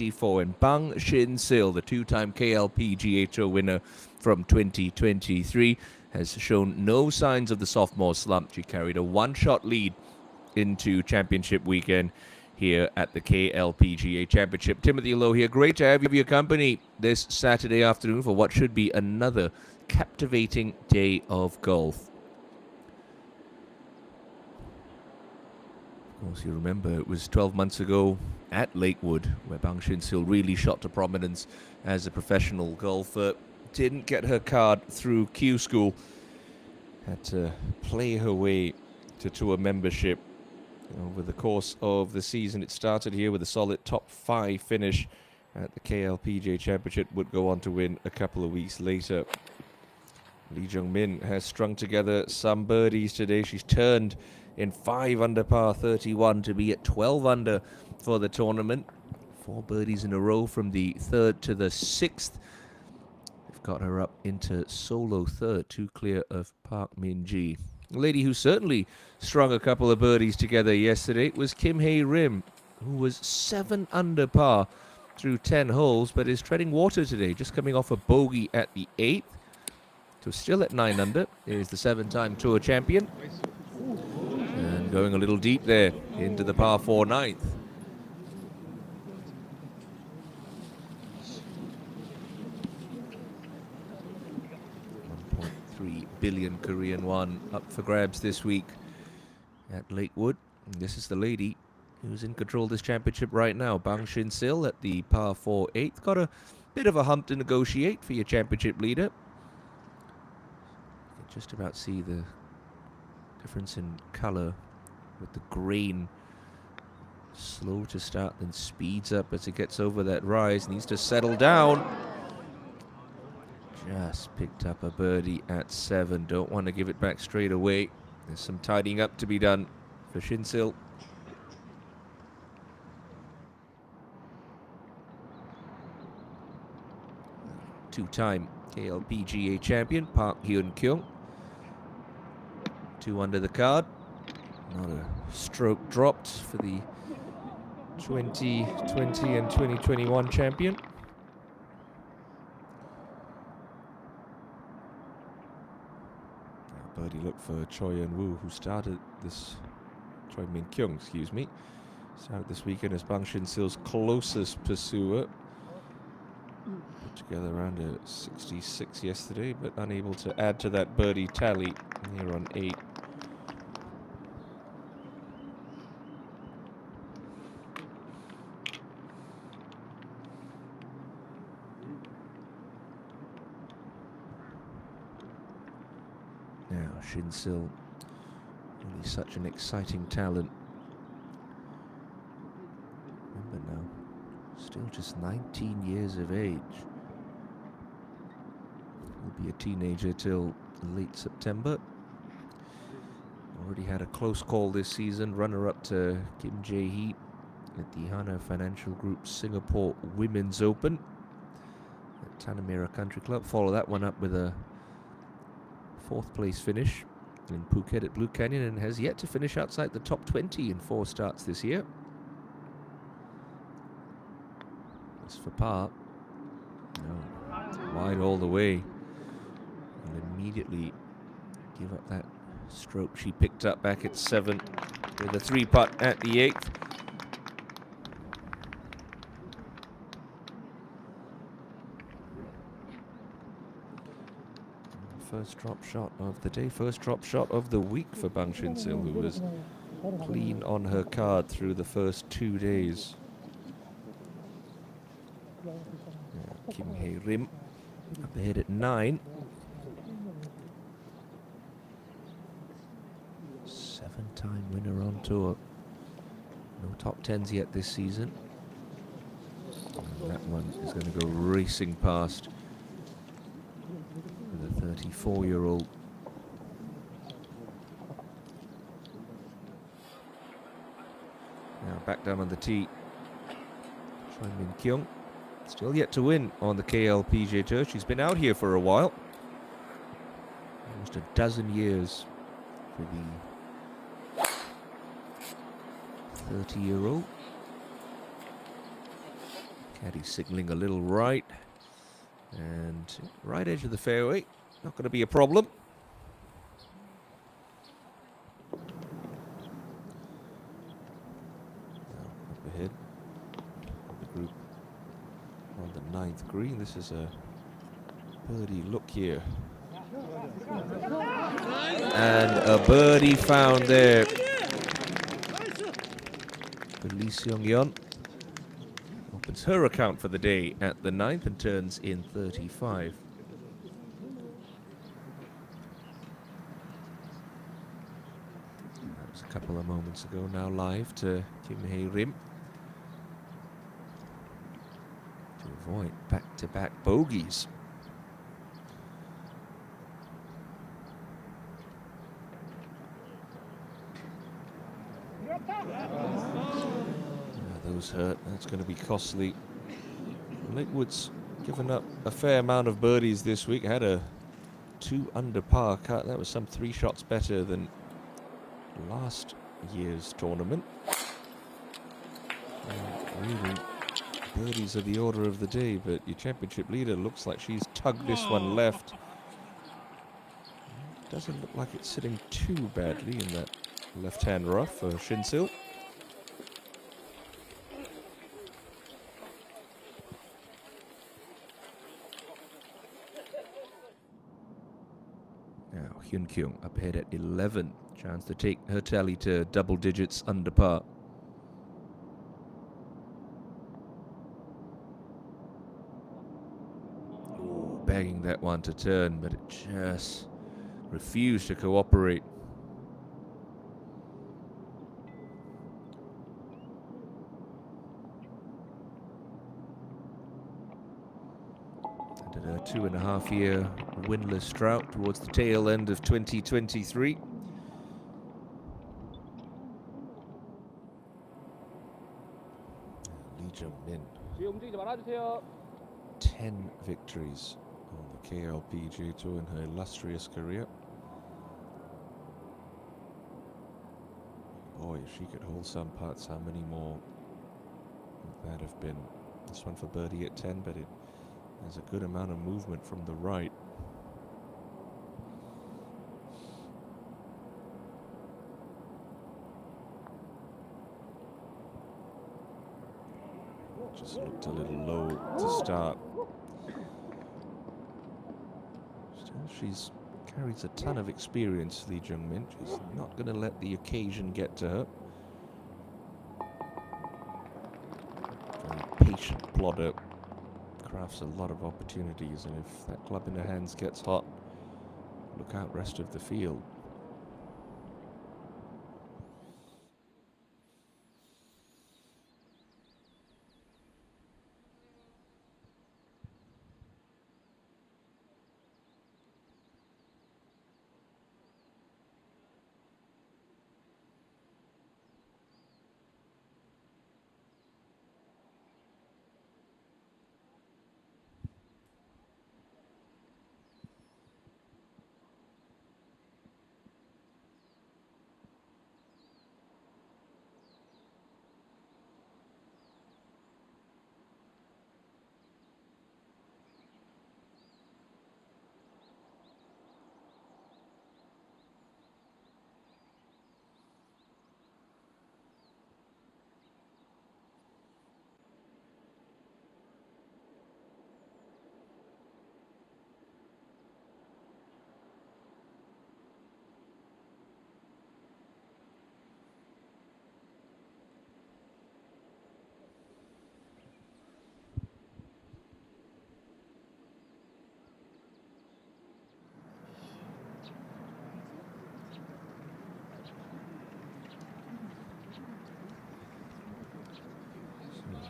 and Bang Shin-sil, the two-time KLPGA Tour winner from 2023, has shown no signs of the sophomore slump. She carried a one-shot lead into championship weekend here at the KLPGA Championship. Timothy Lowe here. Great to have your company this Saturday afternoon for what should be another captivating day of golf. Of course, you remember it was 12 months ago at Lakewood where Bang Shin-sil really shot to prominence as a professional golfer. Didn't get her card through Q School. Had to play her way to tour membership. Over the course of the season, it started here with a solid top 5 finish at the KLPGA Championship. Would go on to win a couple of weeks later. Lee Jung-min has strung together some birdies today. She's turned in 5 under par 31 to be at 12 under for the tournament. 4 birdies in a row from the 3rd to the 6th. They've got her up into solo 3rd, 2 clear of Park Min-ji. A lady who certainly strung a couple of birdies together yesterday was Kim Hae-rim, who was 7 under par through 10 holes, but is treading water today, just coming off a bogey at the 8th. So still at 9 under, is the 7-time Tour champion. And going a little deep there into the par 4 9th. 1.3 billion Korean won up for grabs this week at Lakewood. And this is the lady who's in control of this championship right now. Bang Shin-sil at the par 4 8th. Got a bit of a hump to negotiate for your championship leader. You can just about see the difference in color with the green. Slow to start, then speeds up as it gets over that rise. Needs to settle down. Just picked up a birdie at 7. Don't want to give it back straight away. There's some tidying up to be done for Shin-sil. Two-time KLPGA champion Park Hyun-kyung. 2 under the card. Not a stroke dropped for the 2020 and 2021 champion. Birdie look for Choi Yeon-woo, who started this, Choi Min-kyung, excuse me, started this weekend as Bang Shin-sil's closest pursuer. Put together around a 66 yesterday, but unable to add to that birdie tally here on 8. Now, Shin-sil, really such an exciting talent. Remember now, still just 19 years of age. Will be a teenager till late September. Already had a close call this season, runner-up to Kim Jae-hee at the Hana Financial Group Singapore Women's Open at Tanah Country Club. Follow that one up with a 4th place finish in Phuket at Blue Canyon, and has yet to finish outside the top 20 in 4 starts this year. As for par, no, wide all the way, and immediately give up that stroke she picked up back at 7 with a 3-putt at the 8th. First drop shot of the day, first drop shot of the week for Bang Shin-sil, who was clean on her card through the first 2 days. Kim Hae-rim up ahead at 9. 7-time winner on tour. No top 10s yet this season. And that one is going to go racing past the 34-year-old. Now back down on the tee. Choi Min-kyung, still yet to win on the KLPGA Tour. She's been out here for a while. Almost a dozen years for the 30-year-old. Caddy signaling a little right. And right edge of the fairway. Not going to be a problem. Now up ahead. The group on the 9th green. This is a birdie look here. And a birdie found there. For Lee Seong-yeon. Opens her account for the day at the 9th and turns in 35. That was a couple of moments ago, now live to Kim Hae-rim. To avoid back-to-back bogeys. Those hurt. That's going to be costly. Lakewood's given up a fair amount of birdies this week. Had a 2 under par cut. That was some 3 shots better than last year's tournament. Really, birdies are the order of the day, but your championship leader looks like she's tugged this one left. Doesn't look like it's sitting too badly in that left-hand rough for Shin-sil. Now Hyun-kyung up ahead at 11. Chance to take her tally to double digits under par. Ooh, begging that one to turn, but it just refused to cooperate. And a 2.5-year winless drought towards the tail end of 2023. Lee Jung-min, 10 victories on the KLPGA Tour in her illustrious career. Boy, if she could hold some putts, how many more would that have been? This one for birdie at 10, but it has a good amount of movement from the right. Just looked a little low to start. Still, she's carries a ton of experience, Lee Jung-min. She's not going to let the occasion get to her. Very patient plodder. Crafts a lot of opportunities, and if that club in her hands gets hot, look out rest of the field.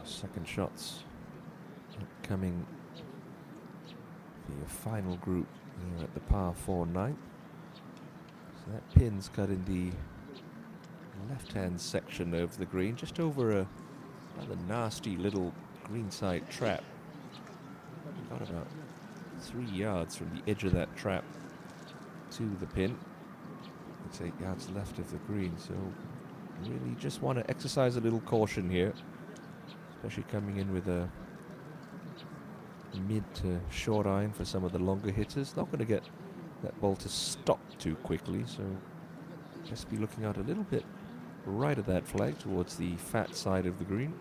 Second shots coming for your final group here at the par 4 9. So that pin's cut in the left-hand section of the green, just over a rather nasty little greenside trap. Got about 3 yards from the edge of that trap to the pin. It's 8 yards left of the green, so really just want to exercise a little caution here. Especially coming in with a mid to short iron for some of the longer hitters. Not going to get that ball to stop too quickly, so just be looking out a little bit right of that flag towards the fat side of the green.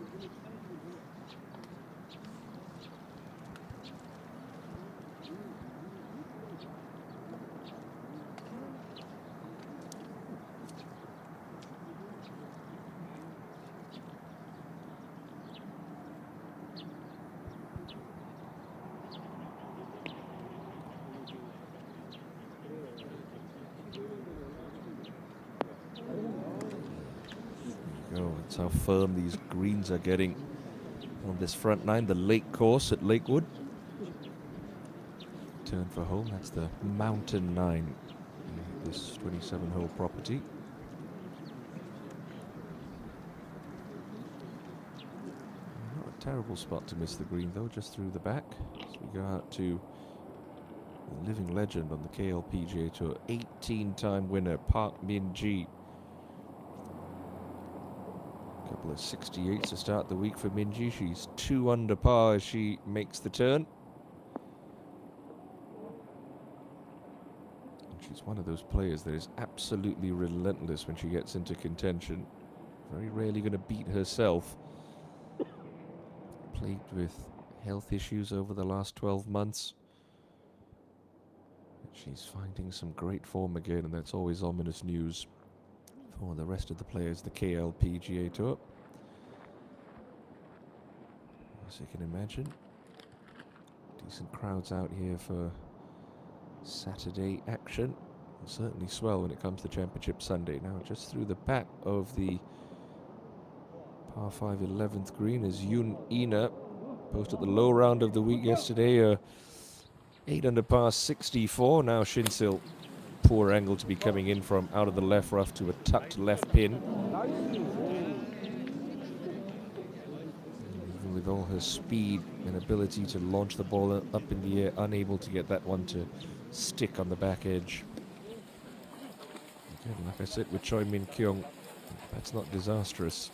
That's how firm these greens are getting on this front nine, the lake course at Lakewood. Turn for home, that's the Mountain 9, this 27-hole property. Not a terrible spot to miss the green though, just through the back. As we go out to the living legend on the KLPGA Tour, 18-time winner, Park Min-ji. Couple of 68s to start the week for Min-ji. She's 2 under par as she makes the turn. And she's one of those players that is absolutely relentless when she gets into contention. Very rarely going to beat herself. Plagued with health issues over the last 12 months. She's finding some great form again, and that's always ominous news for the rest of the players, the KLPGA Tour. As you can imagine, decent crowds out here for Saturday action. Will certainly swell when it comes to Championship Sunday. Now just through the back of the par 5 11th green is Yoon Ina. Posted the low round of the week yesterday, 8 under par 64. Now Shin-sil, poor angle to be coming in from out of the left rough to a tucked left pin. Even with all her speed and ability to launch the ball up in the air, unable to get that one to stick on the back edge. Again, like I said with Choi Min Kyung, that's not disastrous.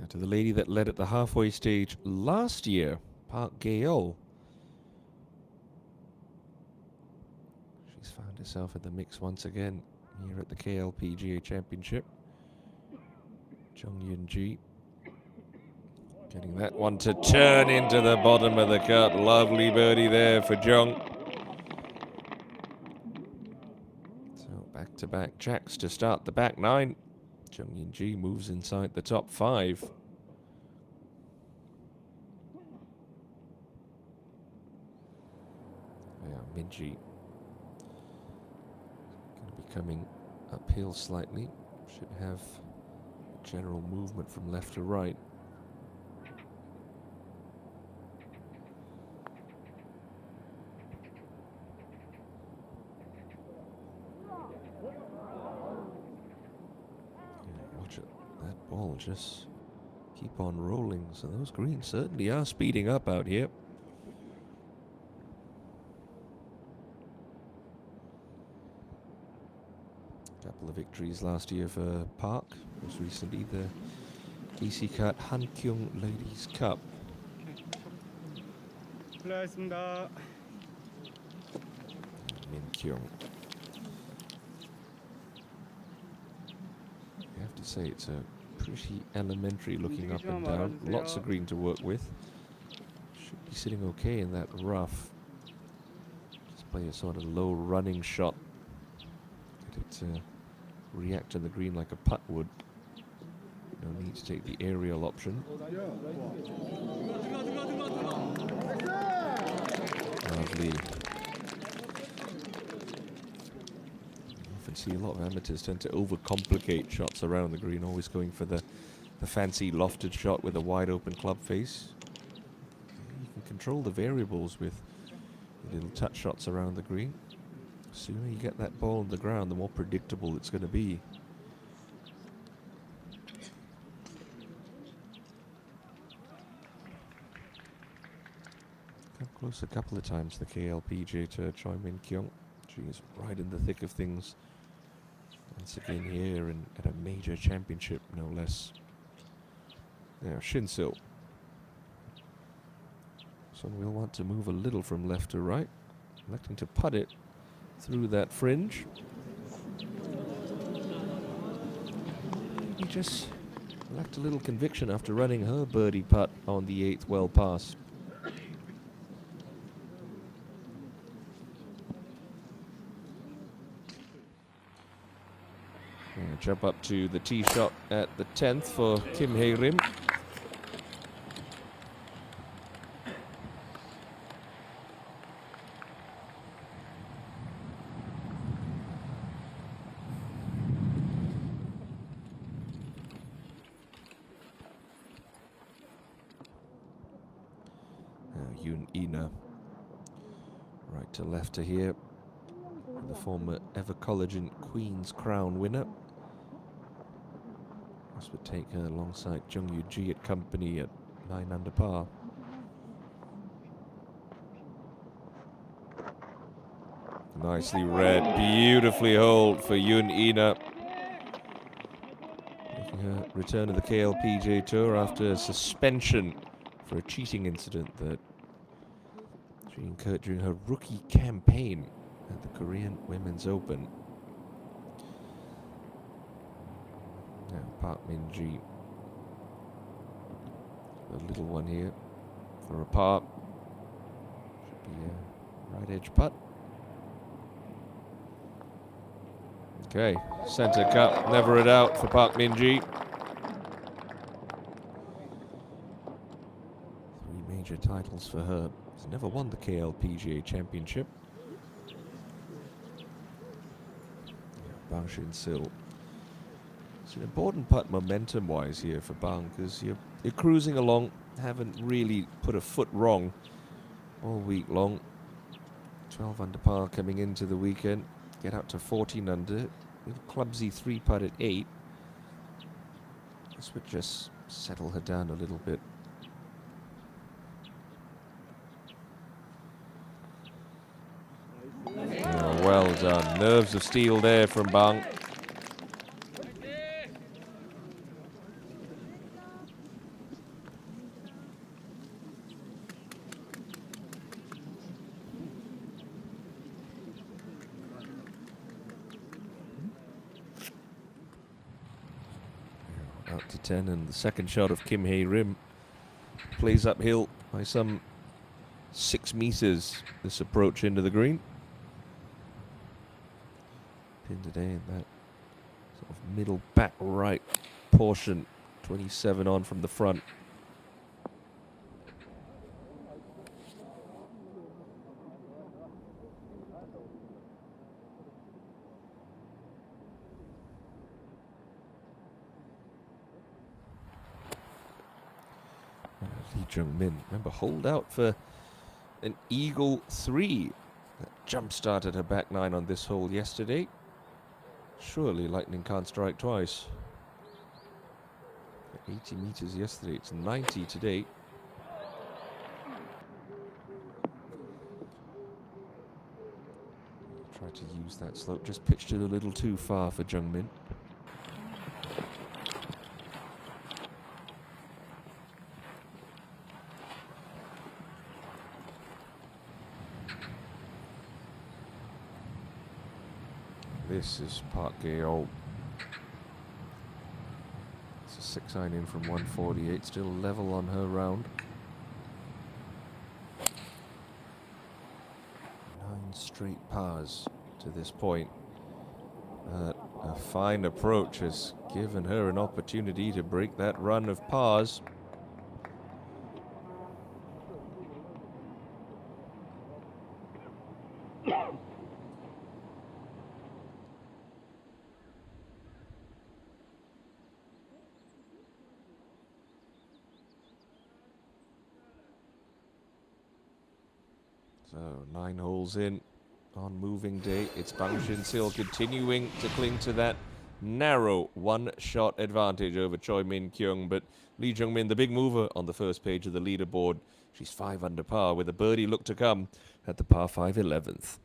To the lady that led at the halfway stage last year, Park Gaeol. She's found herself in the mix once again here at the KLPGA Championship. Jung Yun-ji getting that one to turn into the bottom of the cup. Lovely birdie there for Jung. So back-to-back jacks to start the back nine. Jung Yun-ji moves inside the top 5. Min-ji going to be coming uphill slightly. Should have general movement from left to right. Watch it. That ball just keep on rolling. So those greens certainly are speeding up out here. Couple of victories last year for Park. Most recently the DC Cut Hankyung Ladies Cup. Min Kyung. I have to say it's a pretty elementary looking up and down. Lots of green to work with. Should be sitting okay in that rough. Just play a sort of low running shot. Get it react to the green like a putt would. No need to take the aerial option. Lovely. I often see a lot of amateurs tend to overcomplicate shots around the green, always going for the fancy lofted shot with a wide open club face. You can control the variables with little touch shots around the green. The sooner you get that ball on the ground, the more predictable it's going to be. Come close a couple of times, the KLPGA to Choi Min Kyung. She's right in the thick of things once again here and at a major championship, no less. Now Shin-sil. So we'll want to move a little from left to right, electing to putt it through that fringe. He just lacked a little conviction after running her birdie putt on the 8th well pass. Jump up to the tee shot at the 10th for Kim Hae-rim. Yoon-ina, right to left to here, the former Ever College and Queen's Crown winner. This would take her alongside Jung Yoo-ji at company at 9 under par. Nicely read, beautifully holed for Yoon-ina. Making her return to the KLPGA Tour after suspension for a cheating incident that she incurred during her rookie campaign at the Korean Women's Open. Now Park Min-ji, the little one here for a par. Should be a right edge putt. Okay, center cut, never a doubt for Park Min-ji. 3 major titles for her. She's never won the KLPGA Championship. Bang Shin-sil. It's an important putt momentum-wise here for Bang, because you're cruising along, haven't really put a foot wrong all week long. 12 under par coming into the weekend. Get out to 14 under. Little clumsy 3-putt at 8. This would just settle her down a little bit. Oh, well done. Nerves of steel there from Bang. Out to 10, and the second shot of Kim Hae-rim plays uphill by some 6 meters, this approach into the green. Pinned today in that sort of middle back right portion, 27 on from the front. Lee Jung-min, remember, hold out for an eagle 3. That jump-started her back 9 on this hole yesterday. Surely lightning can't strike twice. 80 meters yesterday, it's 90 today. Tried to use that slope, just pitched it a little too far for Jung-min. This is Park Gae-oh. It's a 6-iron in from 148, still level on her round. 9 straight pars to this point. A fine approach has given her an opportunity to break that run of pars. So 9 holes in on moving day. It's Bang Shin-sil continuing to cling to that narrow one-shot advantage over Choi Min Kyung, but Lee Jung-min, the big mover on the first page of the leaderboard. She's 5 under par with a birdie look to come at the par 5 11th.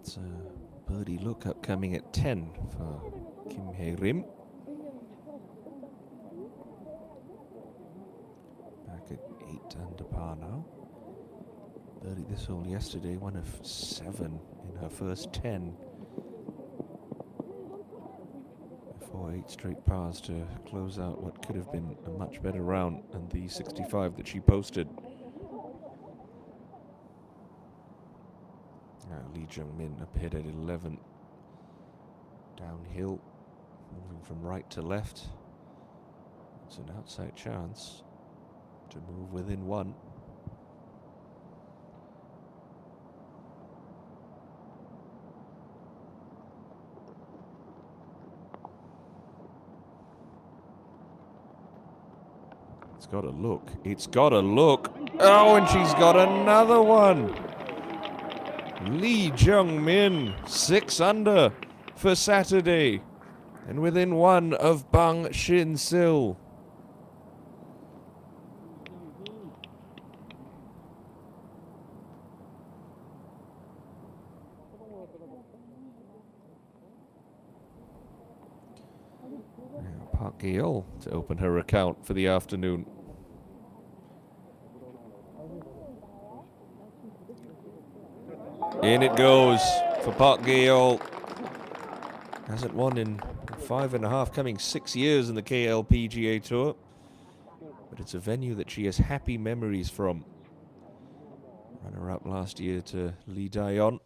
It's a birdie look up coming at 10 for Kim Hae-rim. Back at 8 under par now. Birdie this hole yesterday, 1 of 7 in her first 10. Before 8 straight pars to close out what could have been a much better round than the 65 that she posted. Lee Jung-min up ahead at 11. Downhill, moving from right to left. It's an outside chance to move within 1. It's got a look. It's got a look. Oh, and she's got another one. Lee Jung-min, 6 under for Saturday. And within 1 of Bang Shin-sil. Park Geol to open her account for the afternoon. In it goes for Park Geol. Hasn't won in 5.5, coming 6 years in the KLPGA Tour. But it's a venue that she has happy memories from. Runner-up last year to Lee Daeon.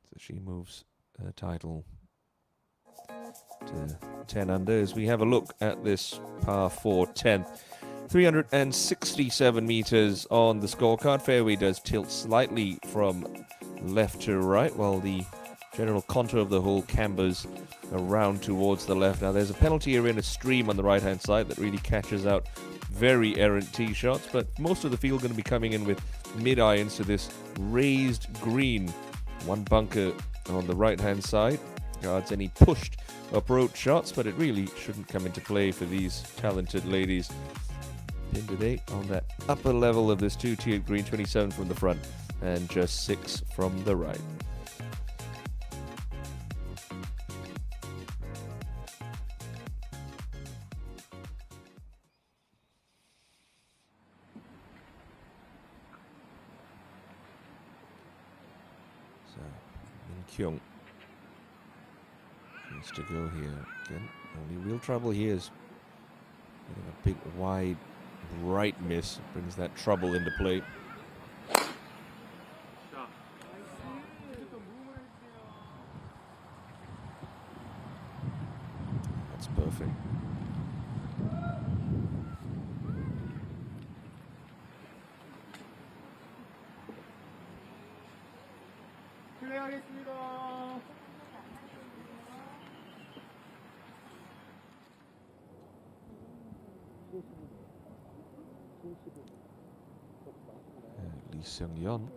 So she moves her title to 10 under as we have a look at this par 4 10th. 367 meters on the scorecard. Fairway does tilt slightly from left to right, while the general contour of the hole cambers around towards the left. Now there's a penalty area and a stream on the right-hand side that really catches out very errant tee shots, but most of the field going to be coming in with mid-irons to this raised green. One bunker on the right-hand side guards any pushed approach shots, but it really shouldn't come into play for these talented ladies. Pin today on that upper level of this 2-tiered green, 27 from the front and just 6 from the right. So, Min Kyung needs to go here. Again, only real trouble here is a big wide right miss. Brings that trouble into play. That's perfect. Lee Seung-yeon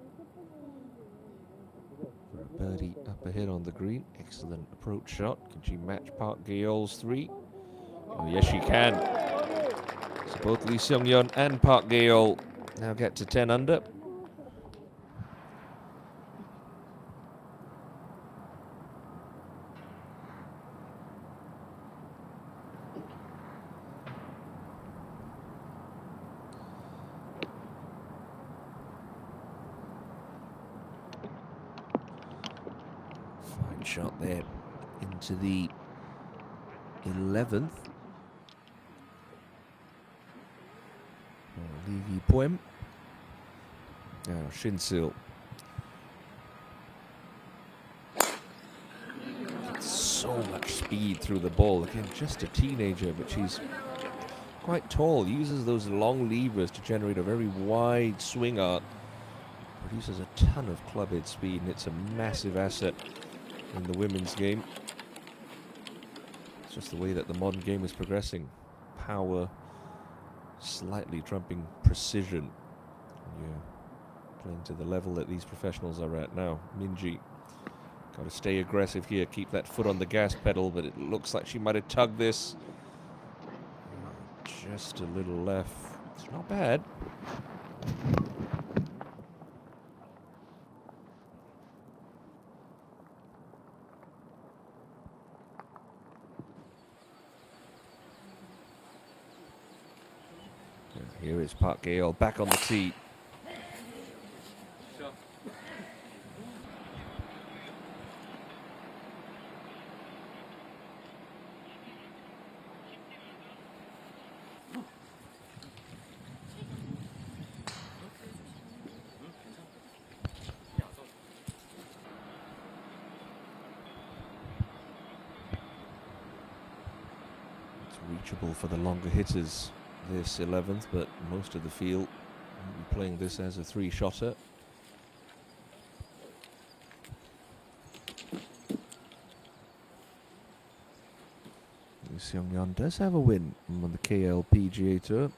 for a birdie up ahead on the green. Excellent approach shot. Can she match Park Geol's 3? Oh, yes, she can. So both Lee Seung-yeon and Park Geol now get to 10 under. Shot there into the 11th. Lee Poem. Now Shin-sil. So much speed through the ball. Again, just a teenager, but she's quite tall. Uses those long levers to generate a very wide swing arc. Produces a ton of club head speed, and it's a massive asset in the women's game. It's just the way that the modern game is progressing. Power slightly trumping precision. When you're playing to the level that these professionals are at now. Minji, got to stay aggressive here, keep that foot on the gas pedal, but it looks like she might have tugged this. Just a little left. It's not bad. Here is Park Geol back on the tee. It's reachable for the longer hitters. This 11th, but most of the field will be playing this as a 3-shotter. Seong-yeon does have a win on the KLPGA Tour.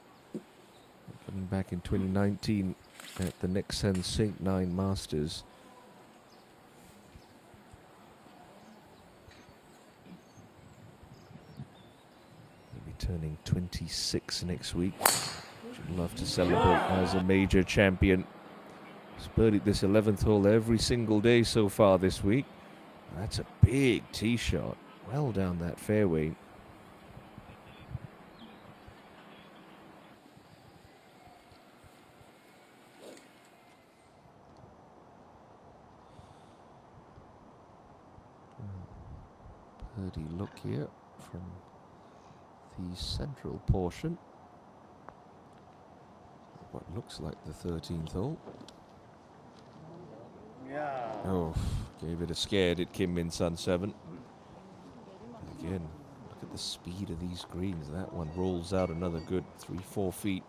Coming back in 2019 at the Nexen St. 9 Masters. He'll be turning 26 next week. Should love to celebrate as a major champion. He's birdied this 11th hole every single day so far this week. That's a big tee shot. Well down that fairway. Birdie look here from the central portion. What looks like the 13th hole. Yeah. Oh, gave it a scare, did Kim Min Sun 7. But again, look at the speed of these greens. That one rolls out another good 3-4 feet.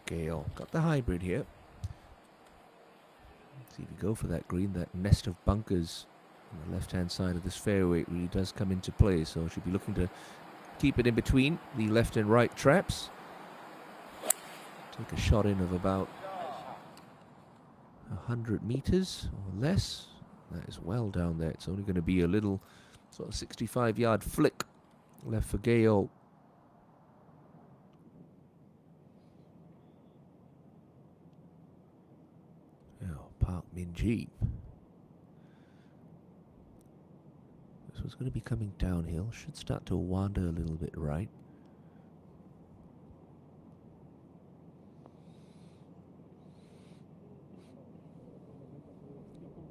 Gale got the hybrid here. See if we go for that green, that nest of bunkers on the left-hand side of this fairway. It really does come into play, so she'll be looking to keep it in between the left and right traps. Take a shot in of about 100 meters or less. That is well down there. It's only going to be a little sort of 65-yard flick left for Gale. Park Min-ji. This was going to be coming downhill. Should start to wander a little bit right.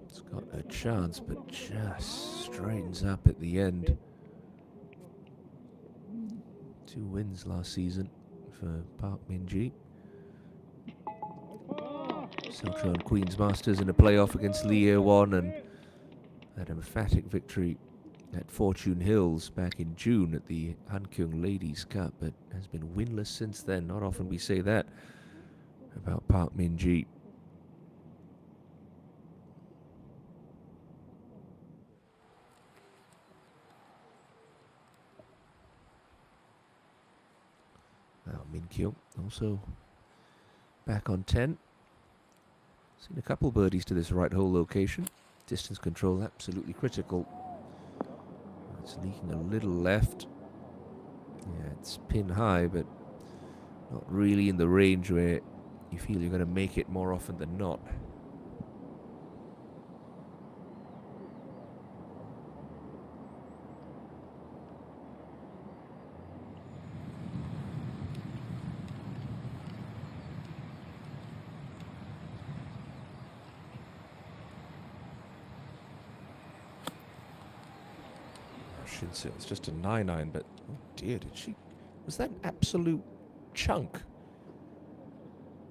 It's got a chance, but just straightens up at the end. 2 wins last season for Park Min-ji. Seocheon Queen's Masters in a playoff against Lee Ae-won, and had an emphatic victory at Fortune Hills back in June at the Hankyung Ladies Cup, but has been winless since then. Not often we say that about Park Min-ji. Now Min-kyung also back on 10. Seen a couple birdies to this right hole location. Distance control absolutely critical. It's leaking a little left. Yeah, it's pin high, but not really in the range where you feel you're going to make it more often than not. Shin-sil, it's just a 9-9, but oh dear, did she? Was that an absolute chunk?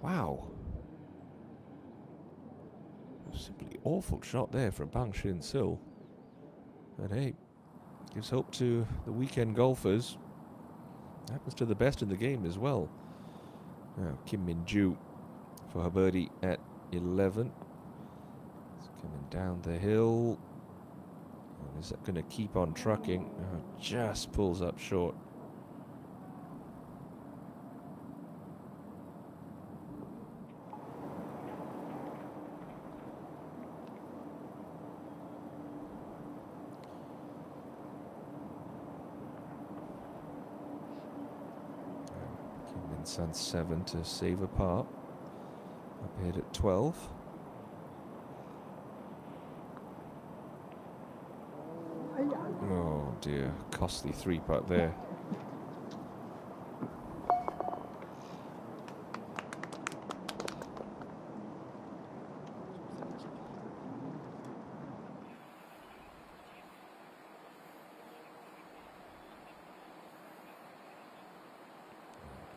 Wow. Simply awful shot there from Bang Shin-sil. But hey, gives hope to the weekend golfers. Happens to the best in the game as well. Now, Kim Min-ju for her birdie at 11. It's coming down the hill. Is that going to keep on trucking? Oh, just pulls up short. Kim Min Sun 7 to save a par. Up ahead at 12. Oh dear, costly 3-putt there.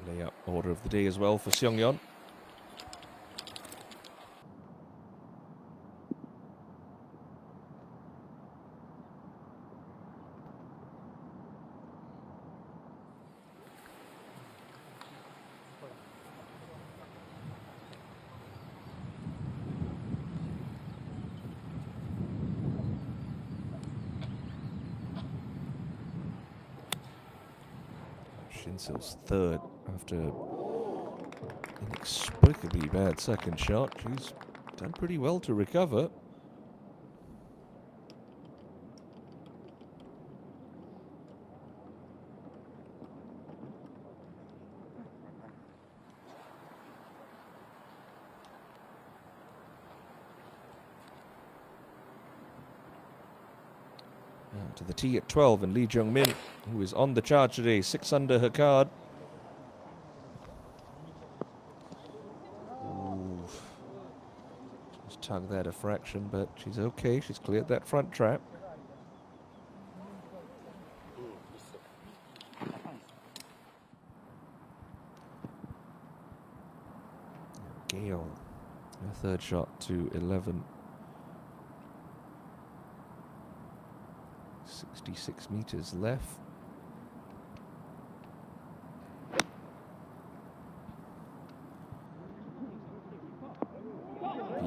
Layup order of the day as well for Seong-yeon. Shin-sil's third after inexplicably bad second shot. She's done pretty well to recover. To the tee at 12, and Lee Jung-min, who is on the charge today, 6 under her card. Ooh. Just tugged that a fraction, but she's okay. She's cleared that front trap. Gale, her third shot to 11. 66 meters left.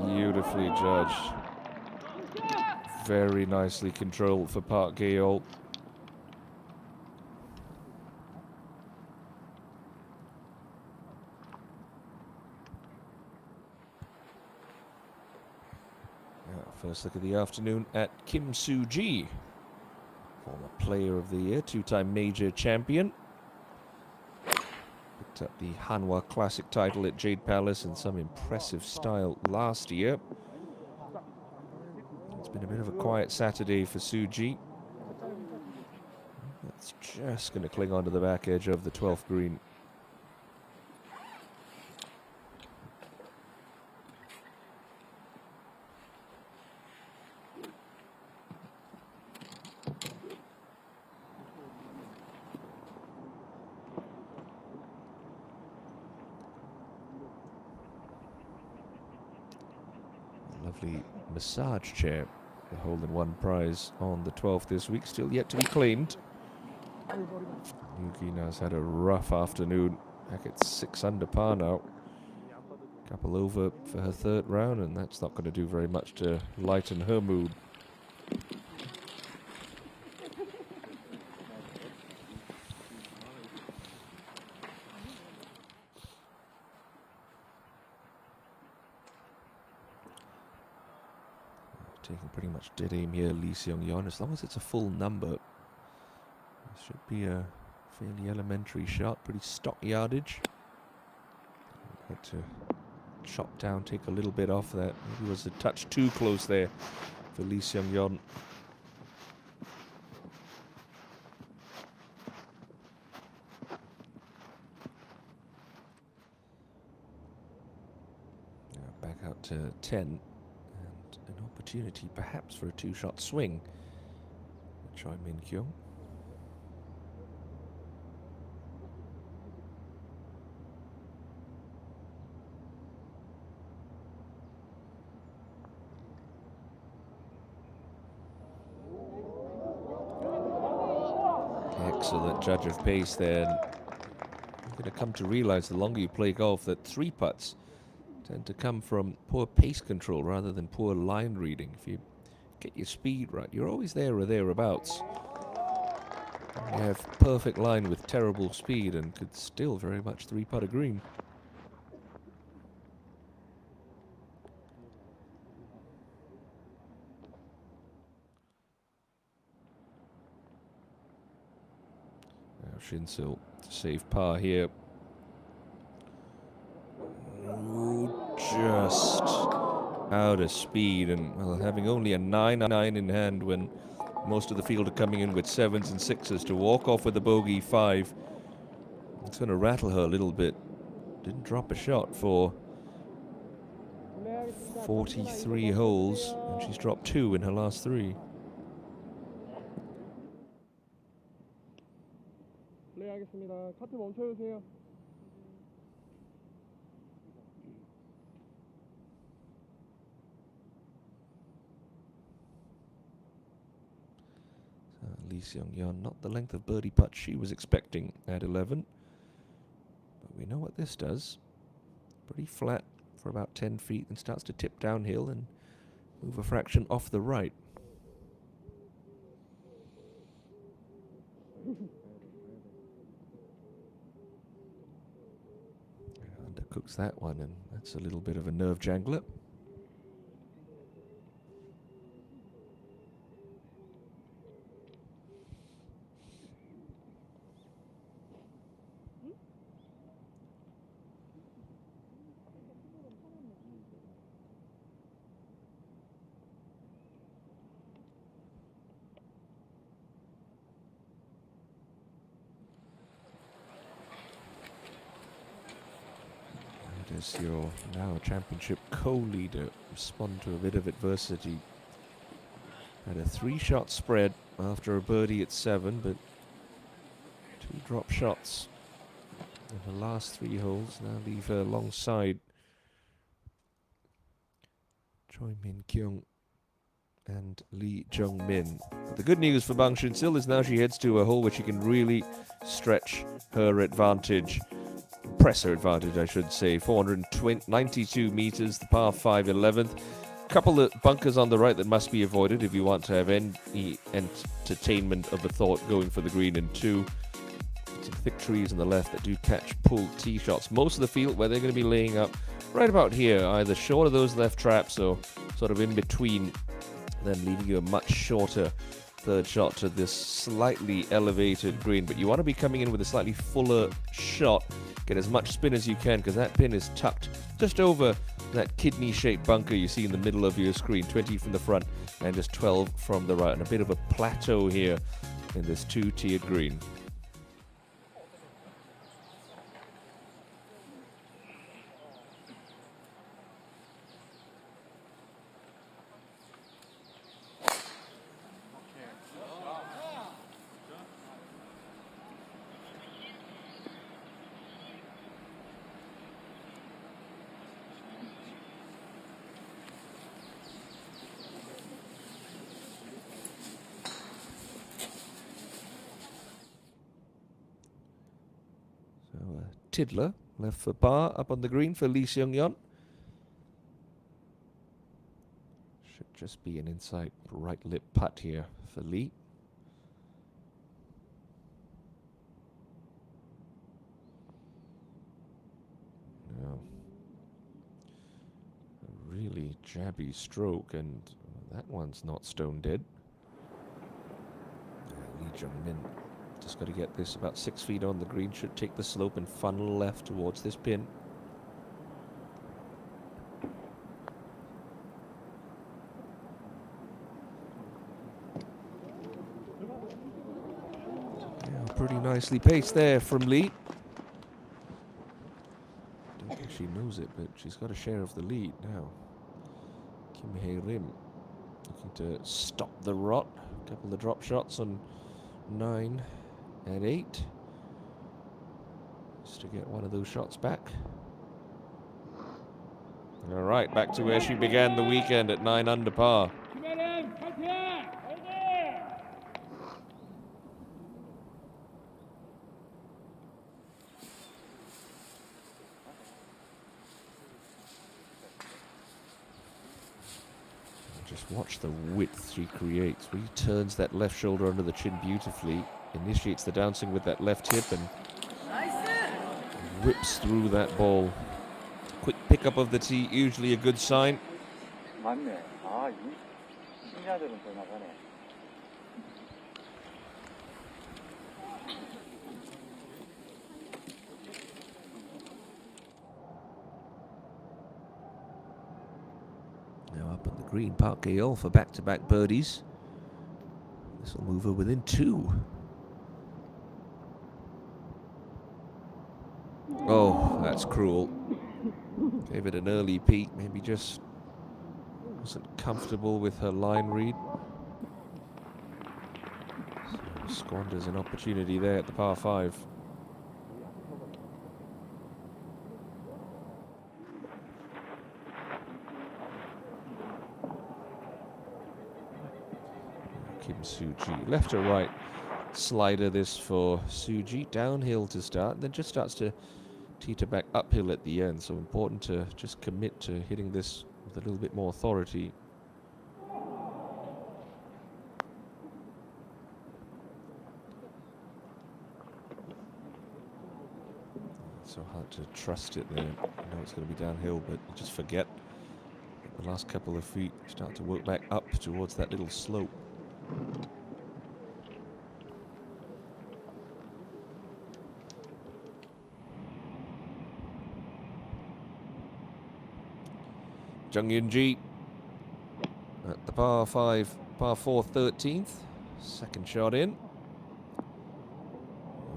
Beautifully judged. Very nicely controlled for Park Gale. First look of the afternoon at Kim Soo-ji. Former Player of the Year, two-time major champion. Picked up the Hanwha Classic title at Jade Palace in some impressive style last year. It's been a bit of a quiet Saturday for Soo-ji. That's just going to cling onto the back edge of the 12th green. Lovely massage chair, the hole-in-one prize on the 12th this week, still yet to be claimed. Yuki has had a rough afternoon, back at 6 under par now. Couple over for her third round, and that's not going to do very much to lighten her mood. Taking pretty much dead aim here, Lee Seong-yeon. As long as it's a full number, it should be a fairly elementary shot, pretty stock yardage. Had to chop down, take a little bit off that. Maybe was a touch too close there for Lee Seong-yeon. Back out to 10. An opportunity perhaps for a two-shot swing. Choi Min-kyung. Excellent judge of pace there. You're going to come to realize the longer you play golf that 3 putts tend to come from poor pace control rather than poor line reading. If you get your speed right, you're always there or thereabouts. You have perfect line with terrible speed and could still very much 3-putt a green. Now Shin-sil to save par here. Just out of speed, and well, having only a 9-9 in hand when most of the field are coming in with 7s and 6s to walk off with a bogey 5. It's going to rattle her a little bit. Didn't drop a shot for 43 holes, and she's dropped 2 in her last 3. Lee Seong-yeon, not the length of birdie putt she was expecting at 11. But we know what this does. Pretty flat for about 10 feet and starts to tip downhill and move a fraction off the right. cooks that one, and that's a little bit of a nerve jangler. As your now championship co-leader respond to a bit of adversity. Had a 3-shot spread after a birdie at 7, but 2 drop shots in the last 3 holes now leave her alongside Choi Min Kyung and Lee Jung Min. But the good news for Bang Shin-sil is now she heads to a hole where she can really stretch her advantage. Press her advantage, I should say. 492 meters, the par 5 11th. Couple of bunkers on the right that must be avoided if you want to have any entertainment of a thought going for the green, and 2 some thick trees on the left that do catch pulled tee shots. Most of the field where they're going to be laying up right about here, either short of those left traps or sort of in between, then leaving you a much shorter third shot to this slightly elevated green. But you want to be coming in with a slightly fuller shot. Get as much spin as you can, because that pin is tucked just over that kidney-shaped bunker you see in the middle of your screen. 20 from the front and just 12 from the right. And a bit of a plateau here in this 2-tiered green. Tiddler left for par up on the green for Lee Seung-yeon. Should just be an inside right lip putt here for Lee. Now, a really jabby stroke, and that one's not stone dead. Lee Jung-min just got to get this about 6 feet on the green. Should take the slope and funnel left towards this pin. Yeah, pretty nicely paced there from Lee. Don't think she knows it, but she's got a share of the lead now. Kim Hae-rim looking to stop the rot. A couple of drop shots on 9 and 8, just to get one of those shots back. All right, back to where she began the weekend at 9 under par. Just watch the width she creates. Really turns that left shoulder under the chin beautifully. Initiates the downswing with that left hip and whips through that ball. Quick pickup of the tee, usually a good sign. Now up on the green, Park Gaol for back-to-back birdies. This will move her within 2. Oh, that's cruel. Gave it an early peek, maybe just wasn't comfortable with her line read. So squanders an opportunity there at the par 5. Kim Soo-ji, left or right slider this for Soo-ji, downhill to start, then just starts to teeter back uphill at the end, so important to just commit to hitting this with a little bit more authority. So Hard to trust it there. I know it's going to be downhill, but you just forget. The last couple of feet start to work back up towards that little slope. Jung Yun-ji at the par 4 13th. Second shot in.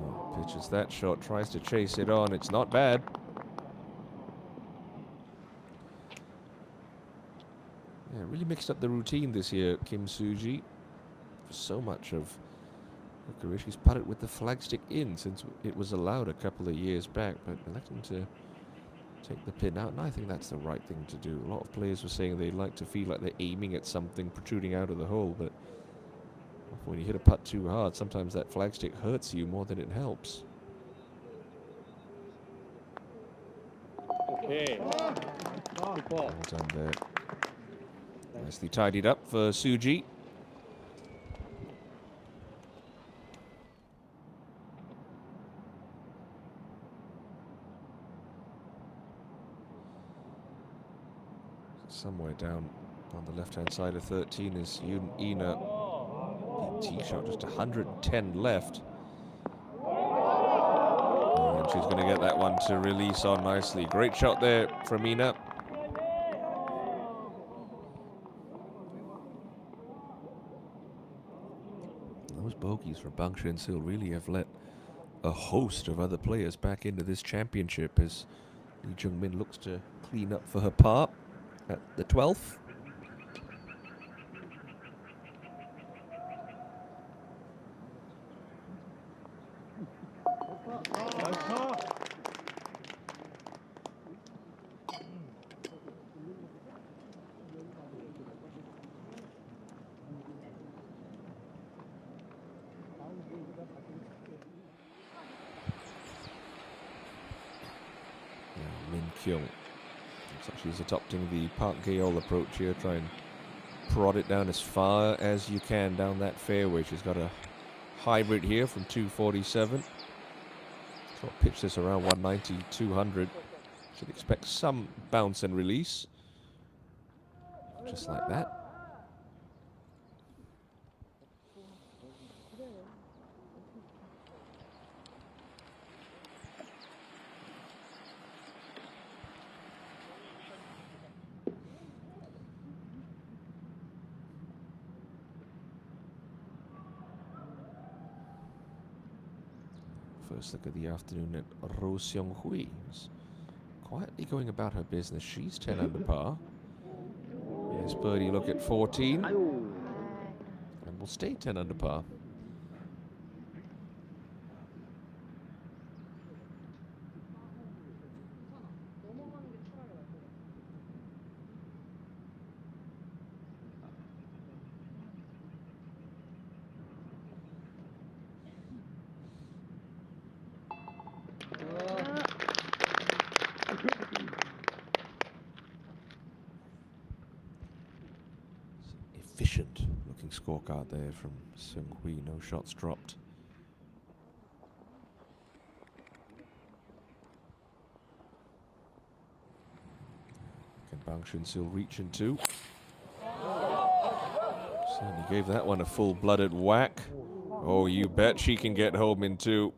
Oh, pitches that shot, tries to chase it on. It's not bad. Yeah, really mixed up the routine this year, Kim Soo-ji. So much of her career, she's putted with the flagstick in since it was allowed a couple of years back, but electing to take the pin out, and I think that's the right thing to do. A lot of players were saying they like to feel like they're aiming at something protruding out of the hole, but when you hit a putt too hard, sometimes that flagstick hurts you more than it helps. Okay. Well done there. Nicely tidied up for Soo-ji. Somewhere down on the left-hand side of 13 is Yoon Ina. Tee shot, just 110 left. And she's going to get that one to release on nicely. Great shot there from Ina. Those bogeys for Bang Shin-sil really have let a host of other players back into this championship as Lee Jung-min looks to clean up for her par at the 12th. Kyung. Looks like she's adopting the Park Gayol approach here. Try and prod it down as far as you can down that fairway. She's got a hybrid here from 247. So I'll pitch this around 190, 200. Should expect some bounce and release. Just like that. First look of the afternoon at Ro Seong-hui. Quietly going about her business. She's 10 under par. Yes, Birdie look at 14. And will stay 10 under par. Efficient looking scorecard there from Seung-hui. No shots dropped. Can Bang Shin-sil reach into? Certainly gave that one a full-blooded whack. Oh, you bet she can get home in two.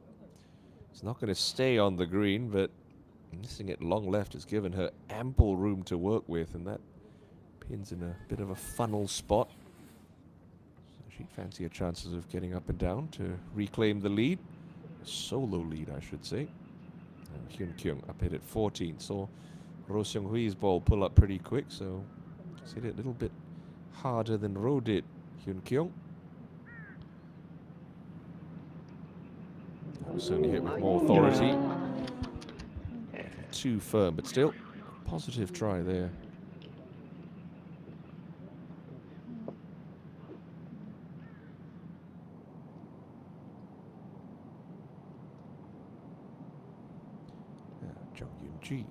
It's not going to stay on the green, but missing it long left has given her ample room to work with, and that pin's in a bit of a funnel spot. So she'd fancy her chances of getting up and down to reclaim the lead. A solo lead, I should say. And Hyun Kyung up hit at 14. Saw Ro Seong-hui's ball pull up pretty quick, so just hit it a little bit harder than Ro did. Hyun Kyung. Certainly hit with more authority. Too firm, but still positive try there. Jung Yun-ji.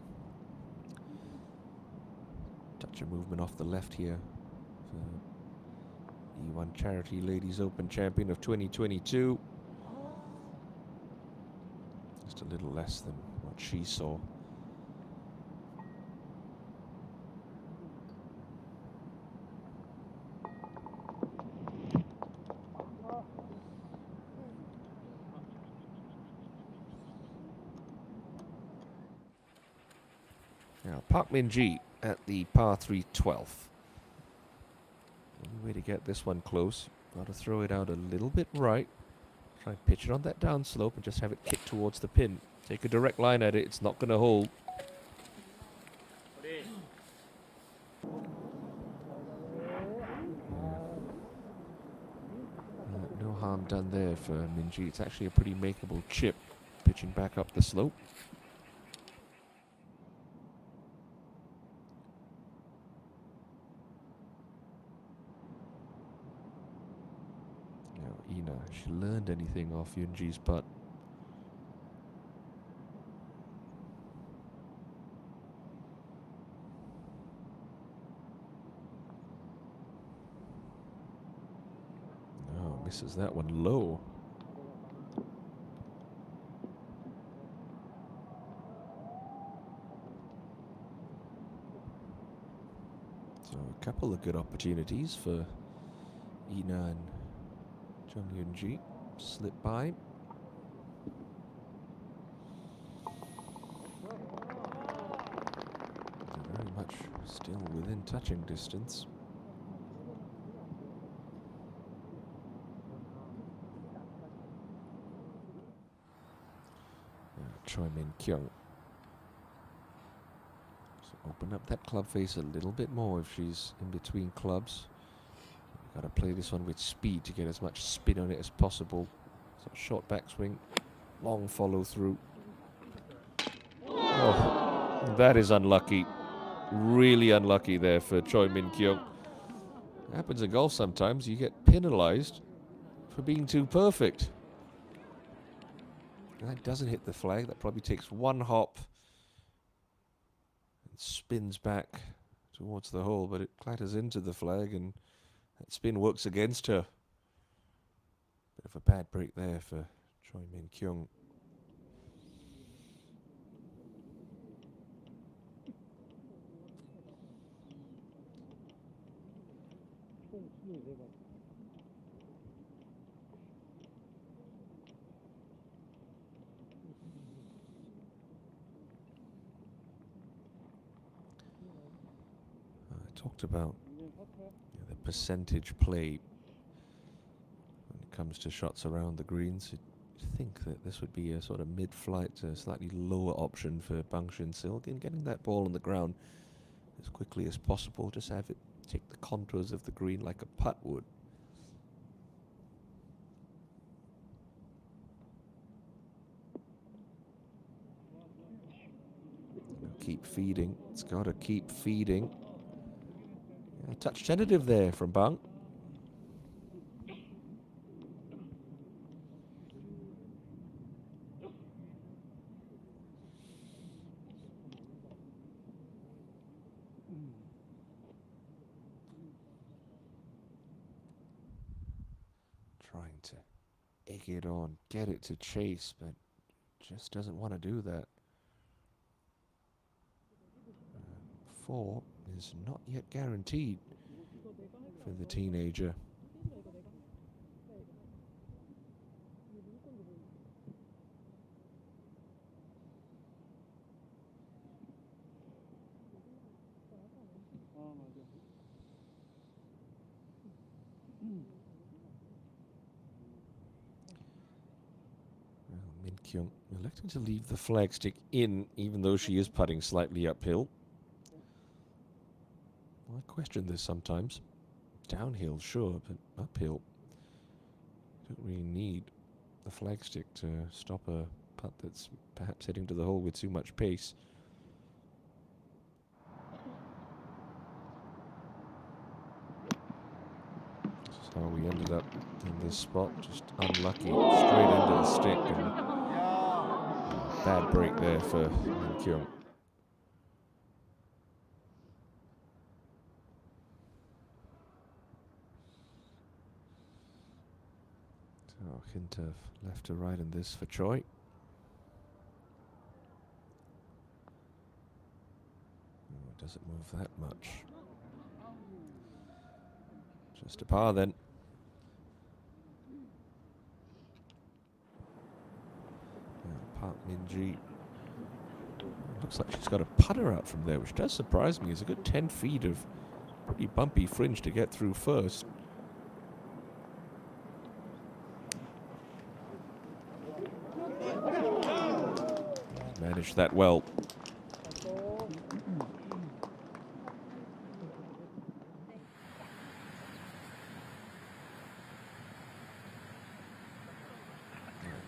Touch of movement off the left here. E1 Charity Ladies Open Champion of 2022. Just a little less than, well, what she saw. Now, Park Min-ji at the par 3 12th. Only way to get this one close. Got to throw it out a little bit right. Try and pitch it on that down slope and just have it kick towards the pin. Take a direct line at it. It's not going to hold. No harm done there for Min-ji. It's actually a pretty makeable chip. Pitching back up the slope. Ina, she learned anything off Yunji's putt? Oh, misses that one low. So a couple of good opportunities for Ina and Chung Yunji. Slip by. They're very much still within touching distance. Choi Min Kyung. So open up that club face a little bit more if she's in between clubs. Got to play this one with speed to get as much spin on it as possible. So short backswing, long follow through. Oh, that is unlucky. Really unlucky there for Choi Min Kyung. Happens in golf sometimes. You get penalized for being too perfect. And that doesn't hit the flag. That probably takes one hop and spins back towards the hole, but it clatters into the flag and that spin works against her. Bit of a bad break there for Choi Min Kyung. I talked about the percentage play when it comes to shots around the greens. You'd think that this would be a sort of mid-flight, slightly lower option for Bang Shin-sil. Again, getting that ball on the ground as quickly as possible. Just have it take the contours of the green like a putt would. Keep feeding. It's got to keep feeding. A touch tentative there from Bang. Trying to egg it on, get it to chase, but just doesn't want to do that. 4 is not yet guaranteed for the teenager. Min Kyung electing to leave the flagstick in, even though she is putting slightly uphill. I question this sometimes. Downhill, sure, but uphill. Don't really need the flagstick to stop a putt that's perhaps heading to the hole with too much pace. This is how we ended up in this spot. Just unlucky, straight into the stick, and bad break there for Min Kyung. So hint of left to right in this for Choi. it doesn't move that much. Just a par then. Park Min-ji. Looks like she's got a putter out from there, which does surprise me. It's a good 10 feet of pretty bumpy fringe to get through first. Managed that well.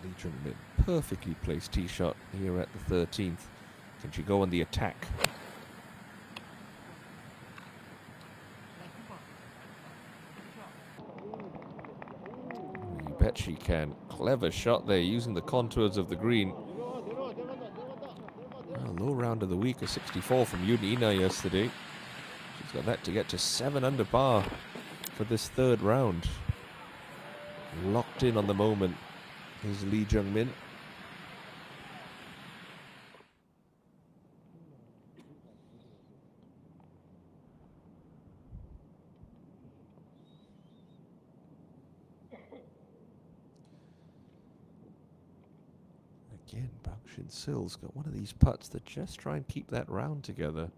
Lee Jung-min, perfectly placed tee shot here at the 13th. Can she go on the attack? You bet she can. Clever shot there, using the contours of the green. Low round of the week, a 64 from Yoon Ina yesterday. She's got that to get to 7 under par for this third round. Locked in on the moment is Lee Jung-min. Again, Shin-sil's got one of these putts that just try and keep that round together.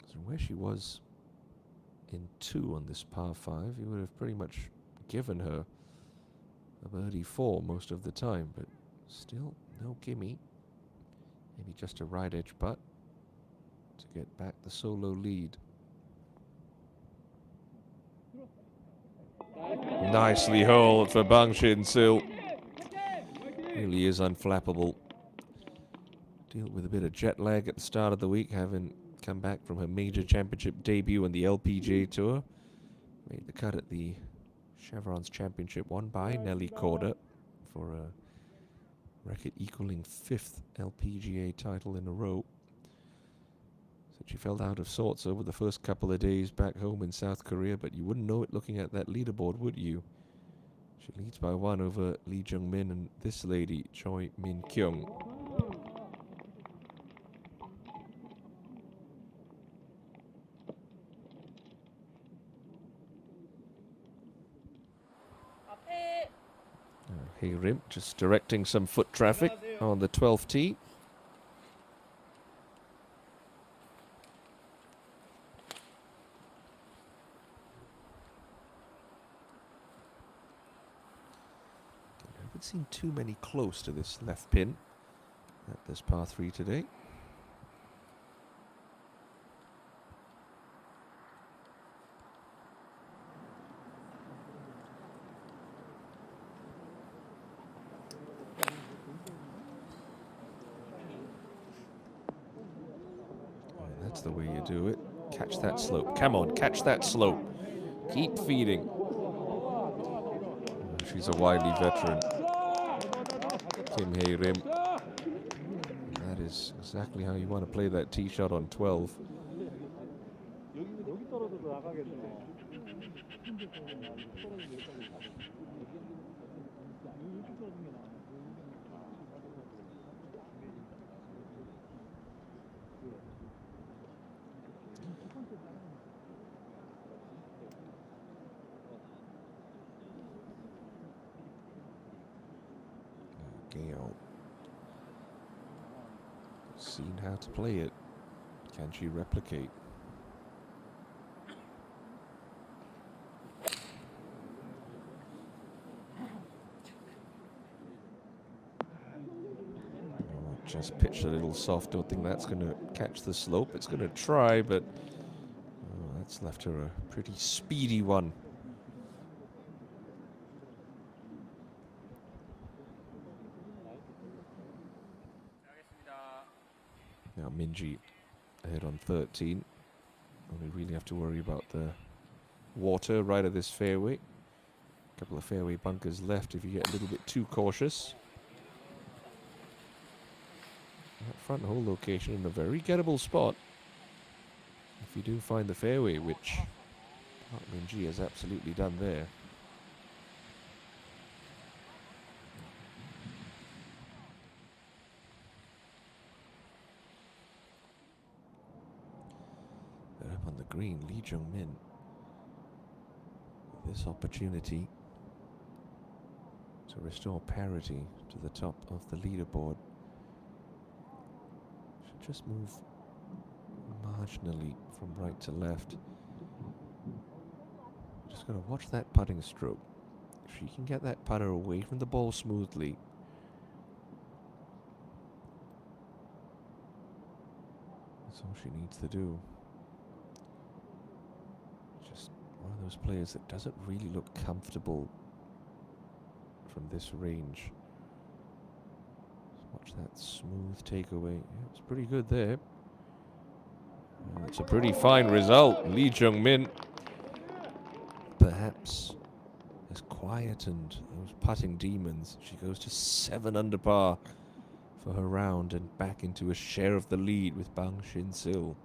So where she was in 2 on this par 5, you would have pretty much given her a birdie 4 most of the time, but still no gimme. Maybe just a right edge putt to get back the solo lead. Nicely holed for Bang Shin-sil. Really is unflappable. Dealt with a bit of jet lag at the start of the week, having come back from her major championship debut on the LPGA Tour. Made the cut at the Chevron's Championship, won by Nelly Korda for a record equaling 5th LPGA title in a row. Said she felt out of sorts over the first couple of days back home in South Korea, but you wouldn't know it looking at that leaderboard, would you? She leads by 1 over Lee Jung-min and this lady, Choi Min-kyung. Hey Rim, just directing some foot traffic on the 12th tee. I haven't seen too many close to this left pin at this par 3 today. That's the way you do it. Catch that slope. Come on, catch that slope. Keep feeding. She's a wily veteran, Kim Hae-rim. That is exactly how you want to play that tee shot on 12. Gale. Seen how to play it. Can she replicate? Just pitched a little soft. Don't think that's going to catch the slope. It's going to try, but that's left her a pretty speedy one. Now Min-ji ahead on 13. Only really have to worry about the water right of this fairway. A couple of fairway bunkers left if you get a little bit too cautious. That front hole location in a very gettable spot. If you do find the fairway, which Park Min-ji has absolutely done there. the green, Lee Jung-min. This opportunity to restore parity to the top of the leaderboard. Should just move marginally from right to left. Just got to watch that putting stroke. If she can get that putter away from the ball smoothly, that's all she needs to do. Just one of those players that doesn't really look comfortable from this range. Just watch that smooth takeaway. Yeah, it's pretty good there. It's a pretty fine result. Lee Jung-min perhaps has quietened those putting demons. She goes to 7 under par for her round and back into a share of the lead with Bang Shin-sil.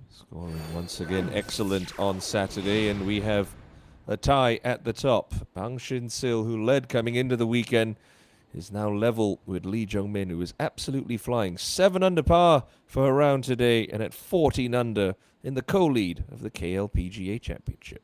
Scoring once again excellent on Saturday, and we have a tie at the top. Bang Shin-sil, who led coming into the weekend, is now level with Lee Jung-min, who is absolutely flying. 7 under par for her round today, and at 14 under in the co-lead of the KLPGA Championship.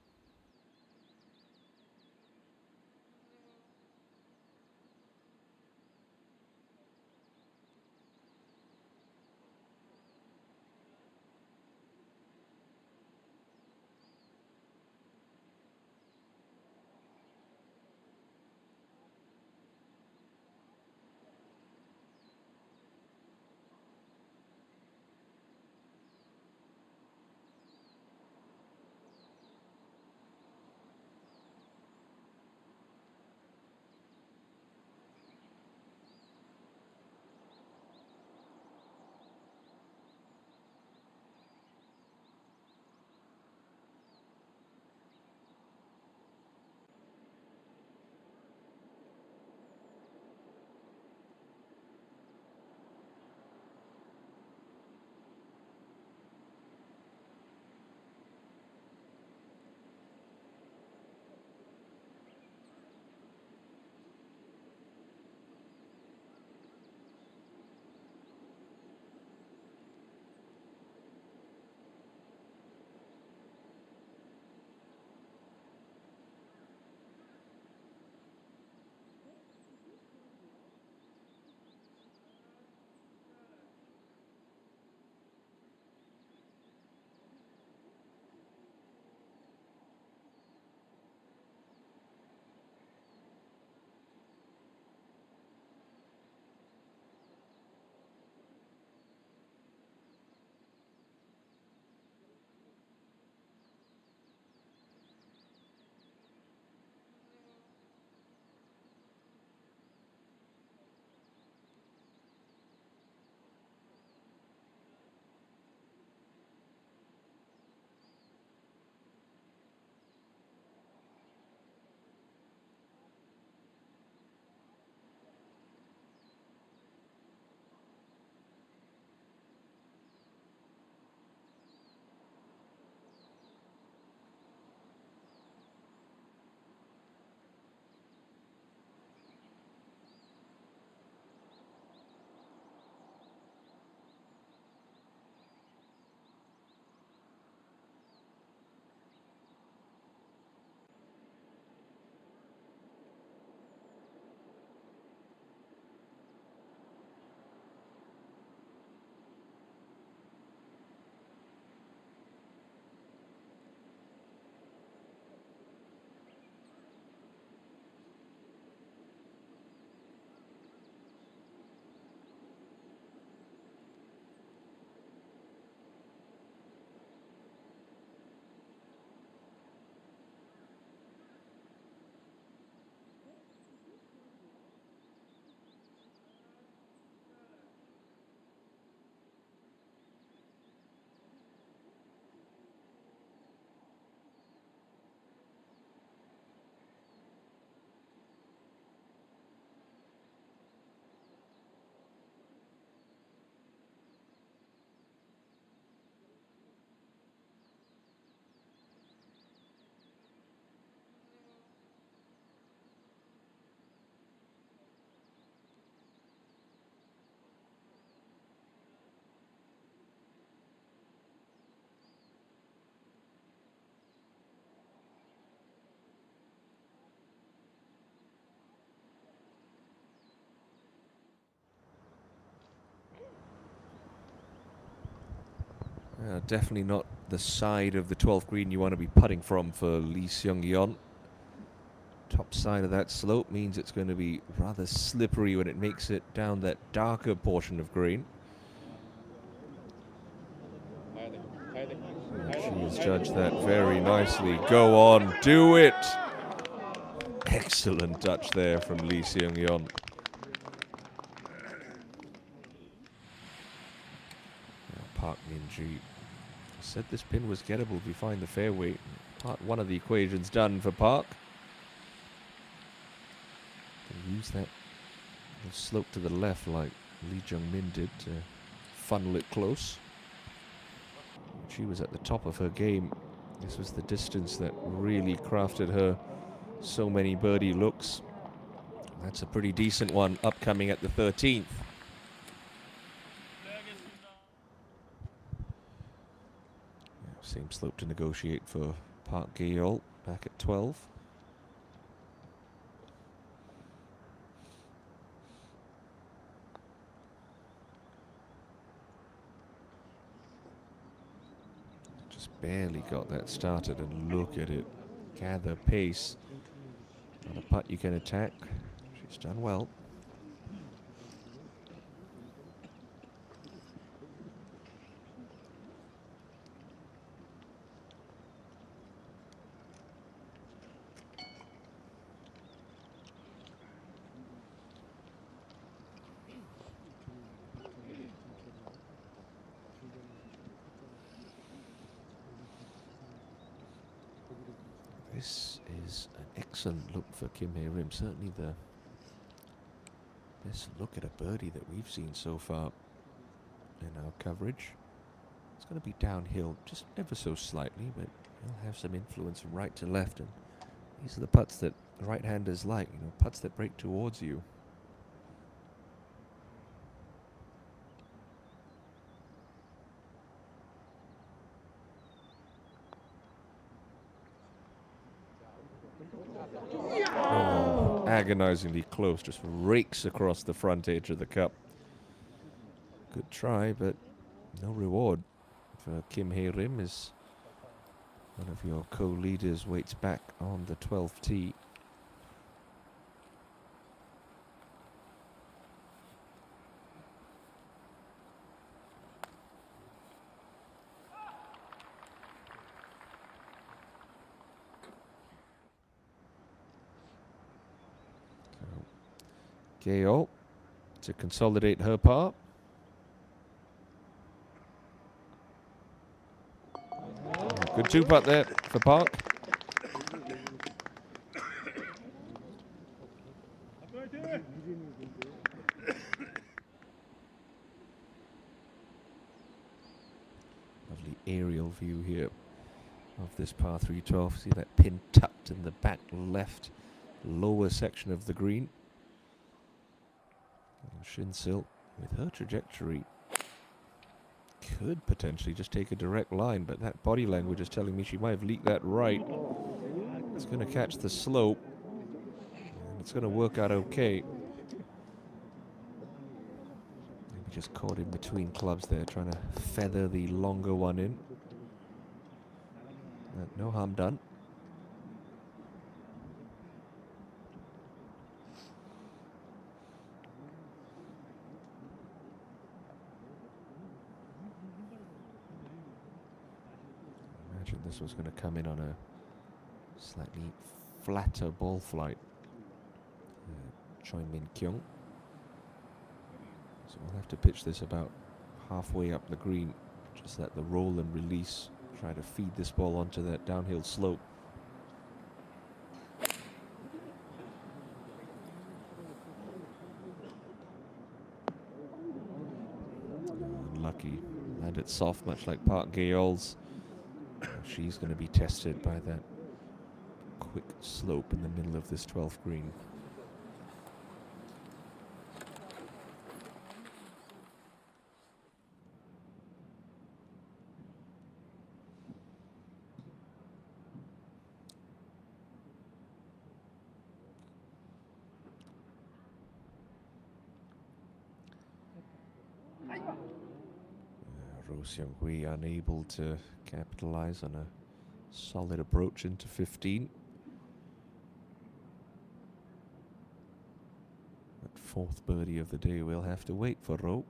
Definitely not the side of the 12th green you want to be putting from for Lee Seung-yeon. Top side of that slope means it's going to be rather slippery when it makes it down that darker portion of green. She has judged that very nicely. Go on, do it! Excellent touch there from Lee Seung-yeon. Park Min-ji said this pin was gettable if you find the fairway. Part one of the equations done for Park. Can use that slope to the left like Lee Jung-min did to funnel it close. She was at the top of her game. This was the distance that really crafted her so many birdie looks. That's a pretty decent one upcoming at the 13th. Same slope to negotiate for Park Geol back at 12. Just barely got that started, and look at it. Gather pace. On a putt you can attack. She's done well. This is an excellent look for Kim Hae-rim. Certainly the best look at a birdie that we've seen so far in our coverage. It's going to be downhill just ever so slightly, but he'll have some influence from right to left. And these are the putts that the right-handers like, you know, putts that break towards you. Oh, agonizingly close, just rakes across the front edge of the cup. Good try, but no reward for Kim Hae-rim as one of your co-leaders waits back on the 12th tee. Geol to consolidate her par. Good two-putt there for Park. Lovely aerial view here of this par 3-12. See that pin tucked in the back left lower section of the green. Shin-sil, with her trajectory, could potentially just take a direct line, but that body language is telling me she might have leaked that right. It's going to catch the slope, and it's going to work out okay. Maybe just caught in between clubs there, trying to feather the longer one in. No harm done. This was going to come in on a slightly flatter ball flight. Choi Min Kyung. So we'll have to pitch this about halfway up the green. Just let the roll and release. Try to feed this ball onto that downhill slope. Unlucky. Landed soft, much like Park Geol's. She's going to be tested by that quick slope in the middle of this 12th green. Ro Seung-hui unable to capitalize on a solid approach into 15. That fourth birdie of the day, we'll have to wait for Ro.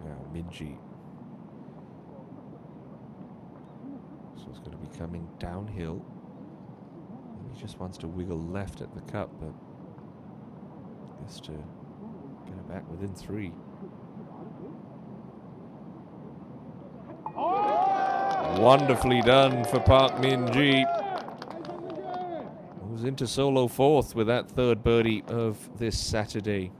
Now Minji. So it's going to be coming downhill. He just wants to wiggle left at the cup, but has to get it back within 3. Wonderfully done for Park Min-ji. Moves into solo 4th with that 3rd birdie of this Saturday.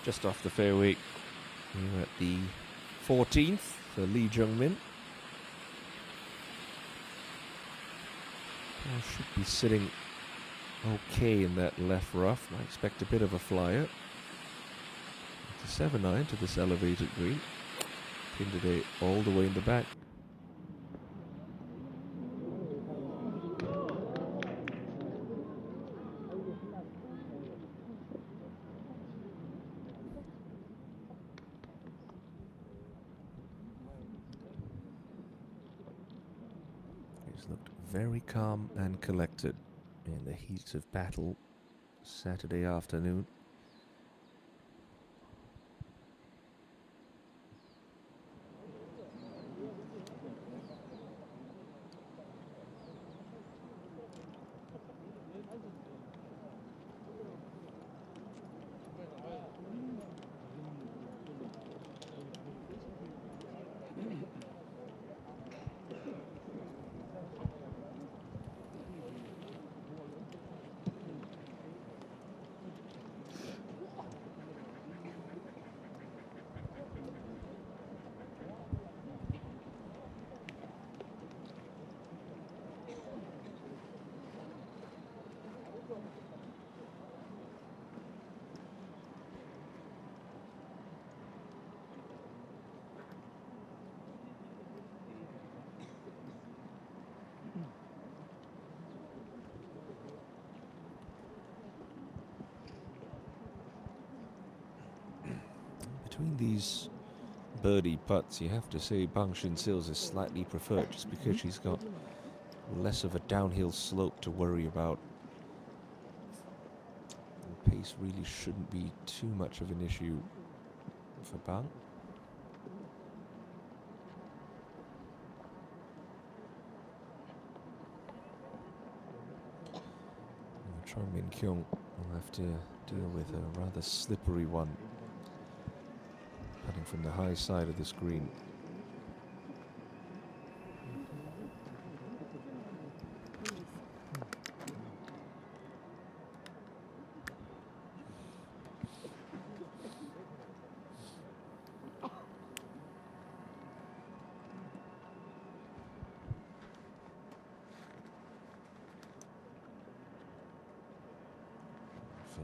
Just off the fairway here at the 14th for Lee Jung-min. Should be sitting okay in that left rough. I expect a bit of a flyer. It's a 7-iron to this elevated green. Pinned it all the way in the back. Looked very calm and collected in the heat of battle Saturday afternoon. Between these birdie putts, you have to say Bang Shin-sil's is slightly preferred just because she's got less of a downhill slope to worry about. The pace really shouldn't be too much of an issue for Bang. Choi Min-kyung will have to deal with a rather slippery one. Putting from the high side of the screen.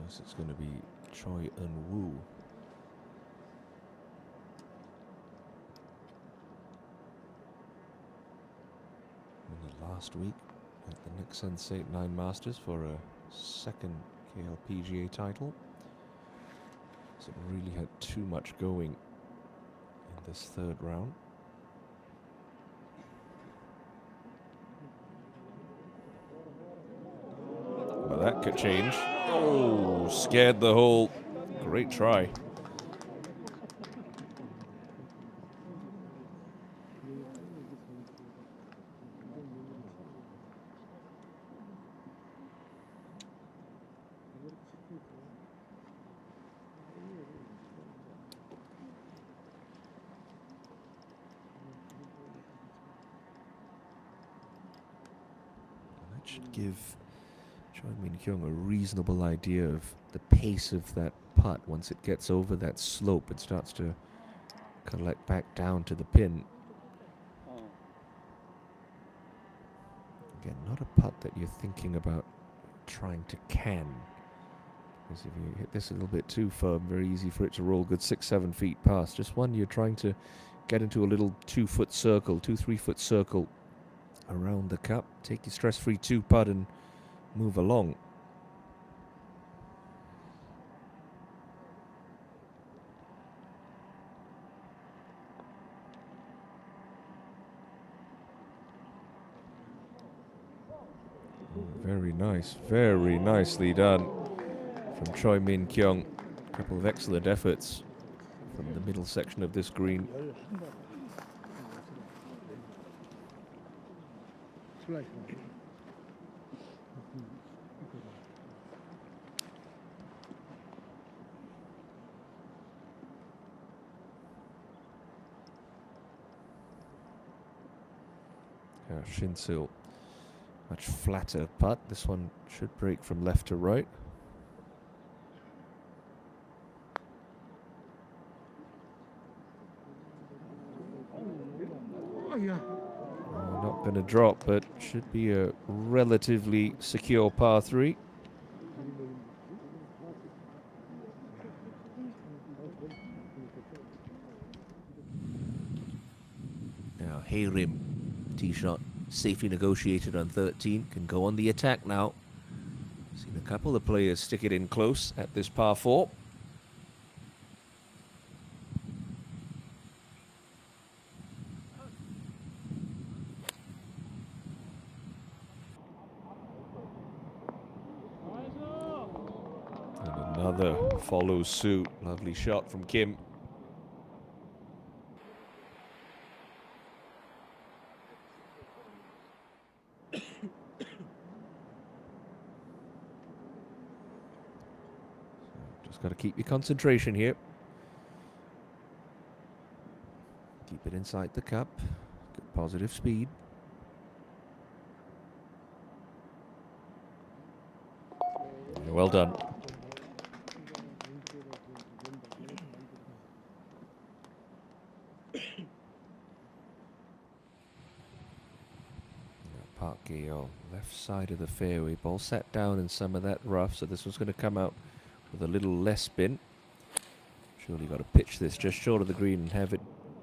First it's going to be Choi Eun-woo. Last week at the Nick Sensate 9 Masters for a second KLPGA title. So it really had too much going in this 3rd round. Well, that could change. Oh, scared the hole. Great try. Should give Choi Min-kyung a reasonable idea of the pace of that putt. Once it gets over that slope, it starts to collect back down to the pin. Again, not a putt that you're thinking about trying to can. Because if you hit this a little bit too firm, very easy for it to roll good 6-7 feet past. Just one you're trying to get into a little 2-foot circle, 2-3-foot circle around the cup. Take your stress-free 2-putt and move along. Very nice, very nicely done from Choi Min Kyung. A couple of excellent efforts from the middle section of this green. Shin-sil, much flatter putt. This one should break from left to right. Not going to drop, but should be a relatively secure par 3. Now Hayrim, tee shot safely negotiated on 13, can go on the attack now. Seen a couple of players stick it in close at this par 4. And another follows suit. Lovely shot from Kim. Just got to keep your concentration here. Keep it inside the cup. Good positive speed. Yeah, well done. Park Gale, left side of the fairway. Ball sat down in some of that rough, so this was going to come out with a little less spin. Surely got to pitch this just short of the green and have it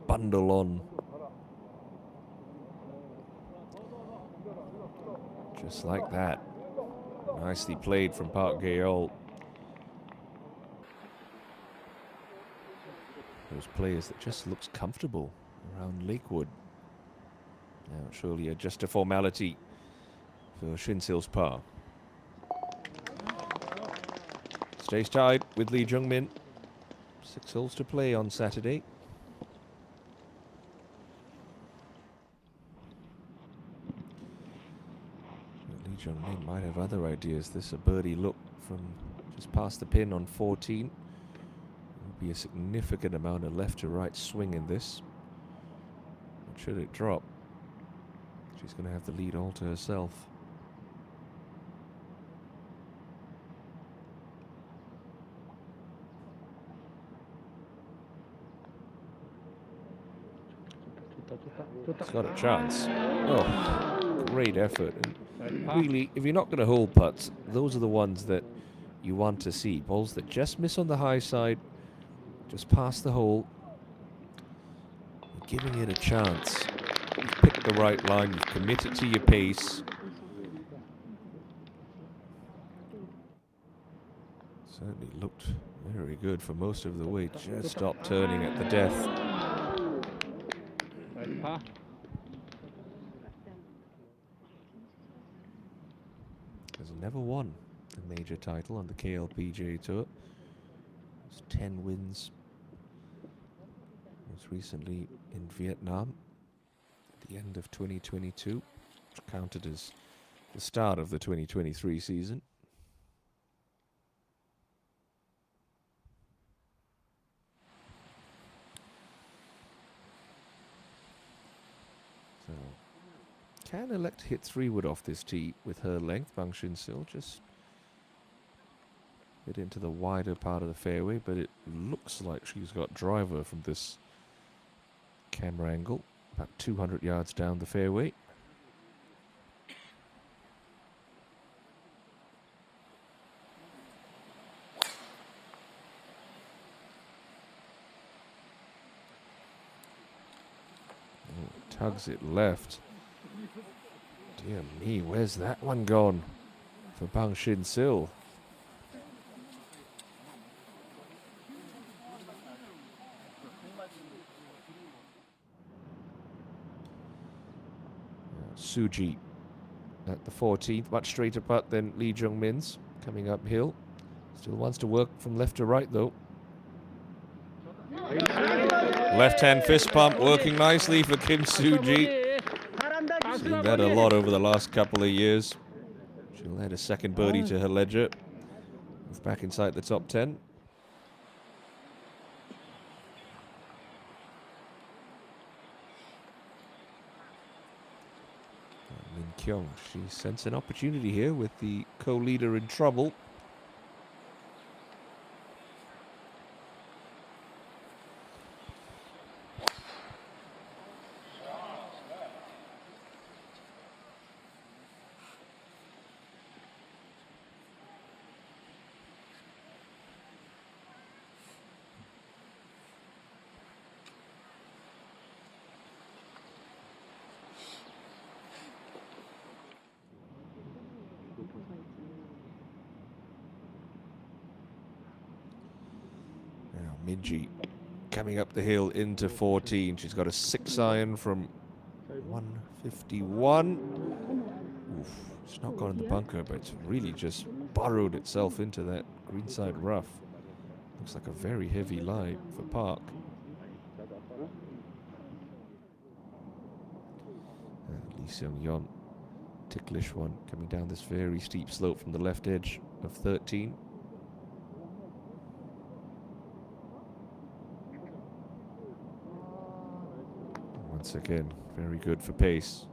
bundle on. Just like that. Nicely played from Park Gale. Those players that just looks comfortable around Lakewood. Now surely just a formality for Shin-sil's par. Stays tied with Lee Jung-min. 6 holes to play on Saturday. Lee Jung-min might have other ideas. This a birdie look from just past the pin on 14. There'll be a significant amount of left to right swing in this. But should it drop, she's going to have the lead all to herself. It's got a chance. Oh, great effort. And really, if you're not going to hold putts, those are the ones that you want to see. Balls that just miss on the high side, just past the hole. You're giving it a chance. You've picked the right line, you've committed to your pace. Certainly looked very good for most of the way. Just stopped turning at the death. Has never won a major title on the KLPGA Tour. It's 10 wins. Most recently in Vietnam at the end of 2022, which counted as the start of the 2023 season. So, can elect to hit 3-wood off this tee with her length. Bang Shin-sil just hit into the wider part of the fairway, but it looks like she's got driver from this camera angle, about 200 yards down the fairway. tugs it left. Dear me, where's that one gone for Bang Shin-sil? Suji at the 14th, much straighter putt than Lee Jung-min's, coming uphill. Still wants to work from left to right though. Left-hand fist pump working nicely for Kim Soo-ji. Seen that a lot over the last couple of years. She'll add a second birdie to her ledger. Move back inside the top 10. Min Kyung, she sensed an opportunity here with the co-leader in trouble. Minji coming up the hill into 14. She's got a 6-iron from 151. Oof, it's not gone in the bunker, but it's really just burrowed itself into that greenside rough. Looks like a very heavy lie for Park. Lee Seung-yeon, ticklish one, coming down this very steep slope from the left edge of 13. Once again, very good for pace.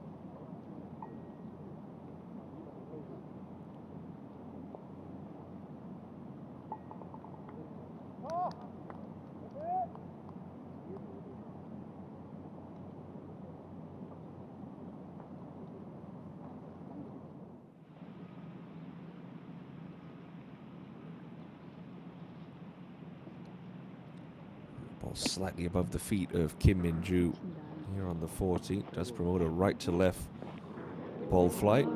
Ball slightly above the feet of Kim Min-ju. Here on the 14th, does promote a right to left ball flight.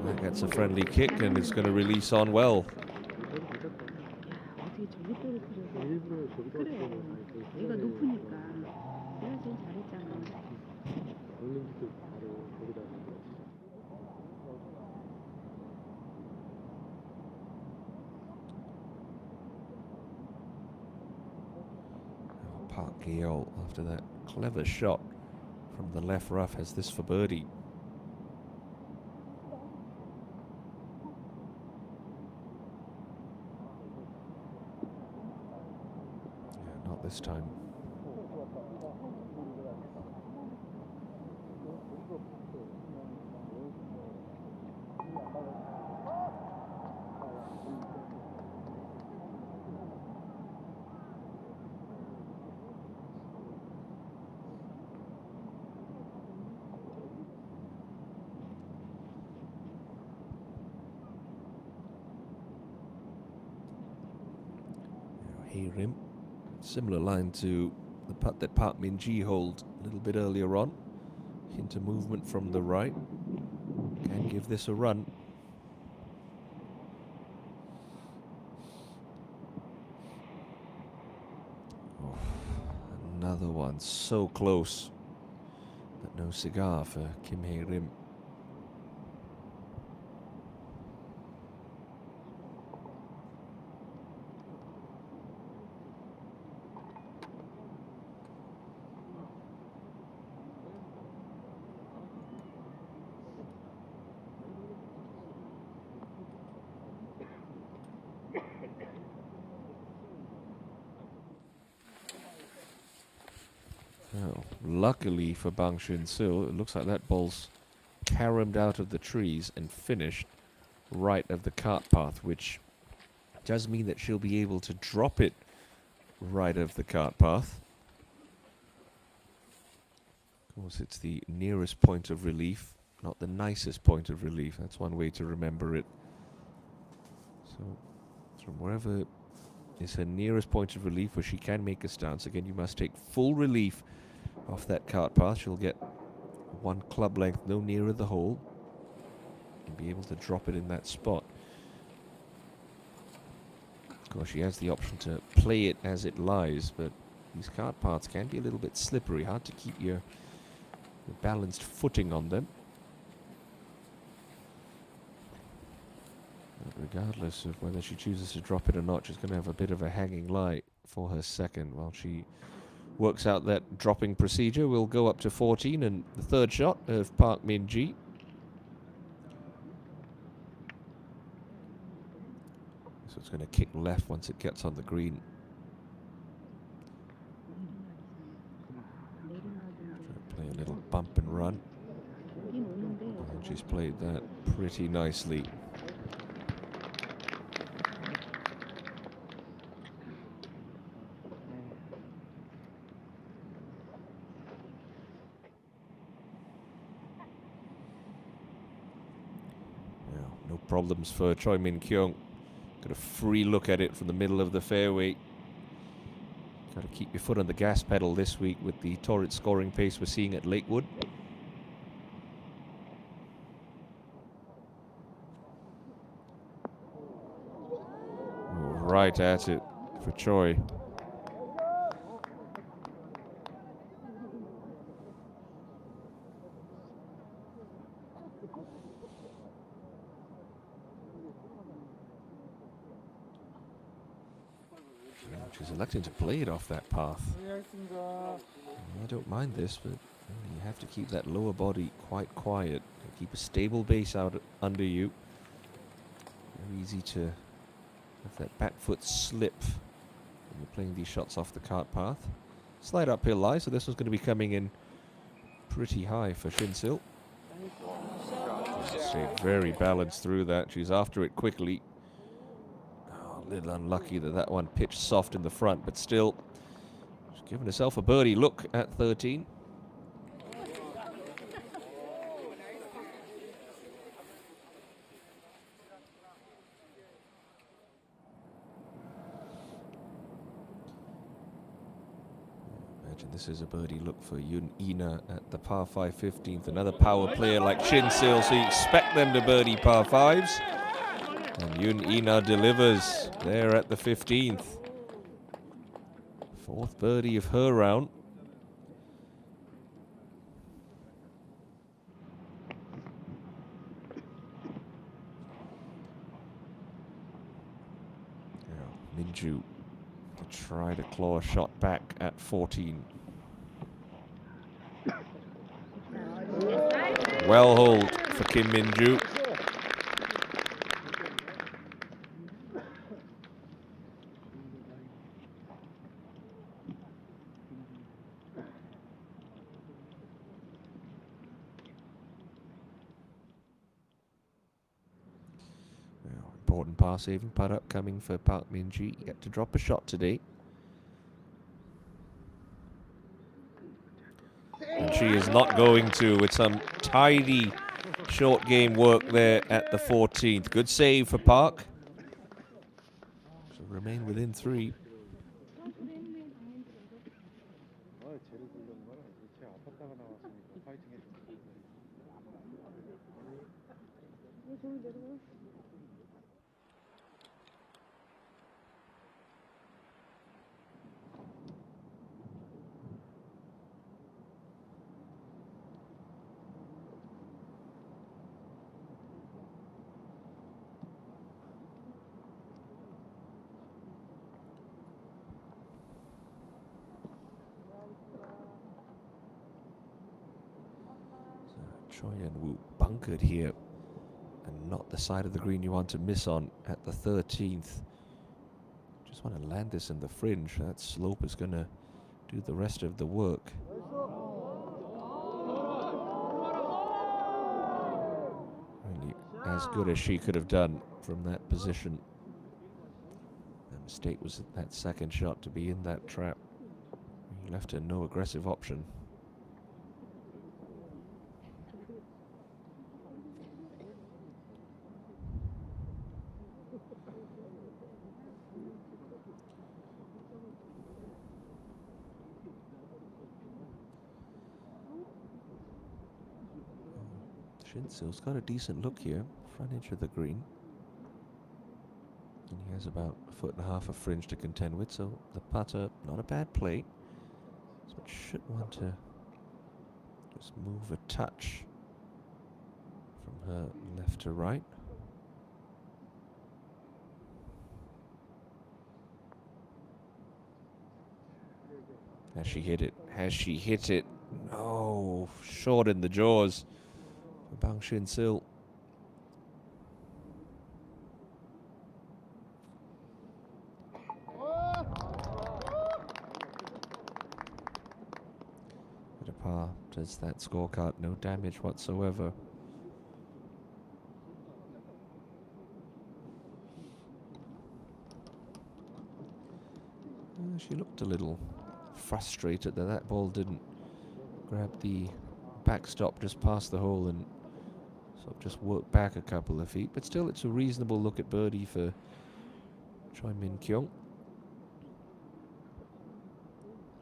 That gets a friendly kick and it's going to release on well. Park Geol, after that clever shot from the left rough, has this for birdie. Yeah, not this time. Rim, similar line to the putt that Park Min-ji holed a little bit earlier on. Hint of movement from the right. Can give this a run. Oh, another one so close, but no cigar for Kim Hae-rim. Oh, luckily for Bang Shin-sil, it looks like that ball's caromed out of the trees and finished right of the cart path, which does mean that she'll be able to drop it right of the cart path. Of course, it's the nearest point of relief, not the nicest point of relief. That's one way to remember it. So, from wherever is her nearest point of relief where she can make a stance. Again, you must take full relief off that cart path. She'll get one club length no nearer the hole and be able to drop it in that spot. Of course, she has the option to play it as it lies, but these cart paths can be a little bit slippery, hard to keep your balanced footing on them. But regardless of whether she chooses to drop it or not, she's going to have a bit of a hanging lie for her second while she works out that dropping procedure. Will go up to 14, and the third shot of Park Min-ji. So it's going to kick left once it gets on the green. Play a little bump and run. And she's played that pretty nicely. No problems for Choi Min-kyung. Got a free look at it from the middle of the fairway. Got to keep your foot on the gas pedal this week with the torrid scoring pace we're seeing at Lakewood. Right at it for Choi. She's electing to play it off that path. I don't mind this, but you have to keep that lower body quite quiet. Keep a stable base out under you. Very easy to have that back foot slip when you're playing these shots off the cart path. Slight uphill lie, so this one's going to be coming in pretty high for Shin-sil. She's stayed very balanced through that. She's after it quickly. A little unlucky that that one pitched soft in the front, but still, she's given herself a birdie look at 13. Imagine this is a birdie look for Yoon Ina at the par 5 15th. Another power player like Shin-sil, so you expect them to birdie par 5s. And Yoon Ina delivers there at the 15th. Fourth birdie of her round. Now, Min-ju to try to claw a shot back at 14. Well holed for Kim Min-ju. Important par saving putt up coming for Park Min-ji. Yet to drop a shot today. And she is not going to, with some tidy short game work there at the 14th. Good save for Park. She'll remain within 3. Choi Yeon-woo bunkered here, and not the side of the green you want to miss on at the 13th. Just want to land this in the fringe. That slope is going to do the rest of the work. Really as good as she could have done from that position. The mistake was that second shot to be in that trap. He left her no aggressive option. Shin-sil's got a decent look here, front edge of the green. And he has about 1.5 foot of fringe to contend with, so the putter, not a bad play. So it should want to just move a touch from her left to right. Has she hit it? Has she hit it? No, short in the jaws for Bang Shin-sil. At a par, does that scorecard no damage whatsoever. She looked a little frustrated that that ball didn't grab the backstop just past the hole and sort of just work back a couple of feet. But still, it's a reasonable look at birdie for Choi Min Kyung.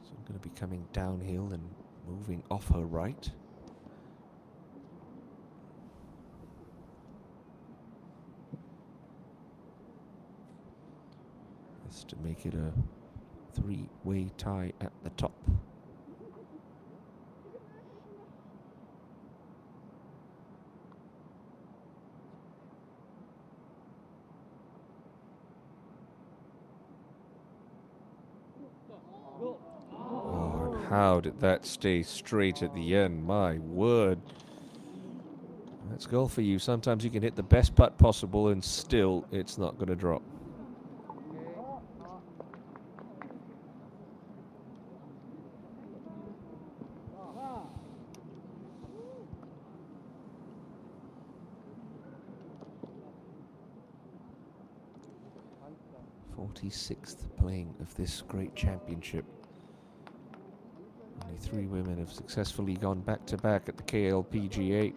So I'm going to be coming downhill and moving off her right. That's to make it a three-way tie at the top. Oh, and how did that stay straight at the end? My word. That's golf for you. Sometimes you can hit the best putt possible and still it's not going to drop. Sixth playing of this great championship. Only 3 women have successfully gone back-to-back at the KLPGA.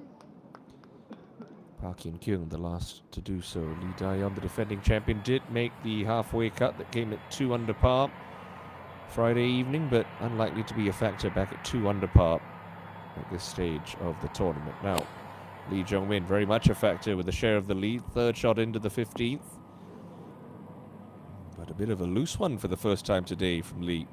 Park In-kyung, the last to do so. Lee Dae-yeon, the defending champion, did make the halfway cut that came at 2 under par Friday evening, but unlikely to be a factor back at 2 under par at this stage of the tournament. Now, Lee Jong-min very much a factor with a share of the lead. 3rd shot into the 15th. But a bit of a loose one for the first time today from Lee.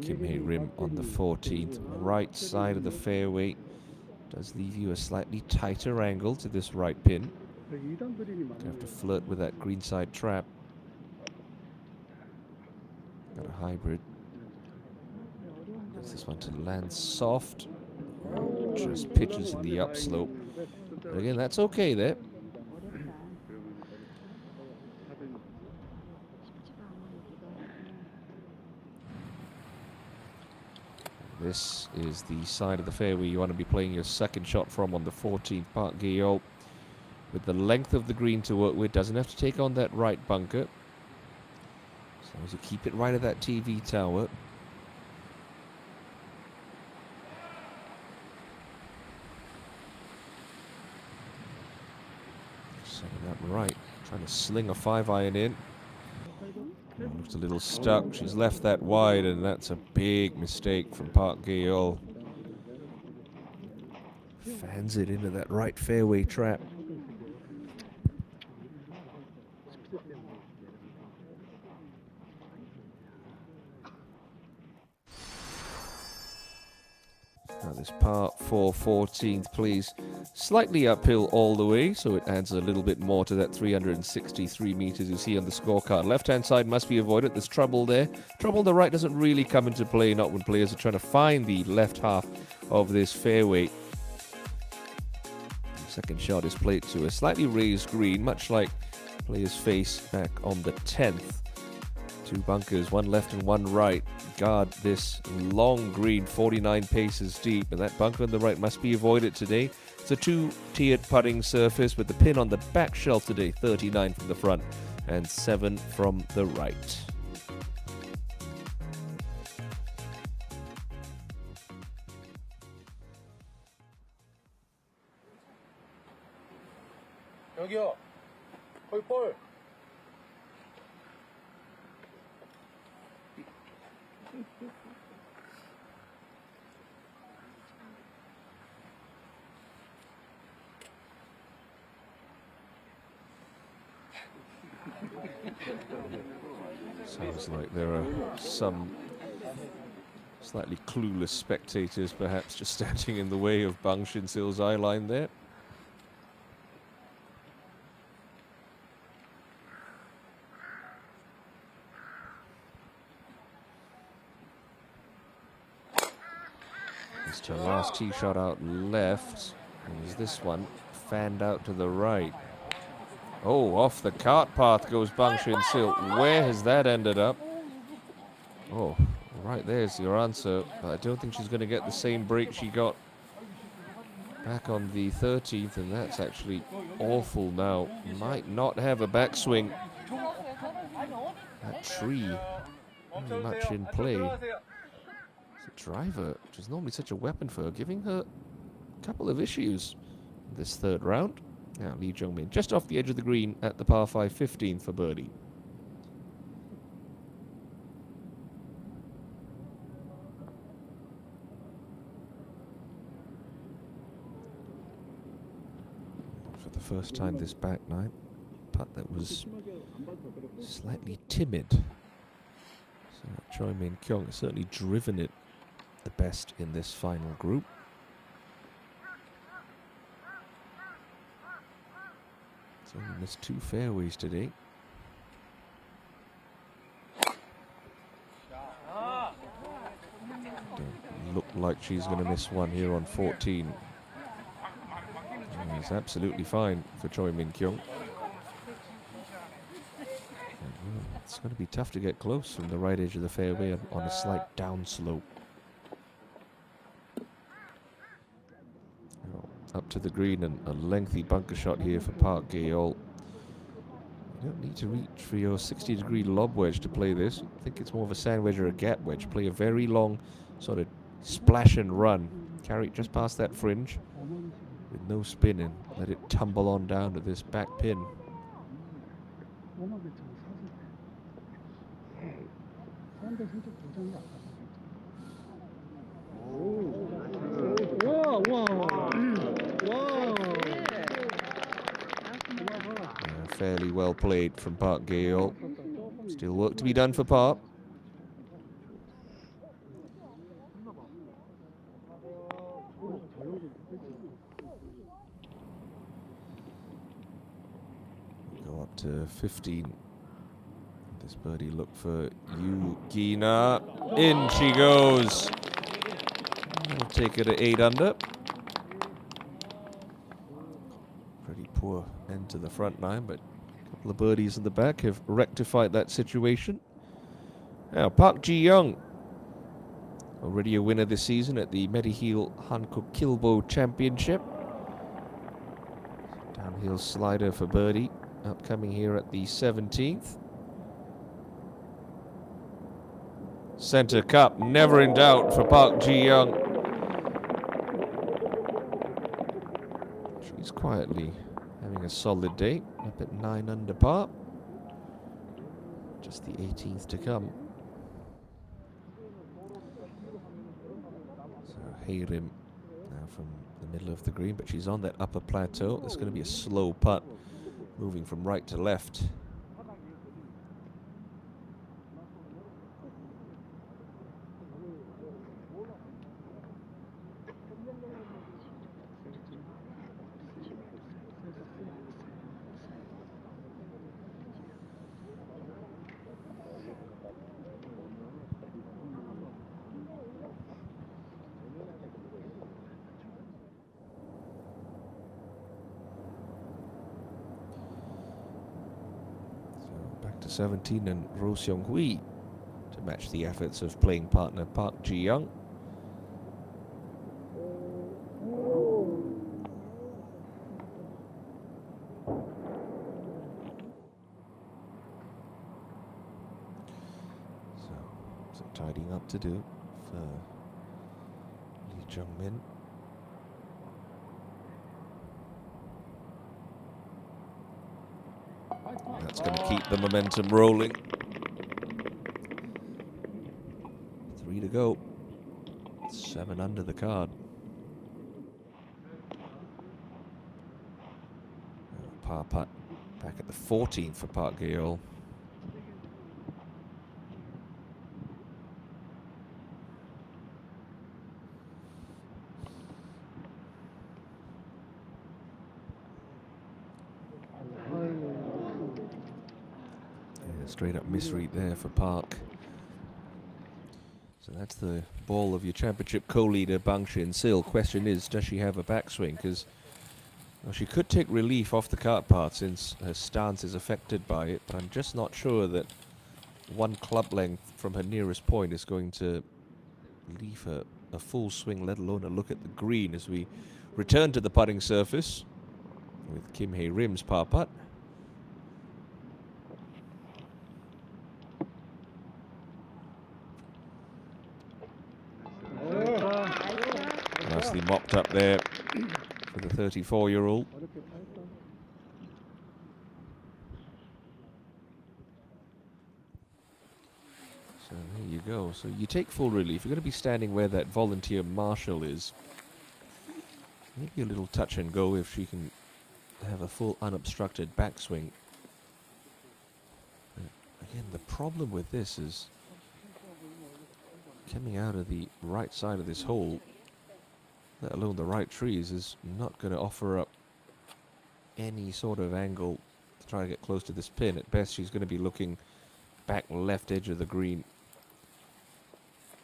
Kim Hae-rim on the 14th, right side of the fairway. Does leave you a slightly tighter angle to this right pin. You have to flirt with that greenside trap. Got a hybrid. Gets this one to land soft. Just pitches in the upslope. But again, that's okay there. This is the side of the fairway you want to be playing your second shot from on the 14th. Park Ge-yeol with the length of the green to work with. Doesn't have to take on that right bunker. As long as you keep it right at that TV tower. Setting up right. Trying to sling a 5-iron in. Looks a little stuck. She's left that wide, and that's a big mistake from Park Ge-yeol. Fans it into that right fairway trap. Now this par 4 14th, please. Slightly uphill all the way, so it adds a little bit more to that 363 meters you see on the scorecard. Left-hand side must be avoided. There's trouble there. Trouble on the right doesn't really come into play, not when players are trying to find the left half of this fairway. Second shot is played to a slightly raised green, much like players face back on the 10th. 2 bunkers, one left and one right. Guard this long green, 49 paces deep, and that bunker on the right must be avoided today. It's a 2-tiered putting surface with the pin on the back shelf today, 39 from the front and 7 from the right. 여기요. 거기 볼. Sounds like there are some slightly clueless spectators perhaps just standing in the way of Bang Shin-sil's eye line there. It's her last tee shot out left. And is this one fanned out to the right? Oh, off the cart path goes Bang Shin-sil. Where has that ended up? Oh, right there's your answer. But I don't think she's going to get the same break she got back on the 13th, and that's actually awful now. Might not have a backswing. That tree, very much in play. It's a driver, which is normally such a weapon for her, giving her a couple of issues in this third round. Now Lee Jung-min just off the edge of the green at the par 5 15 for birdie. For the first time this back nine, putt that was slightly timid. So Choi Min Kyung has certainly driven it the best in this final group. It's only missed 2 fairways today. Don't look like she's going to miss one here on 14. It's absolutely fine for Choi Min Kyung. It's going to be tough to get close from the right edge of the fairway on a slight downslope. Up to the green and a lengthy bunker shot here for Park Gae-yeol. You don't need to reach for your 60-degree lob wedge to play this. I think it's more of a sand wedge or a gap wedge. Play a very long sort of splash and run. Carry it just past that fringe with no spin and let it tumble on down to this back pin. Fairly well played from Park Gae-yeol. Still work to be done for Park. Go up to 15. This birdie look for Yu Gi-na. In she goes. We'll take her to 8 under. Pretty poor end to the front nine, but a couple of birdies in the back have rectified that situation. Now, Park Ji-young, already a winner this season at the Mediheal Hankook Kilbo Championship. Downhill slider for birdie, upcoming here at the 17th. Center cup, never in doubt for Park Ji-young. She's quietly having a solid day, up at 9 under par. Just the 18th to come. So Hayrim now from the middle of the green, but she's on that upper plateau. It's going to be a slow putt, moving from right to left. To 17 and Ro Seong-hui to match the efforts of playing partner Park Ji-young. So some tidying up to do for Lee Jung-min. That's going to keep the momentum rolling. 3 to go. 7 under the card. Par putt back at the 14th for Park Geol. Straight up misread there for Park. So that's the ball of your championship co-leader, Bang Shin-sil. Question is, does she have a backswing? Because she could take relief off the cart path since her stance is affected by it, but I'm just not sure that 1 club length from her nearest point is going to leave her a full swing, let alone a look at the green as we return to the putting surface with Kim Hae-rim's par putt. Nicely mopped up there for the 34-year-old. So there you go. So you take full relief. You're going to be standing where that volunteer marshal is. Maybe a little touch and go if she can have a full unobstructed backswing. Again, the problem with this is coming out of the right side of this hole, let alone the right trees, is not going to offer up any sort of angle to try to get close to this pin. At best, she's going to be looking back left edge of the green.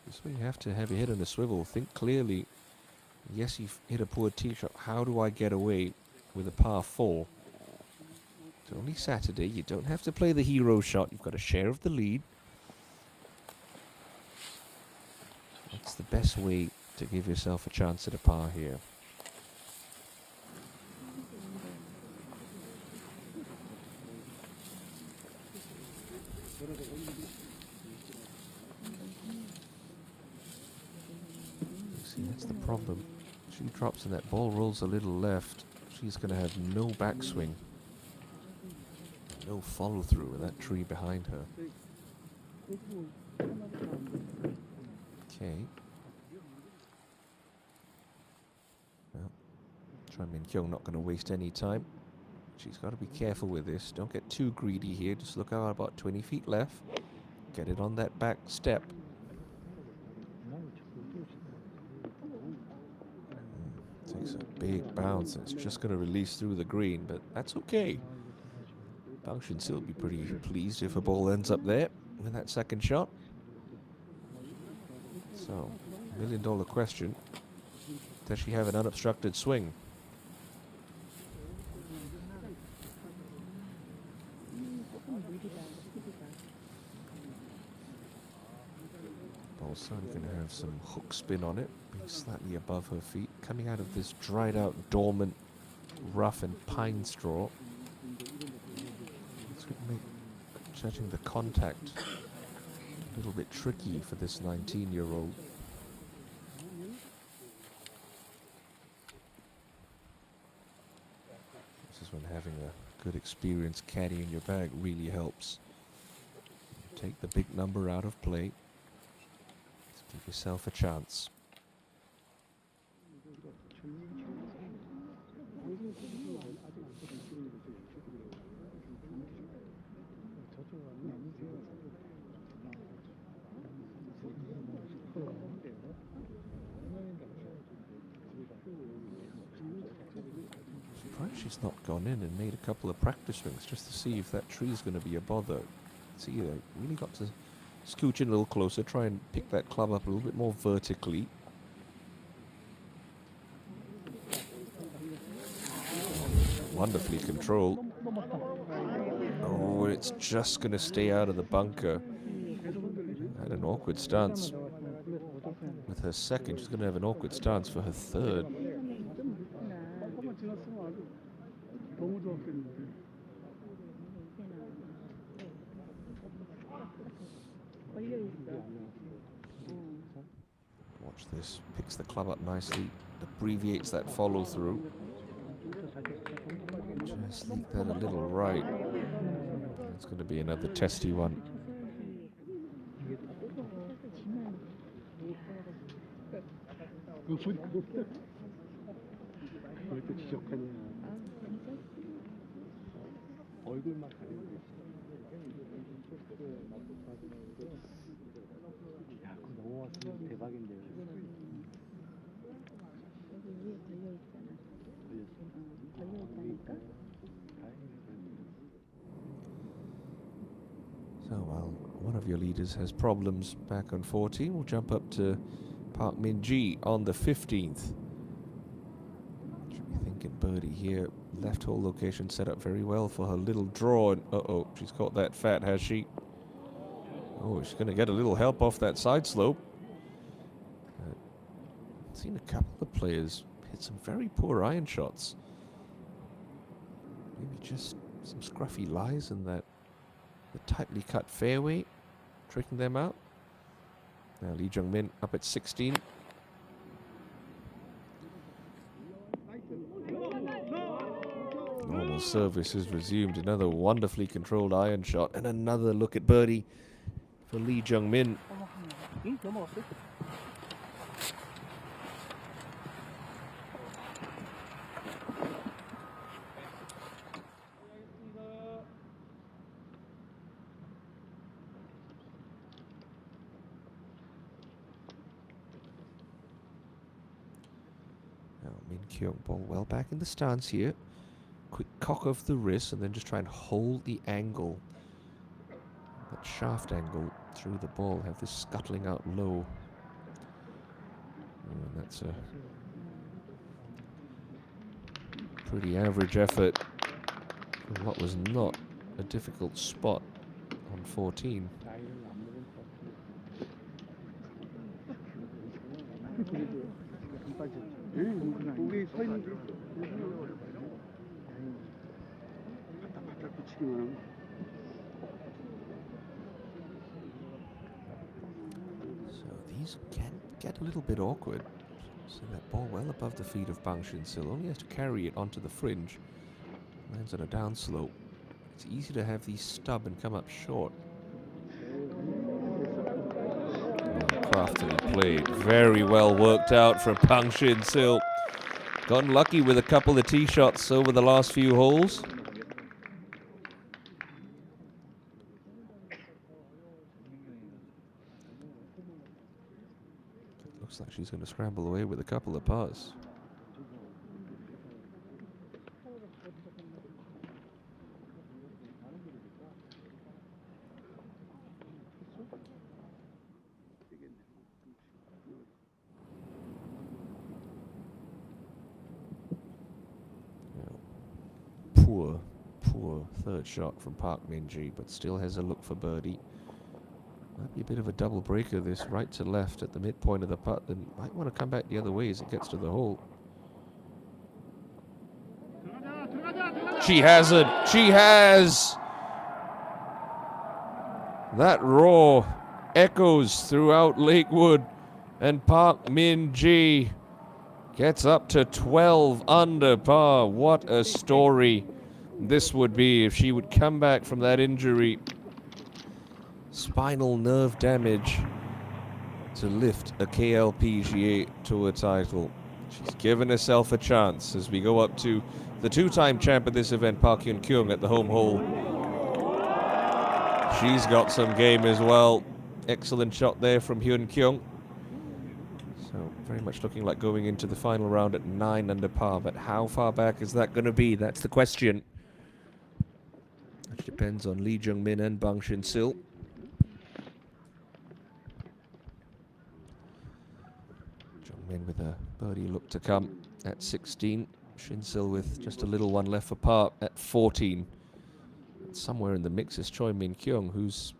This way you have to have your head on a swivel. Think clearly. Yes, you've hit a poor tee shot. How do I get away with a par 4? It's only Saturday. You don't have to play the hero shot. You've got a share of the lead. That's the best way to give yourself a chance at a par here. See, that's the problem. She drops and that ball rolls a little left. She's going to have no backswing. No follow through with that tree behind her. Okay. Well, Choi Min-kyung not going to waste any time. She's got to be careful with this. Don't get too greedy here. Just look out about 20 feet left. Get it on that back step. Takes a big bounce. It's just going to release through the green, but that's okay. Bang Shin-sil will be pretty pleased if a ball ends up there with that second shot. So, $1 million question. Does she have an unobstructed swing? Ball's certainly going to have some hook spin on it, being slightly above her feet, coming out of this dried out, dormant, rough and pine straw. It's going to make judging the contact a little bit tricky for this 19-year-old. This is when having a good experienced caddy in your bag really helps. Take the big number out of play. Give yourself a chance. Surprised she's not gone in and made a couple of practice swings just to see if that tree is going to be a bother. See, really got to scooch in a little closer, try and pick that club up a little bit more vertically. Wonderfully controlled. Oh, it's just going to stay out of the bunker. Had an awkward stance with her second. She's going to have an awkward stance for her third. Watch this. Picks the club up nicely. Abbreviates that follow through. Just leak that a little right. It's going to be another testy one. So while one of your leaders has problems back on 14, we'll jump up to Park Min-ji on the 15th. Should be thinking birdie here. Left hole location set up very well for her little draw. And uh-oh, she's caught that fat, has she? Oh, she's going to get a little help off that side slope. I've seen a couple of players hit some very poor iron shots. Maybe just some scruffy lies in that the tightly cut fairway, tricking them out. Now Lee Jung-min up at 16. Normal service is resumed. Another wonderfully controlled iron shot and another look at birdie for Lee Jung-min. Min-kyung ball well back in the stance here. Quick cock of the wrist and then just try and hold the angle. That shaft angle through the ball. Have this scuttling out low. And that's a pretty average effort from what was not a difficult spot on 14. So these can get a little bit awkward. So that ball well above the feet of Bang Shin-sil. Only has to carry it onto the fringe. Lands on a downslope. It's easy to have these stub and come up short. Craftily played. Very well worked out from Bang Shin-sil. Gotten lucky with a couple of tee shots over the last few holes. Looks like she's going to scramble away with a couple of pars. Poor third shot from Park Min-ji, but still has a look for birdie. Might be a bit of a double breaker, this right to left at the midpoint of the putt, then might want to come back the other way as it gets to the hole. She hasn't. She has. That roar echoes throughout Lakewood, and Park Min-ji gets up to 12 under par. What a story this would be if she would come back from that injury. Spinal nerve damage to lift a KLPGA Tour title. She's given herself a chance as we go up to the two-time champ at this event, Park Hyun-kyung, at the home hole. She's got some game as well. Excellent shot there from Hyun-kyung. So very much looking like going into the final round at 9 under par, but how far back is that going to be? That's the question. Which depends on Lee Jung-min and Bang Shin-sil. Jung-min with a birdie look to come at 16. Shin-sil with just a little one left for par at 14. And somewhere in the mix is Choi Min-kyung, who's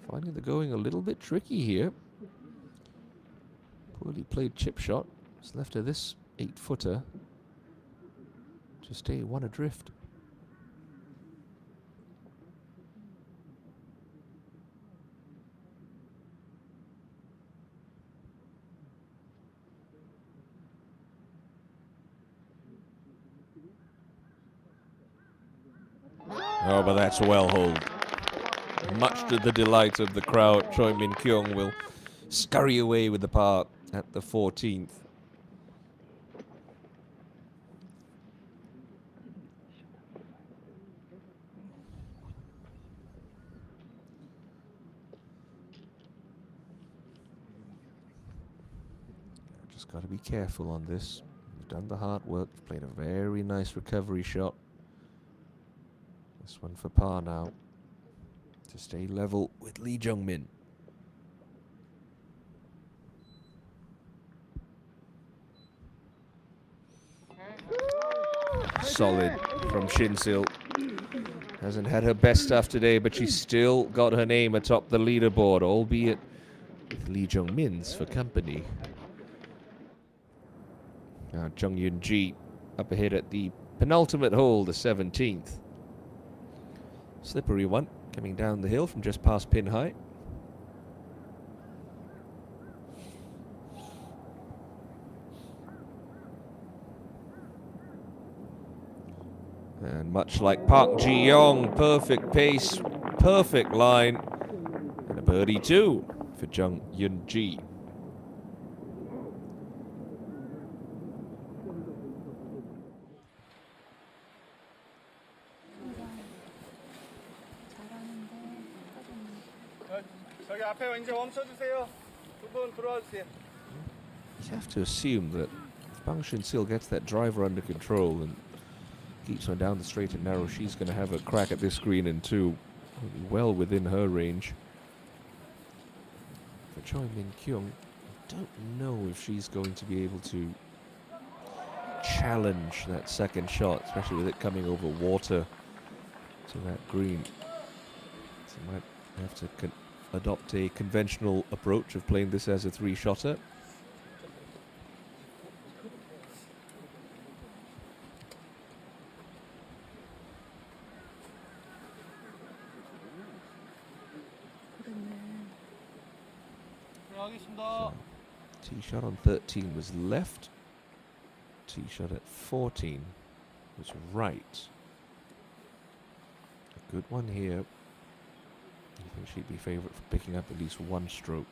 finding the going a little bit tricky here. Poorly played chip shot. It's left her this 8-footer to stay one adrift. Oh, but that's well holed. Much to the delight of the crowd, Choi Min Kyung will scurry away with the par at the 14th. Just got to be careful on this. You've done the hard work, you've played a very nice recovery shot. This one for par now, to stay level with Lee Jung-min. Solid from Shin-sil. Hasn't had her best stuff today, but she's still got her name atop the leaderboard, albeit with Lee Jung-min's for company. Now Jung Yoon-ji up ahead at the penultimate hole, the 17th. Slippery one, coming down the hill from just past pin high. And much like Park Ji-young, perfect pace, perfect line, and a birdie too for Jung Yoon-ji. 저기 앞에 이제 멈춰주세요. 두 분 들어와 주세요. You have to assume that if Bang Shin-sil gets that driver under control and keeps on down the straight and narrow, she's going to have a crack at this green in two, well within her range. For Choi Min Kyung, I don't know if she's going to be able to challenge that second shot, especially with it coming over water to that green. So might have to adopt a conventional approach of playing this as a three-shotter. Tee shot on 13 was left. Tee shot at 14 was right. A good one here. I think she'd be favourite for picking up at least one stroke.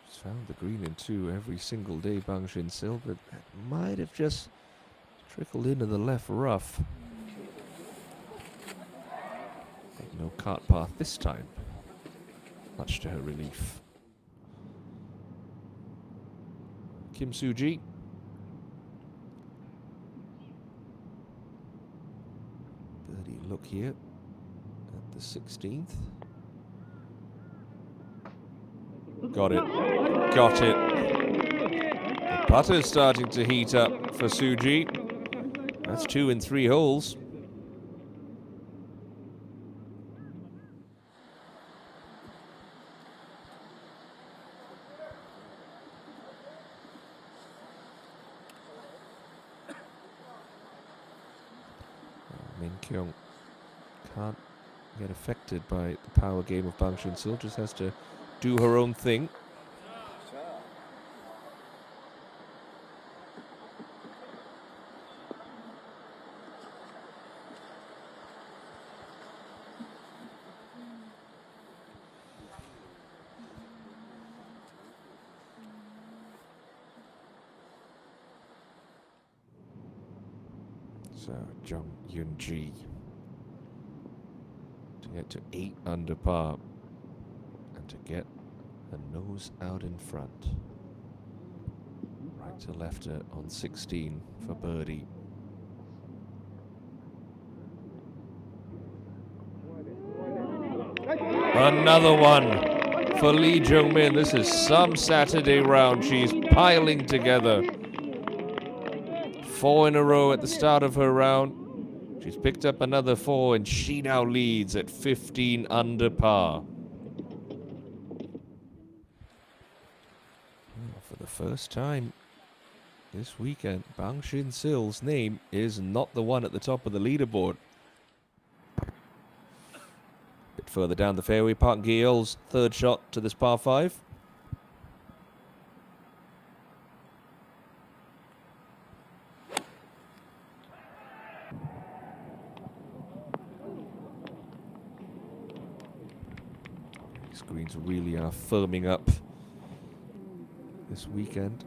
She's found the green in two every single day, Bang Shin-sil, but that might have just trickled into the left rough. No cart path this time, much to her relief. Kim Soo-ji. Birdie look here at the 16th. Got it. Got it. The putter's starting to heat up for Soo-ji. That's 2 in 3 holes. Min Kyung can't get affected by the power game of Bang Shin-sil, just has to do her own thing. So Jung Yoon-ji to get to 8 under par and to get her nose out in front. Right to left on 16 for birdie. Another one for Lee Jung-min. This is some Saturday round. She's piling together. 4 in a row at the start of her round. She's picked up another 4 and she now leads at 15 under par. For the first time this weekend, Bang Shin-sil's name is not the one at the top of the leaderboard. Bit further down the fairway, Park Gi-yeol's third shot to this par 5. These greens really are firming up this weekend.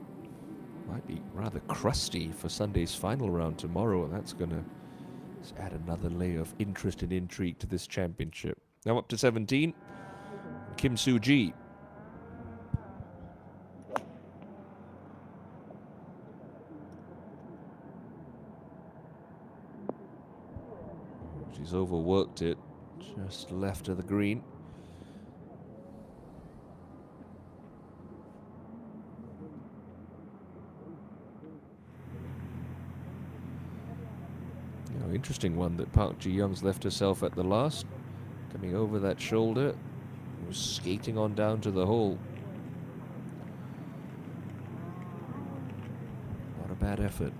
Might be rather crusty for Sunday's final round tomorrow, and that's going to add another layer of interest and intrigue to this championship. Now up to 17, Kim Soo-ji. She's overworked it, just left of the green. Interesting one that Park Ji-young's left herself at the last. Coming over that shoulder, was skating on down to the hole. Not a bad effort.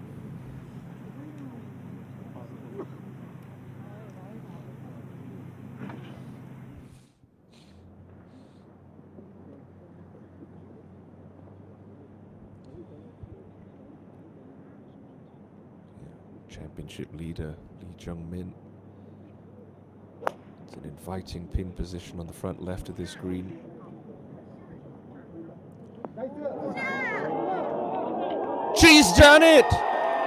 Championship leader Lee Jung-min. It's an inviting pin position on the front left of this green. She's done it!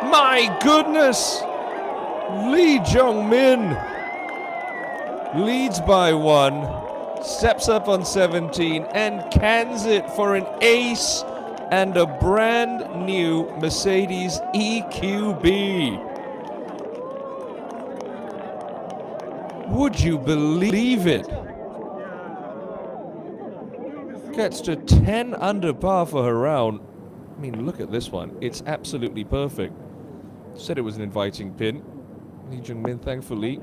My goodness! Lee Jung-min leads by 1, steps up on 17 and cans it for an ace and a brand new Mercedes EQB. Would you believe it? Gets to 10 under par for her round. I mean, look at this one. It's absolutely perfect. Said it was an inviting pin. Lee Jung-min, thankfully,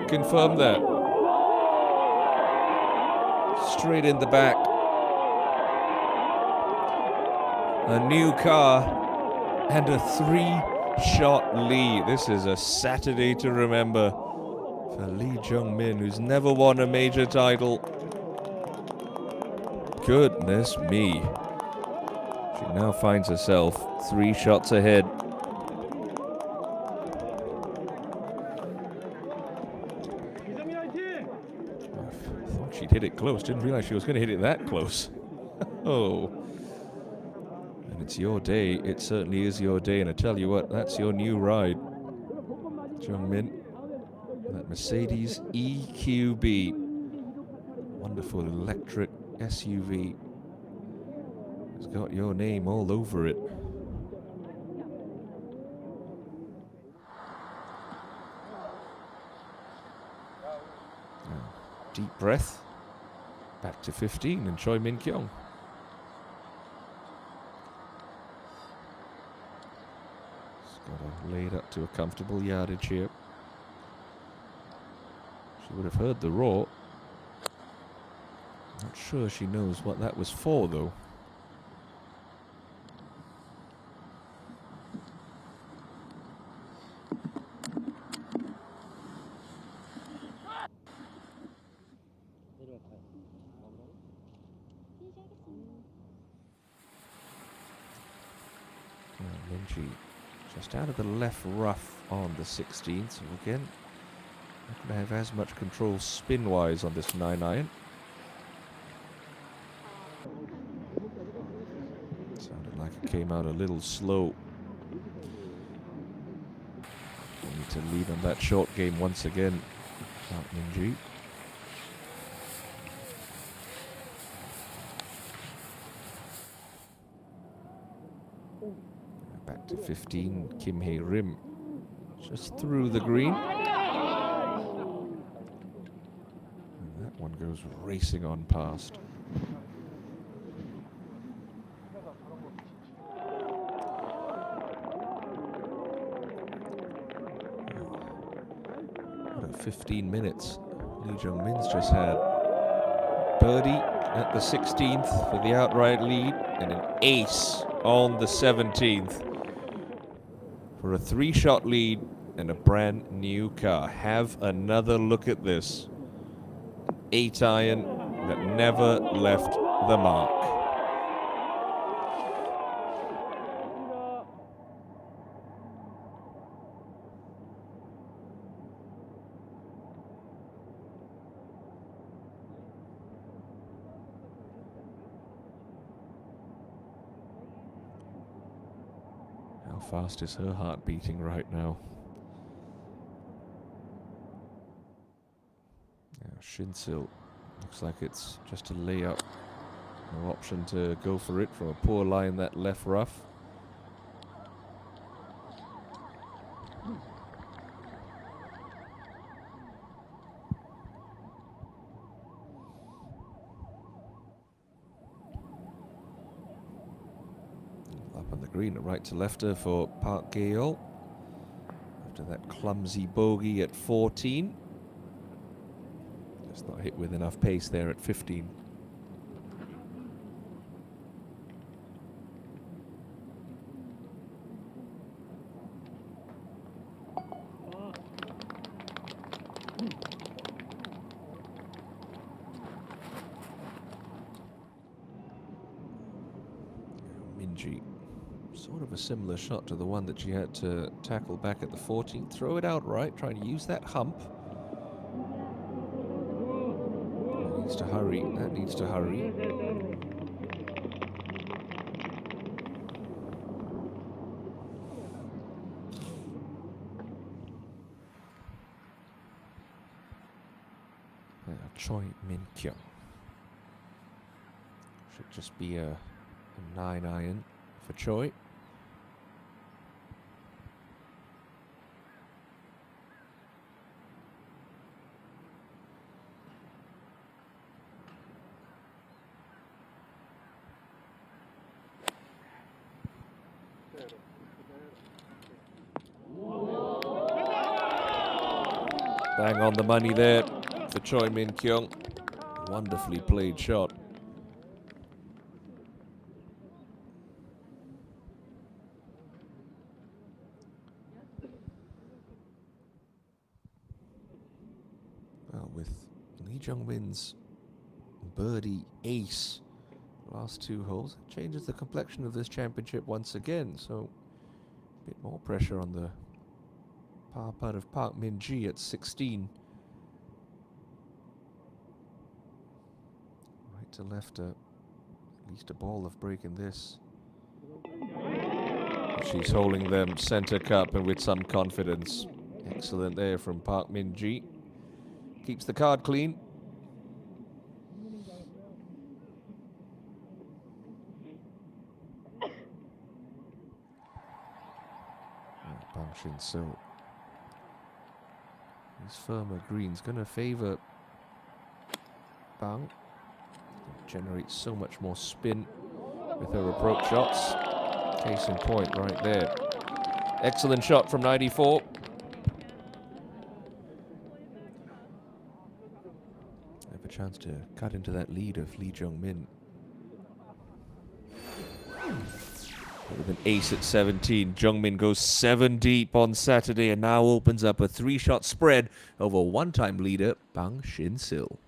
confirmed that. Straight in the back. A new car and a 3-shot lead. This is a Saturday to remember for Lee Jung-min, who's never won a major title. Goodness me. She now finds herself 3 shots ahead. I thought she'd hit it close. Didn't realize she was going to hit it that close. Oh. And it's your day. It certainly is your day. And I tell you what, that's your new ride, Jung-min. That Mercedes EQB. Wonderful electric SUV. It's got your name all over it. Deep breath. Back to 15 and Choi Min Kyung. It's got her laid up to a comfortable yardage here. She would have heard the roar. Not sure she knows what that was for, though. Minji just out of the left rough on the 16th. So again, not going to have as much control spin-wise on this 9-iron. Sounded like it came out a little slow. We need to lead on that short game once again. Park Min-ji. Back to 15, Kim Hae-rim. Just through the green. And that one goes racing on past. What a 15 minutes Lee Jung-min's just had. Birdie at the 16th for the outright lead and an ace on the 17th for a 3-shot lead and a brand new car. Have another look at this. 8-iron that never left the mark. fast is her heart beating right now? Yeah, Shin-sil looks like it's just a layup. No option to go for it from a poor lie in that left rough. Up on the green, a right to lefter for Park Gale. After that clumsy bogey at 14. Just not hit with enough pace there at 15. Minji, sort of a similar shot to the one that she had to tackle back at the 14th. Throw it out right, trying to use that hump. That needs to hurry, that needs to hurry. Choi Min Kyung. Should just be a 9-iron for Choi. Bang on the money there for Choi Min Kyung. Wonderfully played shot. Well, with Lee Jung-min's birdie ace last 2 holes, it changes the complexion of this championship once again. So a bit more pressure on the par putt of Park Min-ji at 16. Right to lefter, at least a ball of break in this. She's holding them center cup and with some confidence. Excellent there from Park Min-ji. Keeps the card clean. Bang Shin-sil. These firmer greens going to favor Bang. Generates so much more spin with her approach shots. Case in point right there. Excellent shot from 94. Have a chance to cut into that lead of Lee Jung-min. With an ace at 17, Jung-min goes 7 deep on Saturday and now opens up a 3-shot spread over one-time leader Bang Shin-sil.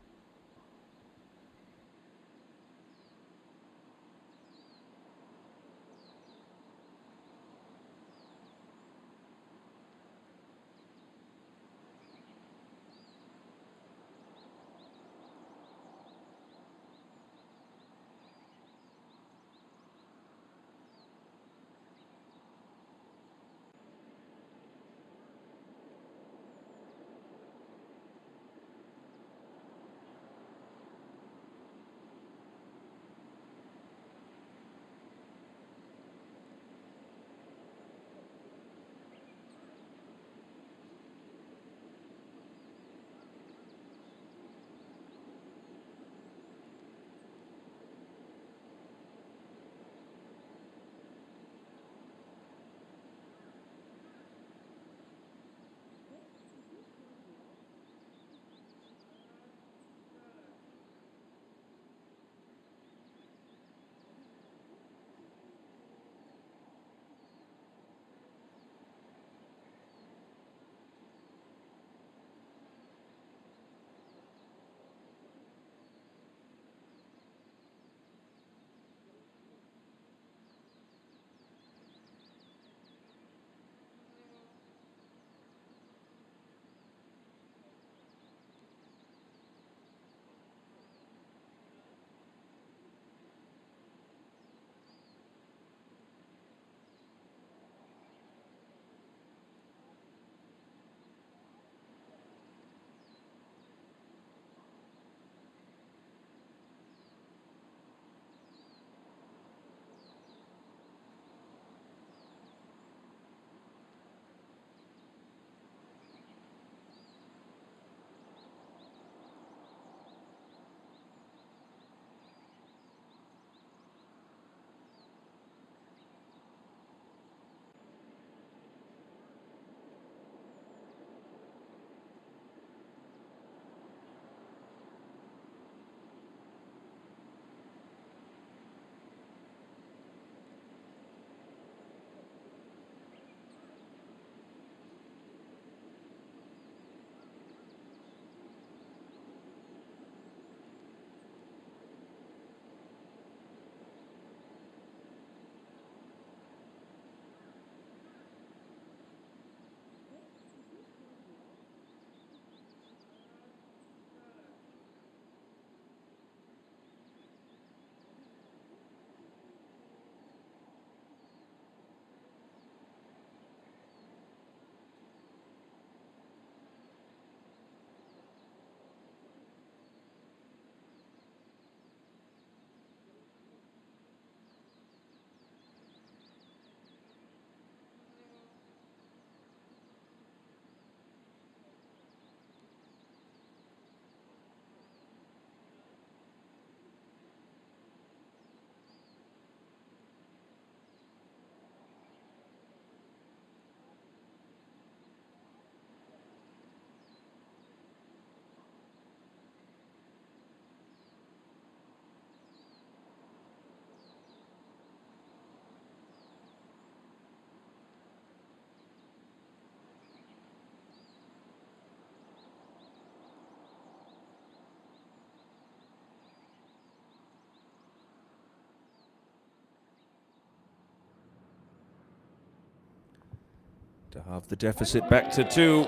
To halve the deficit back to 2.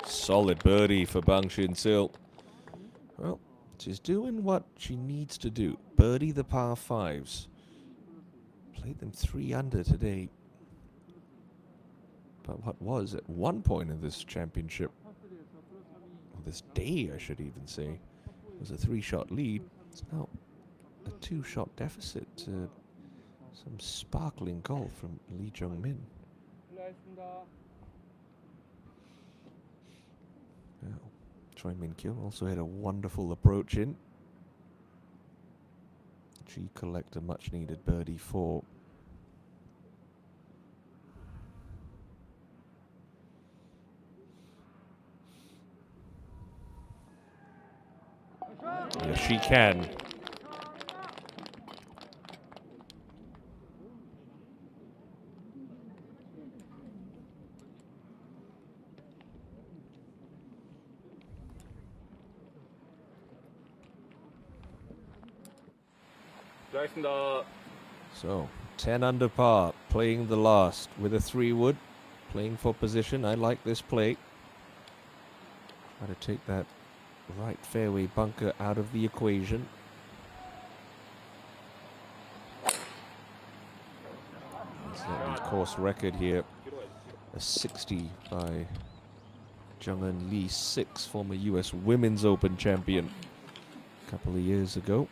Solid birdie for Bang Shin-sil. Well, she's doing what she needs to do. Birdie the par 5s. Played them 3 under today. But what was at one point in this championship, or this day I should even say, was a 3-shot lead. It's now a 2-shot deficit to some sparkling golf from Lee Jung-min. Now, Choi Min-kyo also had a wonderful approach in. She collect a much needed birdie 4. Yes, she can. So, 10 under par, playing the last with a 3-wood, playing for position. I like this play. Try to take that right fairway bunker out of the equation. That's the course record here. A 60 by Jung-eun Lee, 6, former US Women's Open champion a couple of years ago.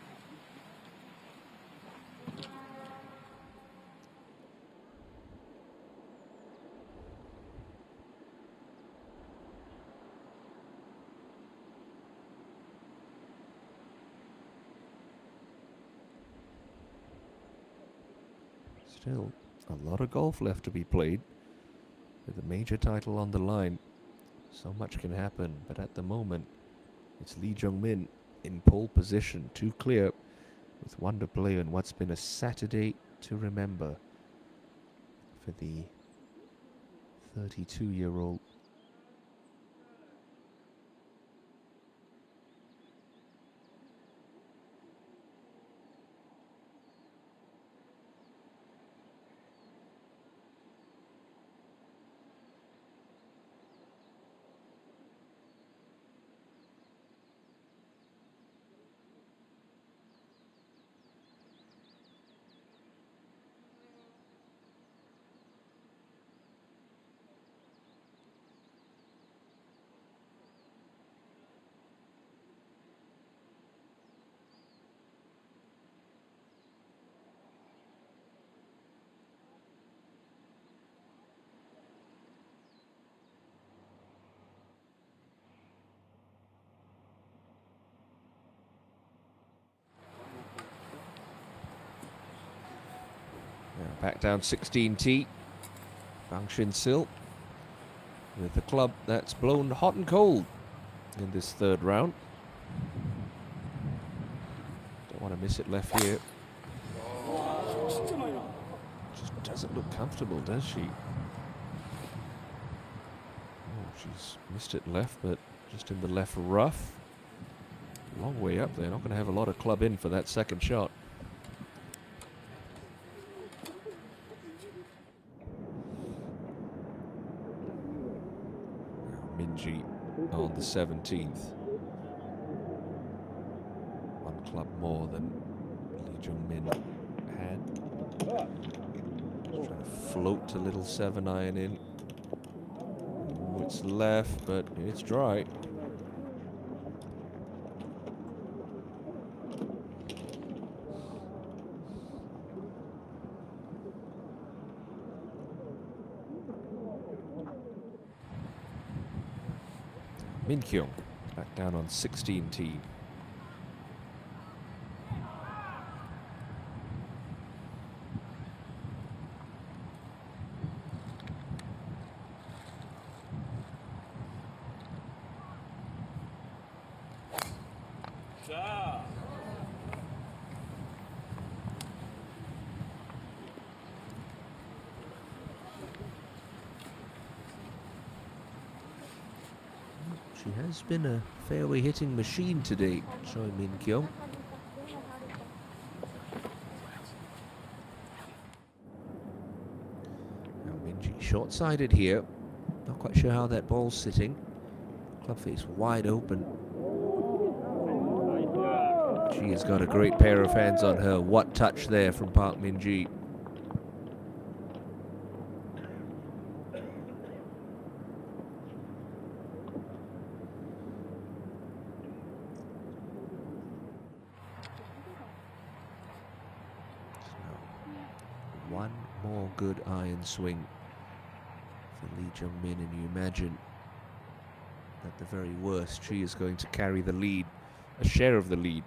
Still a lot of golf left to be played, with the major title on the line. So much can happen, but at the moment it's Lee Jung-min in pole position, 2 clear, with 1 to play on what's been a Saturday to remember for the 32-year-old. Back down 16T. Bang Shin-sil with the club that's blown hot and cold in this 3rd round. Don't want to miss it left here. Just doesn't look comfortable, does she? Oh, she's missed it left, but just in the left rough. Long way up there. Not going to have a lot of club in for that 2nd shot. On the 17th. 1 club more than Lee Jung-min had. Just trying to float a little 7-iron in. Oh, it's left, but it's dry. Min-kyung back down on 16T. She has been a fairway hitting machine today, Choi Min-kyo. Now Minji Short-sided here. Not quite sure how that ball's sitting. Club face wide open. She has got a great pair of hands on her. What touch there from Park Min-ji. One more good iron swing for Lee Jung-min, and you imagine at the very worst she is going to carry the lead, a share of the lead,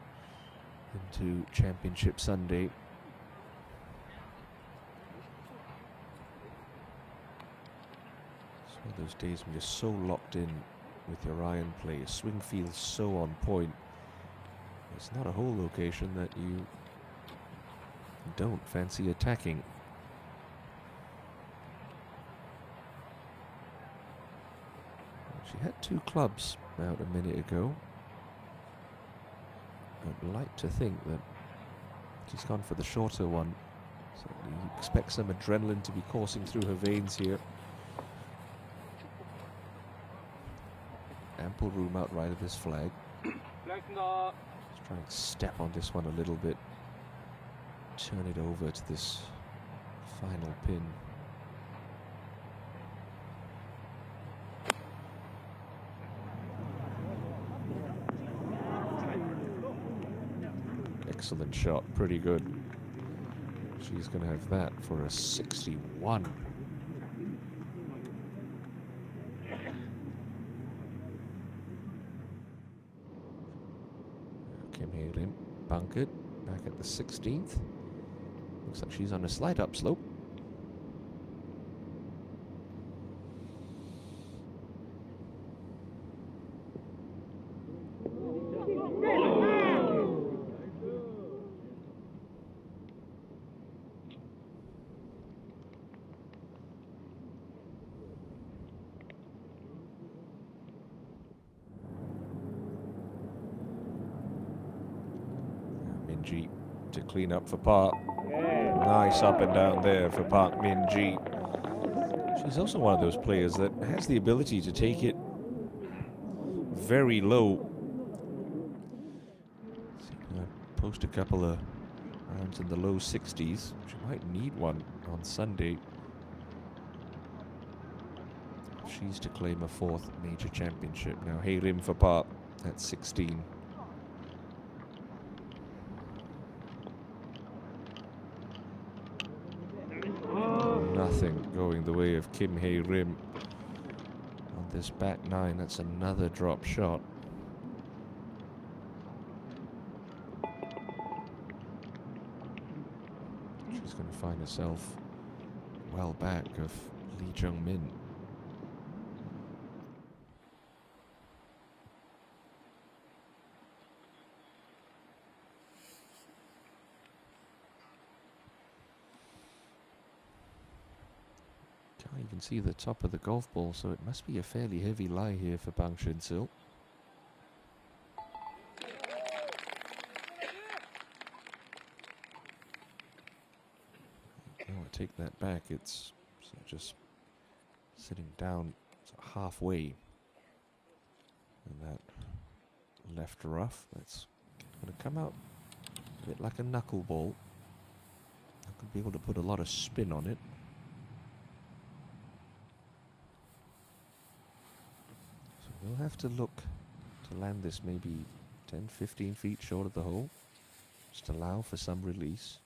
into Championship Sunday. It's one of those days when you're so locked in with your iron play, your swing feels so on point. It's not a hole location that you don't fancy attacking. She had two clubs out a minute ago. I'd like to think that she's gone for the shorter one. So you expect some adrenaline to be coursing through her veins here. Ample room out right of this flag. Let's try and step on this one a little bit. Turn it over to this final pin. Excellent shot, pretty good. She's going to have that for a 61. Kim Hae-rim bunkered back at the 16th. Looks like she's on a slight upslope. Min-ji to clean up for Park. Nice up and down there for Park Min-ji. She's also one of those players that has the ability to take it very low. Post a couple of rounds in the low 60s. She might need one on Sunday. She's to claim a fourth major championship. Now Hae-rim for Park at 16. Nothing going the way of Kim Hae-rim on this back nine. That's another drop shot. She's going to find herself well back of Lee Jung-min. You can see the top of the golf ball, so it must be a fairly heavy lie here for Bang Shin-sil. I take that back. It's just sitting down halfway. And that left rough, that's going to come out a bit like a knuckleball. I could be able to put a lot of spin on it. We'll have to look to land this maybe 10, 15 feet short of the hole. Just allow for some release.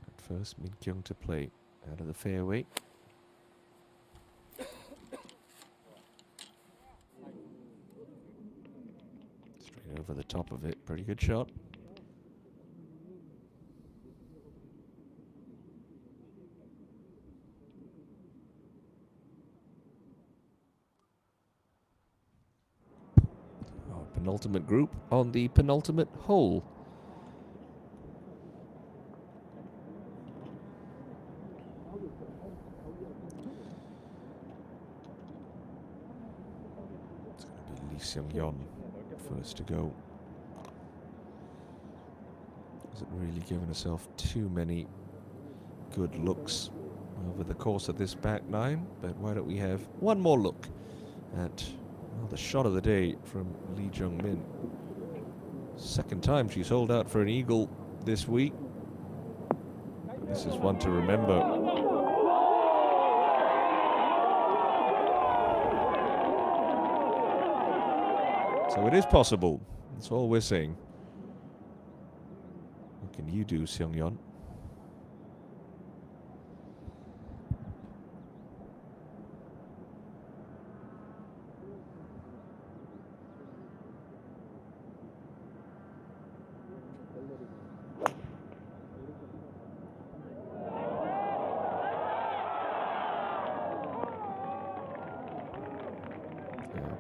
At first, Min-kyung to play out of the fairway. Over the top of it, pretty good shot. Our penultimate group on the penultimate hole. Lee Seung-yeon first to go. Hasn't really given herself too many good looks over the course of this back nine, but why don't we have one more look at the shot of the day from Lee Jung-min. Second time she's holed out for an eagle this week. This is one to remember. So it is possible. That's all we're saying. What can you do, Seung-yeon?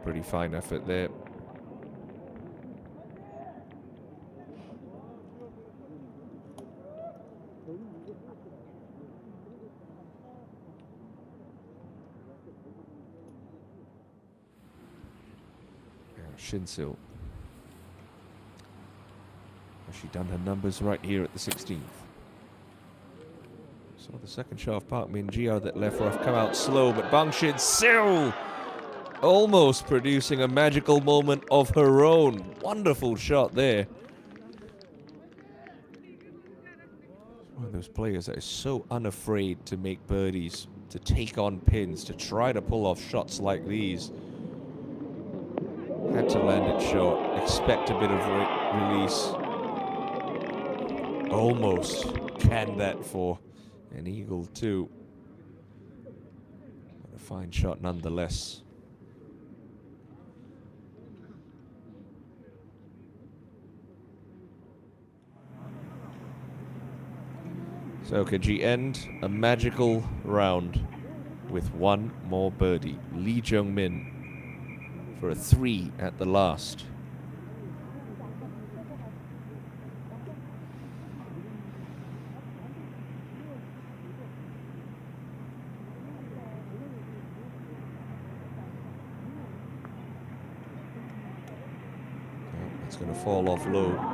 Pretty fine effort there. Shin-sil. Has she done her numbers right here at the 16th? So the second shot of Park Min-ji that left rough come out slow, but Bang Shin-sil almost producing a magical moment of her own. Wonderful shot there. One of those players that is so unafraid to make birdies, to take on pins, to try to pull off shots like these. Had to land it short, expect a bit of release. Almost canned that for an eagle too. But a fine shot nonetheless. So could she end a magical round with one more birdie? Lee Jung-min for a 3 at the last. It's going to fall off low.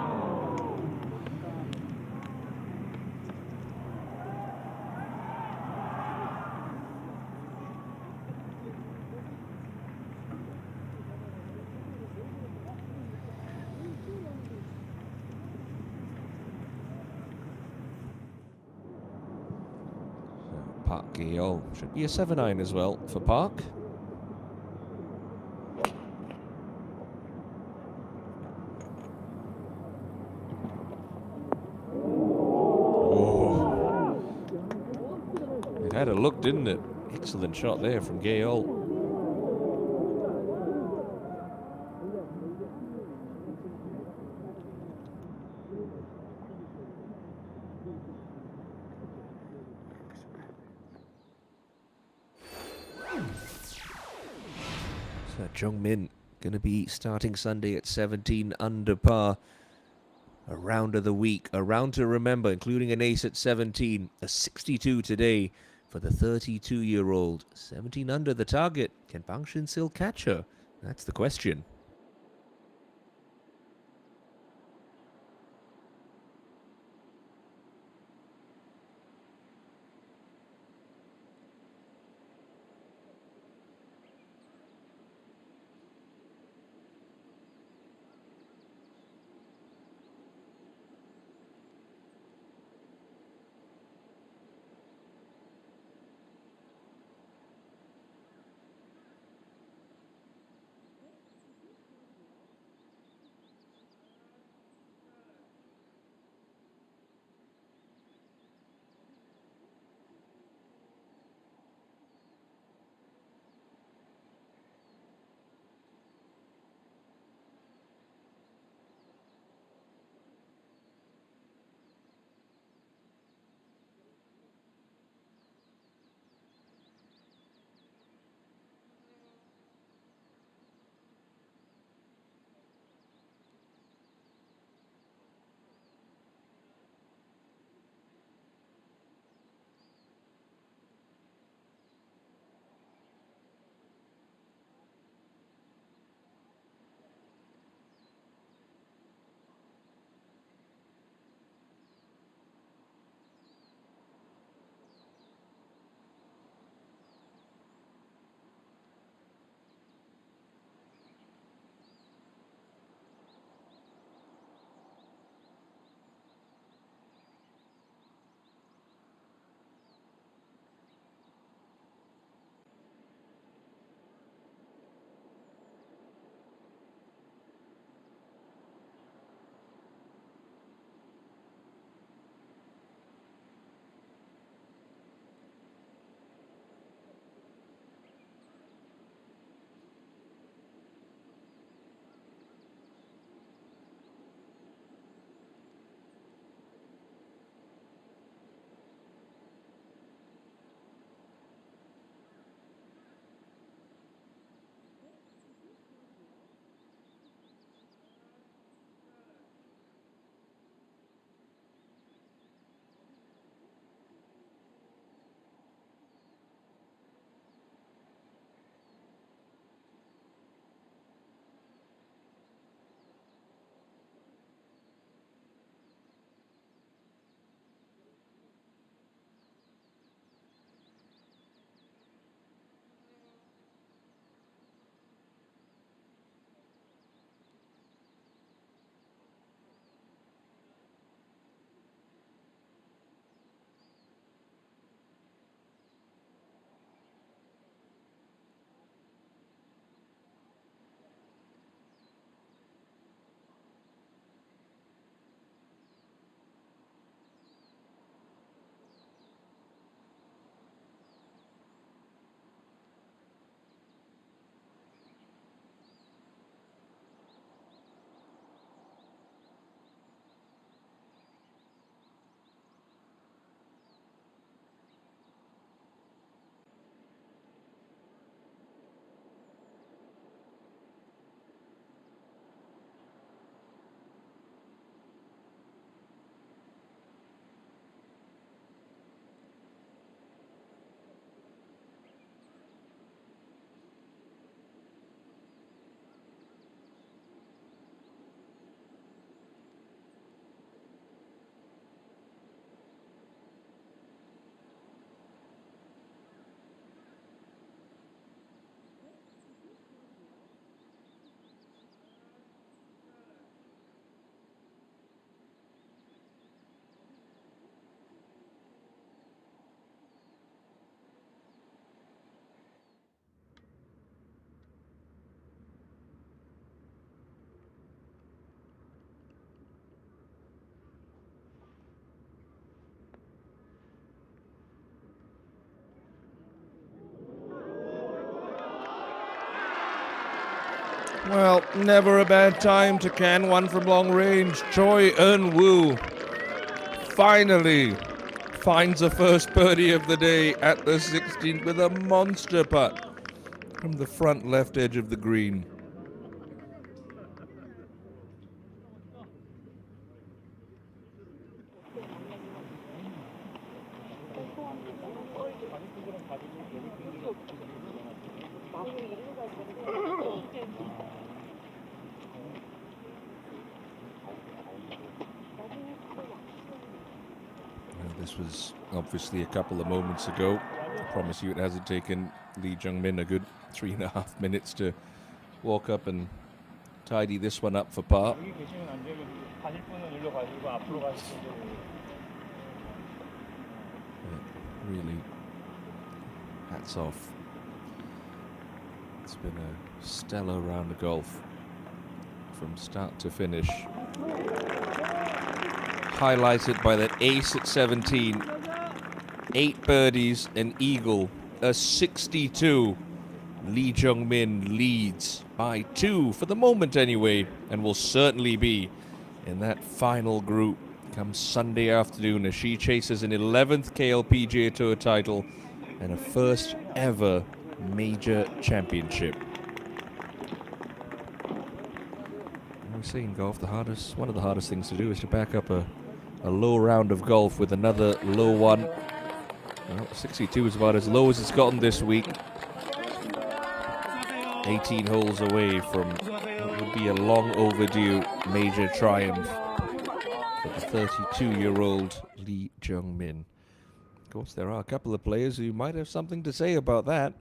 Park Gi-yeol should be a 7-9 as well for Park. Oh, it had a look, didn't it? Excellent shot there from Gi-yeol. So Jung-min going to be starting Sunday at 17 under par. A round of the week, a round to remember, including an ace at 17, a 62 today for the 32-year-old. 17 under the target. Can Bang Shin-sil catch her? That's the question. Well, never a bad time to can one from long range. Choi Eun-woo finally finds the first birdie of the day at the 16th with a monster putt from the front left edge of the green. This was obviously a couple of moments ago. I promise you it hasn't taken Lee Jung-min a good 3.5 minutes to walk up and tidy this one up for par. Really, hats off. It's been a stellar round of golf from start to finish. Highlighted by that ace at 17, 8 birdies, an eagle, a 62. Lee Jung-min leads by 2 for the moment anyway, and will certainly be in that final group come Sunday afternoon as she chases an 11th KLPGA Tour title and a first ever major championship. I was saying golf, one of the hardest things to do is to back up a low round of golf with another low one. Well, 62 is about as low as it's gotten this week. 18 holes away from what would be a long overdue major triumph for the 32-year-old Lee Jung-min. Of course, there are a couple of players who might have something to say about that.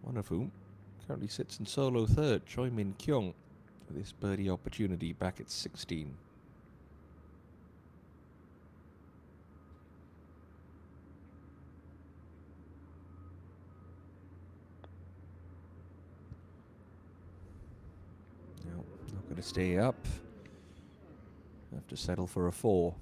One of whom currently sits in solo third, Choi Min-kyung, for this birdie opportunity back at 16. Not going to stay up. Have to settle for a 4.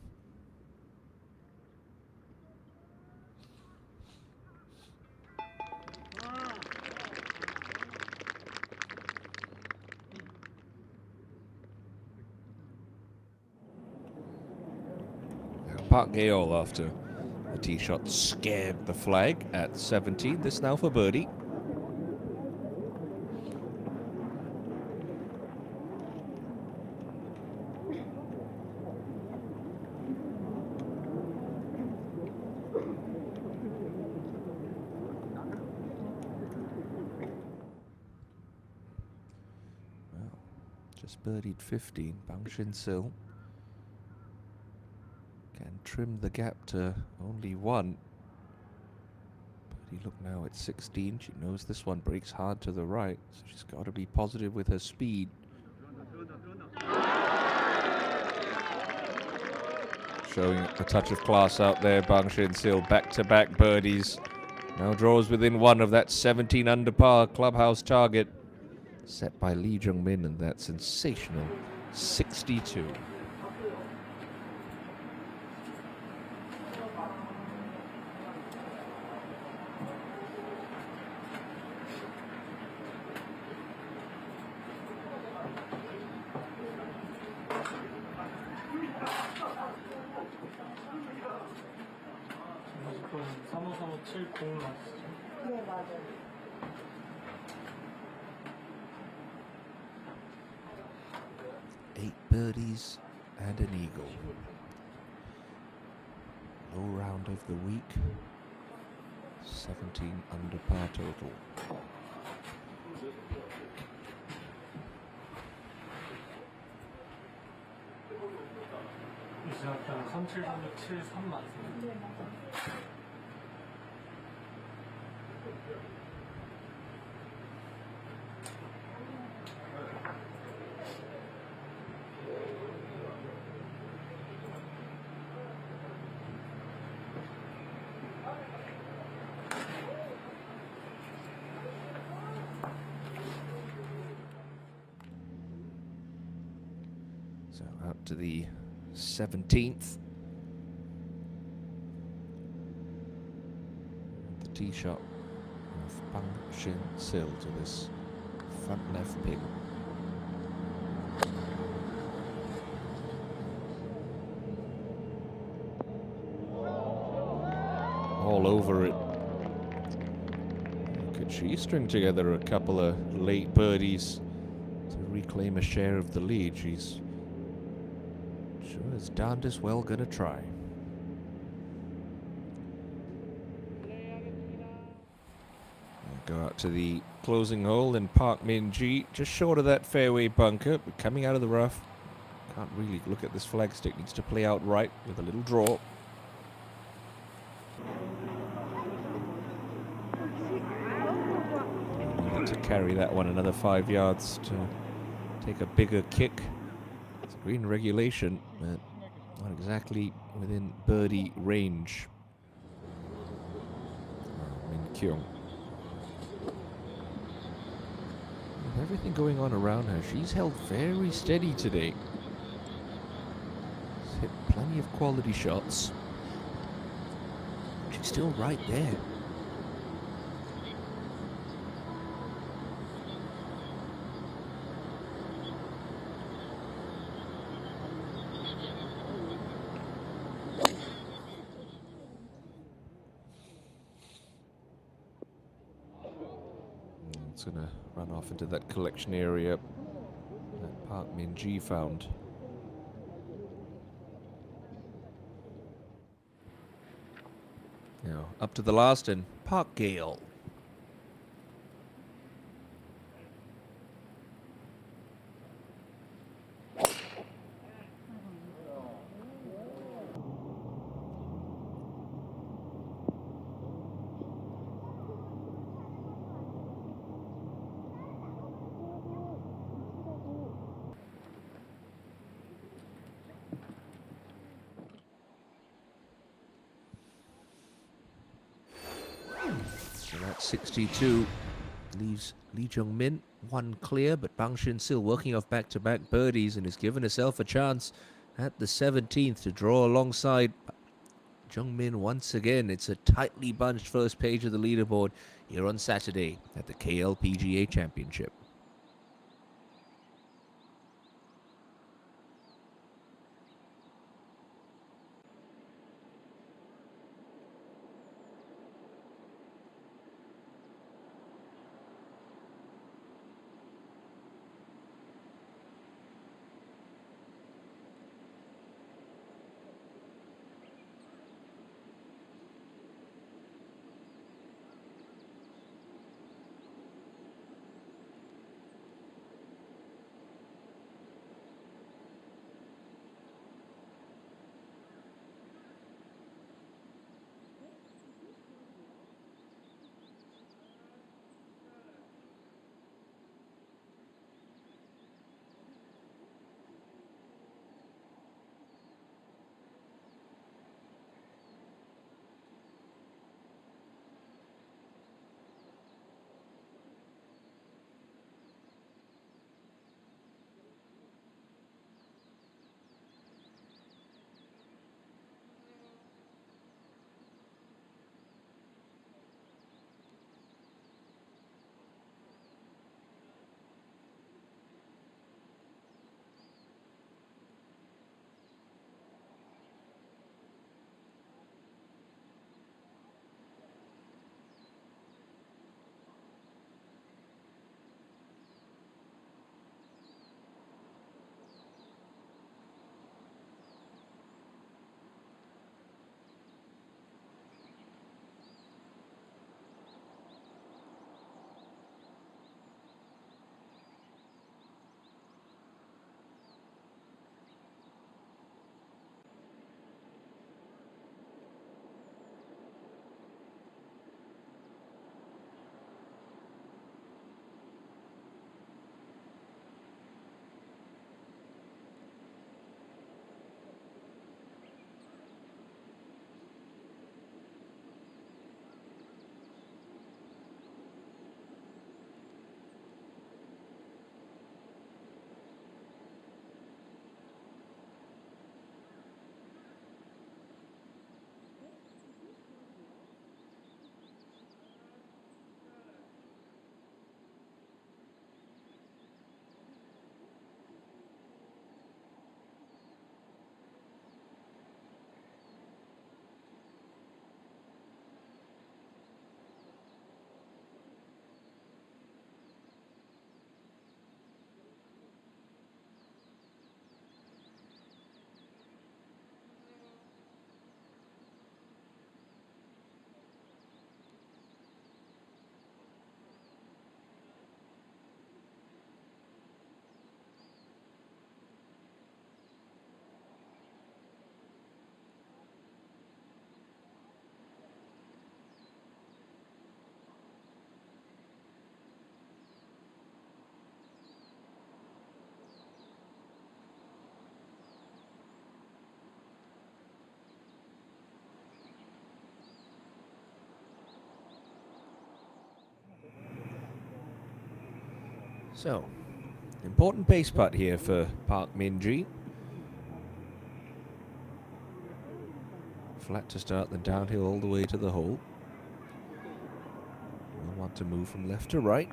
Park Geol, after the tee shot scared the flag at 17. This now for birdie. Just birdied 15, Bang Shin-sil can trim the gap to only 1. Birdie look now at 16, she knows this one breaks hard to the right, so she's got to be positive with her speed. Showing a touch of class out there, Bang Shin-sil, back-to-back birdies. Now draws within 1 of that 17 under par clubhouse target set by Lee Jung-min, and that sensational 62. 네, 맞아요. 8 birdies and an eagle. Low round of the week. 17 under par total. 이제 아까 3773 맞습니다. 네, 맞아요. So out to the 17th. The tee shot of Bang Shin-sil to this front left pin. all over it. Could she string together a couple of late birdies to reclaim a share of the lead? She's sure as darned as well gonna try. Go out to the closing hole in Park Min-ji, just short of that fairway bunker, but coming out of the rough. Can't really look at this flagstick, needs to play out right with a little draw. Needed to carry that one another 5 yards to take a bigger kick. It's a green regulation, but not exactly within birdie range. Min Kyung. With everything going on around her, she's held very steady today. She's hit plenty of quality shots. She's still right there. It's gonna run off into that collection area that Park Min-ji found. Now up to the last and Park Gale. So that 62 leaves Lee Jung-min one clear, but Bang Shin-sil working off back-to-back birdies and has given herself a chance at the 17th to draw alongside Jung-min once again. It's a tightly bunched first page of the leaderboard here on Saturday at the KLPGA Championship. So, important base putt here for Park Min-ji. Flat to start, then downhill all the way to the hole. We'll want to move from left to right.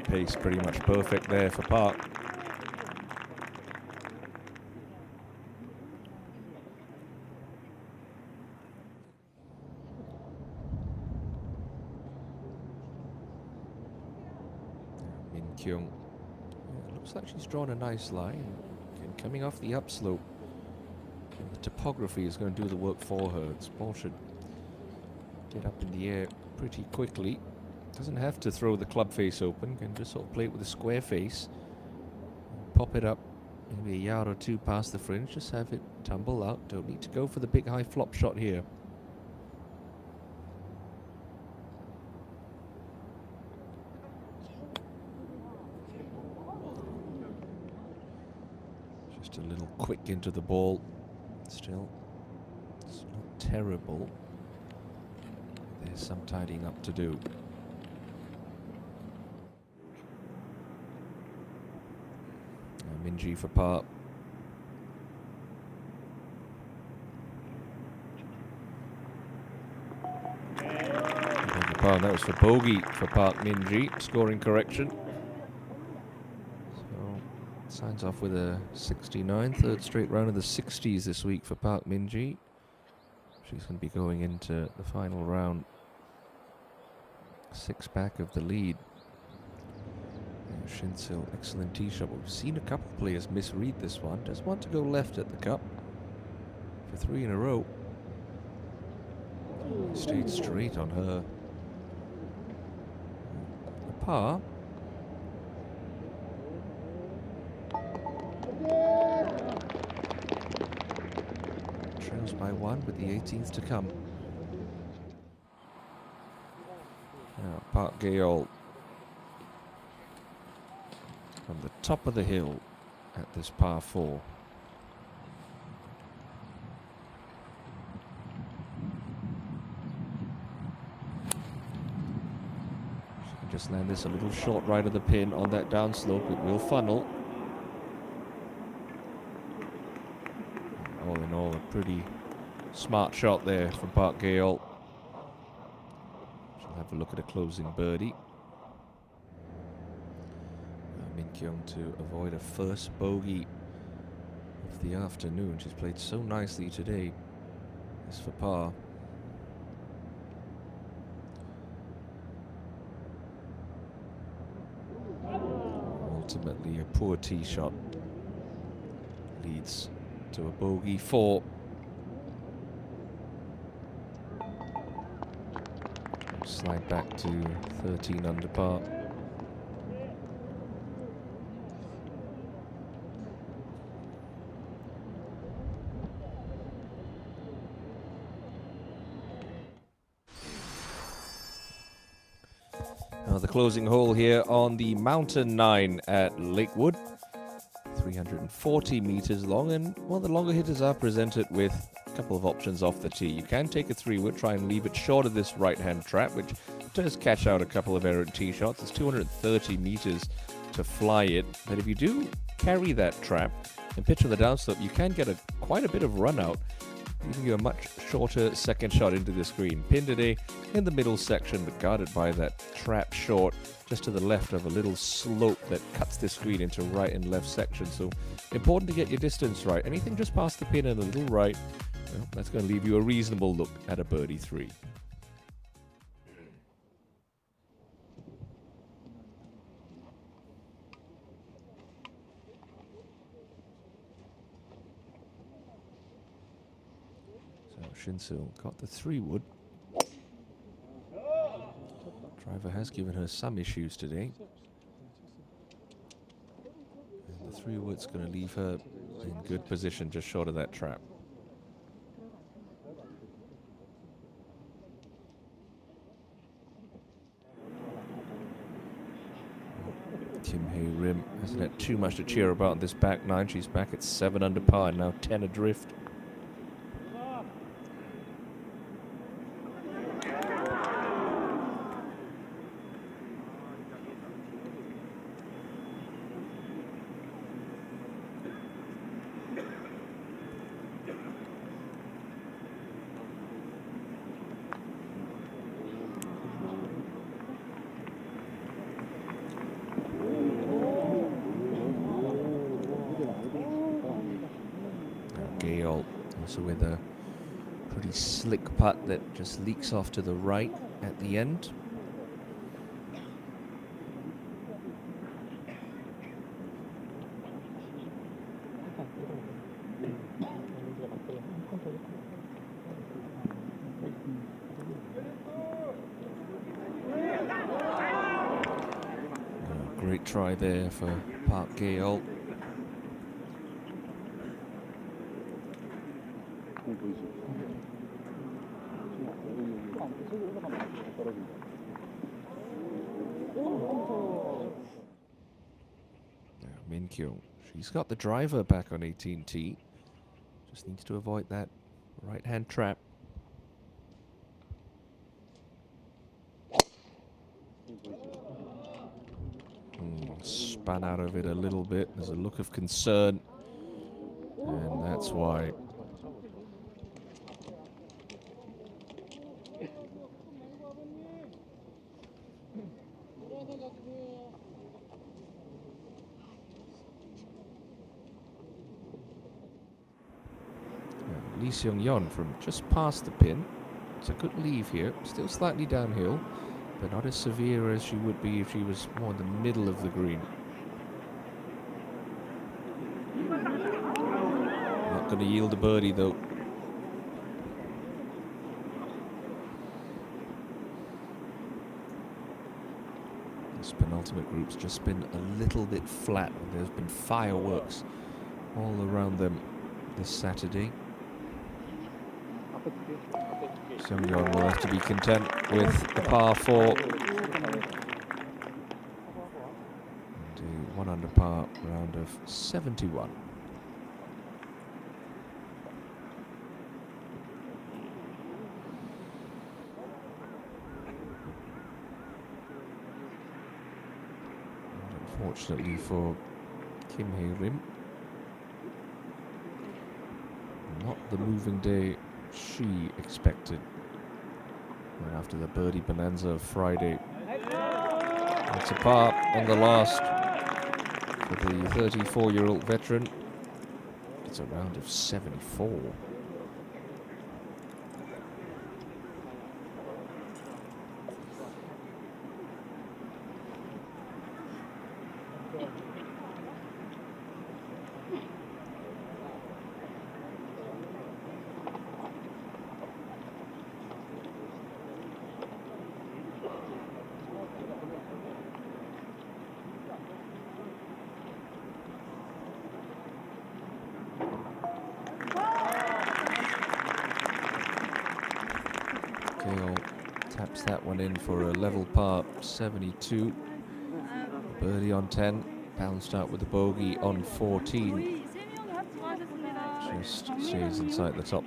Pace pretty much perfect there for Park. Min-kyung. Yeah, looks like she's drawn a nice line. And coming off the upslope. And the topography is going to do the work for her. This ball should get up in the air pretty quickly. Doesn't have to throw the club face open. Can just sort of play it with a square face. Pop it up maybe a yard or two past the fringe. Just have it tumble out. Don't need to go for the big high flop shot here. Just a little quick into the ball. Still, it's not terrible. There's some tidying up to do. Min-ji for par. That was for bogey for Park Min-ji. Scoring correction. So signs off with a 69. Third straight round of the 60s this week for Park Min-ji. She's going to be going into the final round 6 back of the lead. Shin-sil, excellent tee shot. We've seen a couple of players misread this one. Does want to go left at the cup for 3 in a row. Stayed straight on her. A par. Trails by 1 with the 18th to come. Now Park Geol from the top of the hill at this par 4. Just land this a little short right of the pin on that downslope. It will funnel. All in all, a pretty smart shot there from Park Geol. She'll have a look at a closing birdie. Min-kyung to avoid a first bogey of the afternoon. She's played so nicely today. It's for par. Ultimately, a poor tee shot leads to a bogey 4. Slide back to 13 under par. The closing hole here on the Mountain 9 at Lakewood. 340 meters long, and well, the longer hitters are presented with a couple of options off the tee. You can take a 3-wood, try and leave it short of this right-hand trap, which does catch out a couple of errant tee shots. It's 230 meters to fly it, but if you do carry that trap and pitch on the downslope, you can get quite a bit of run out, giving you a much shorter second shot into this green. Pin today in the middle section, but guarded by that trap short just to the left of a little slope that cuts this green into right and left section. So important to get your distance right. Anything just past the pin and a little right, well, that's going to leave you a reasonable look at a birdie 3. Shin-sil got the 3-wood. Driver has given her some issues today. And the 3-wood's going to leave her in good position just short of that trap. Kim Hae-rim hasn't had too much to cheer about in this back 9. She's back at 7 under par, now 10 adrift. also with a pretty slick putt that just leaks off to the right at the end. Great try there for Park Gaol. Min Kyung, she's got the driver back on 18T. Just needs to avoid that right-hand trap. Spun out of it a little bit. There's a look of concern, and that's why. Lee Seung-yeon from just past the pin. It's a good leave here. Still slightly downhill, but not as severe as she would be if she was more in the middle of the green. Not going to yield a birdie though. This penultimate group's just been a little bit flat. There's been fireworks all around them this Saturday. Seung-yeon will have to be content with the par 4. And a 1 under par round of 71. And unfortunately for Kim Hae-rim, not the moving day she expected. And after the birdie bonanza of Friday, it's a par on the last for the 34-year-old veteran. It's a round of 74. Taps that one in for a level par 72. Birdie on 10, bounced out with a bogey on 14. Just stays inside the top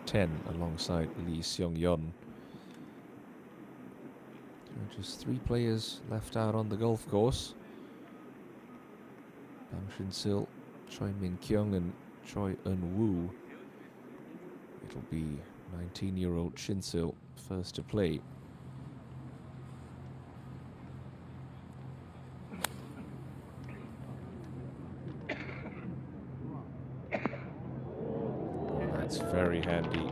10 alongside Lee Seung-yeon. Just 3 players left out on the golf course. Bang Shin-sil, Choi Min-kyung and Choi Eun-woo. It'll be 19-year-old Shin-sil first to play. That's very handy.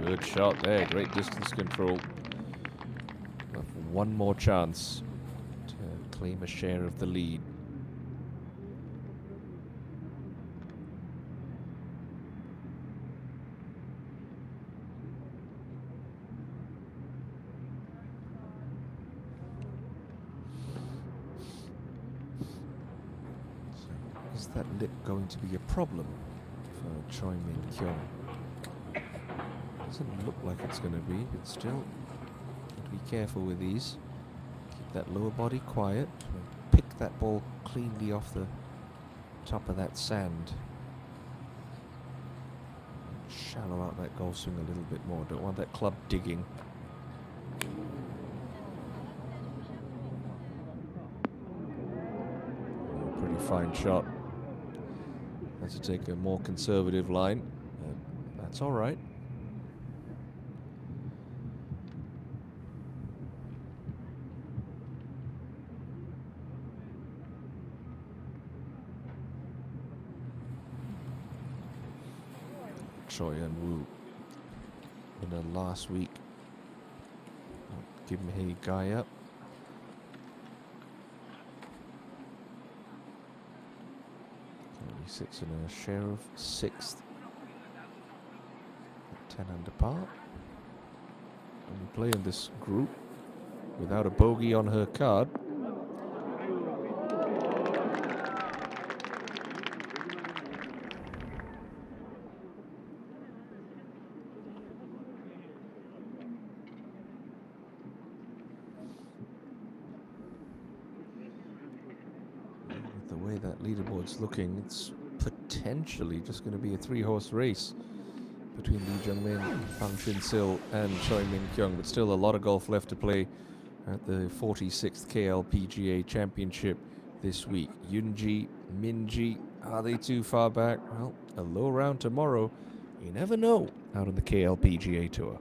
Good shot there, great distance control. One more chance to claim a share of the lead. Is that lip going to be a problem for Choi Min-kyung? Doesn't look like it's going to be, but still, be careful with these. Keep that lower body quiet. Pick that ball cleanly off the top of that sand. Shallow out that golf swing a little bit more. Don't want that club digging. Pretty fine shot. Has to take a more conservative line. That's all right. Choi Eun-woo in her last week. Kim Hee-gaya. Currently sits in a share of 6th. 10 under par. And we play in this group without a bogey on her card. With the way that leaderboard's looking, it's potentially just going to be a 3-horse race between Lee Jung-min, Bang Shin-sil and Choi Min-kyung, but still a lot of golf left to play at the 46th KLPGA Championship this week. Yoonji, Minji, are they too far back? Well, a low round tomorrow. You never know out on the KLPGA Tour.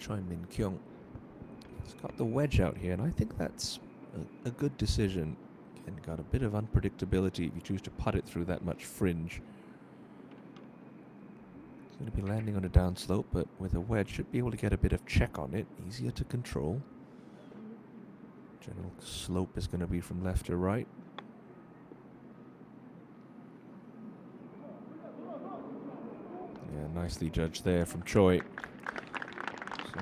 Choi Min Kyung. He's got the wedge out here, and I think that's a good decision. And got a bit of unpredictability if you choose to putt it through that much fringe. It's going to be landing on a downslope, but with a wedge should be able to get a bit of check on it. Easier to control. General slope is going to be from left to right. Yeah, nicely judged there from Choi. So,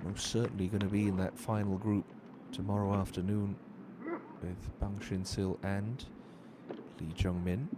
most certainly going to be in that final group tomorrow afternoon with Bang Shin-sil and Lee Jung-min.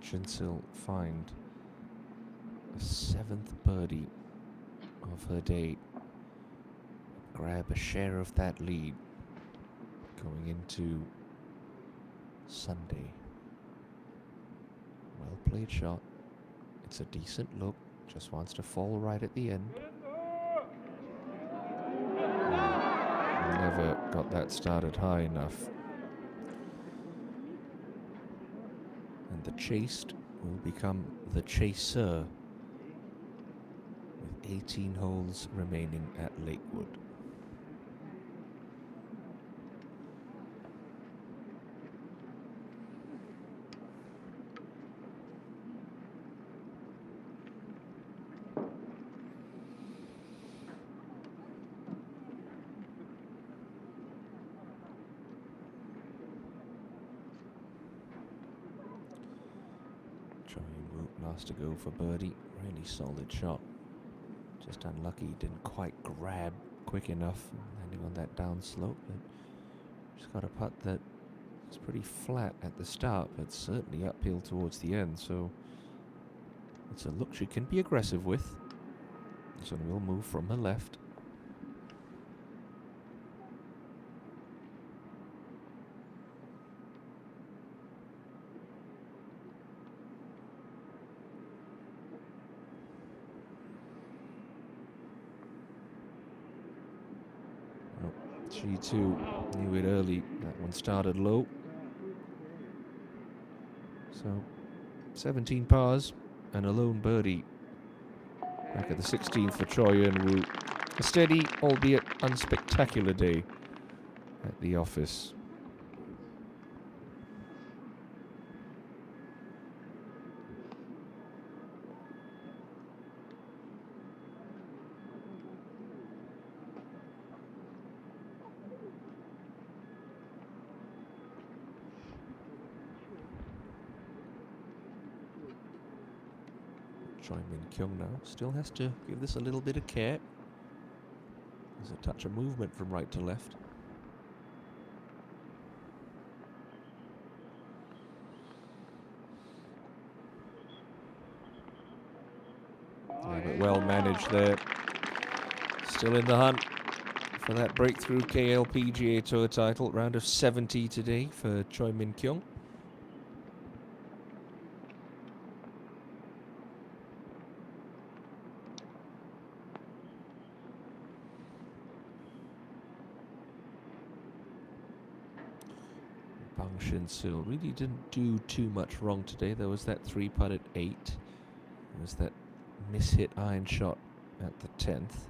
Shin-sil find a 7th birdie of her day. Grab a share of that lead going into Sunday. Well played shot. It's a decent look. Just wants to fall right at the end. Never got that started high enough. And the chased will become the chaser with 18 holes remaining at Lakewood. Last to go for birdie. Really solid shot. Just unlucky, didn't quite grab quick enough landing on that down slope, but just got a putt that is pretty flat at the start, but certainly uphill towards the end, so it's a look she can be aggressive with. This one will move from her left. She too knew it early. That one started low. So 17 pars and a lone birdie. Back at the 16th for Choi Eun-woo. A steady, albeit unspectacular day at the office. Choi Min Kyung now still has to give this a little bit of care. There's a touch of movement from right to left. Yeah, but well managed there. Still in the hunt for that breakthrough KLPGA Tour title. Round of 70 today for Choi Min Kyung. Bang Shin-sil really didn't do too much wrong today. There was that 3-putt at 8. There was that miss-hit iron shot at the 10th.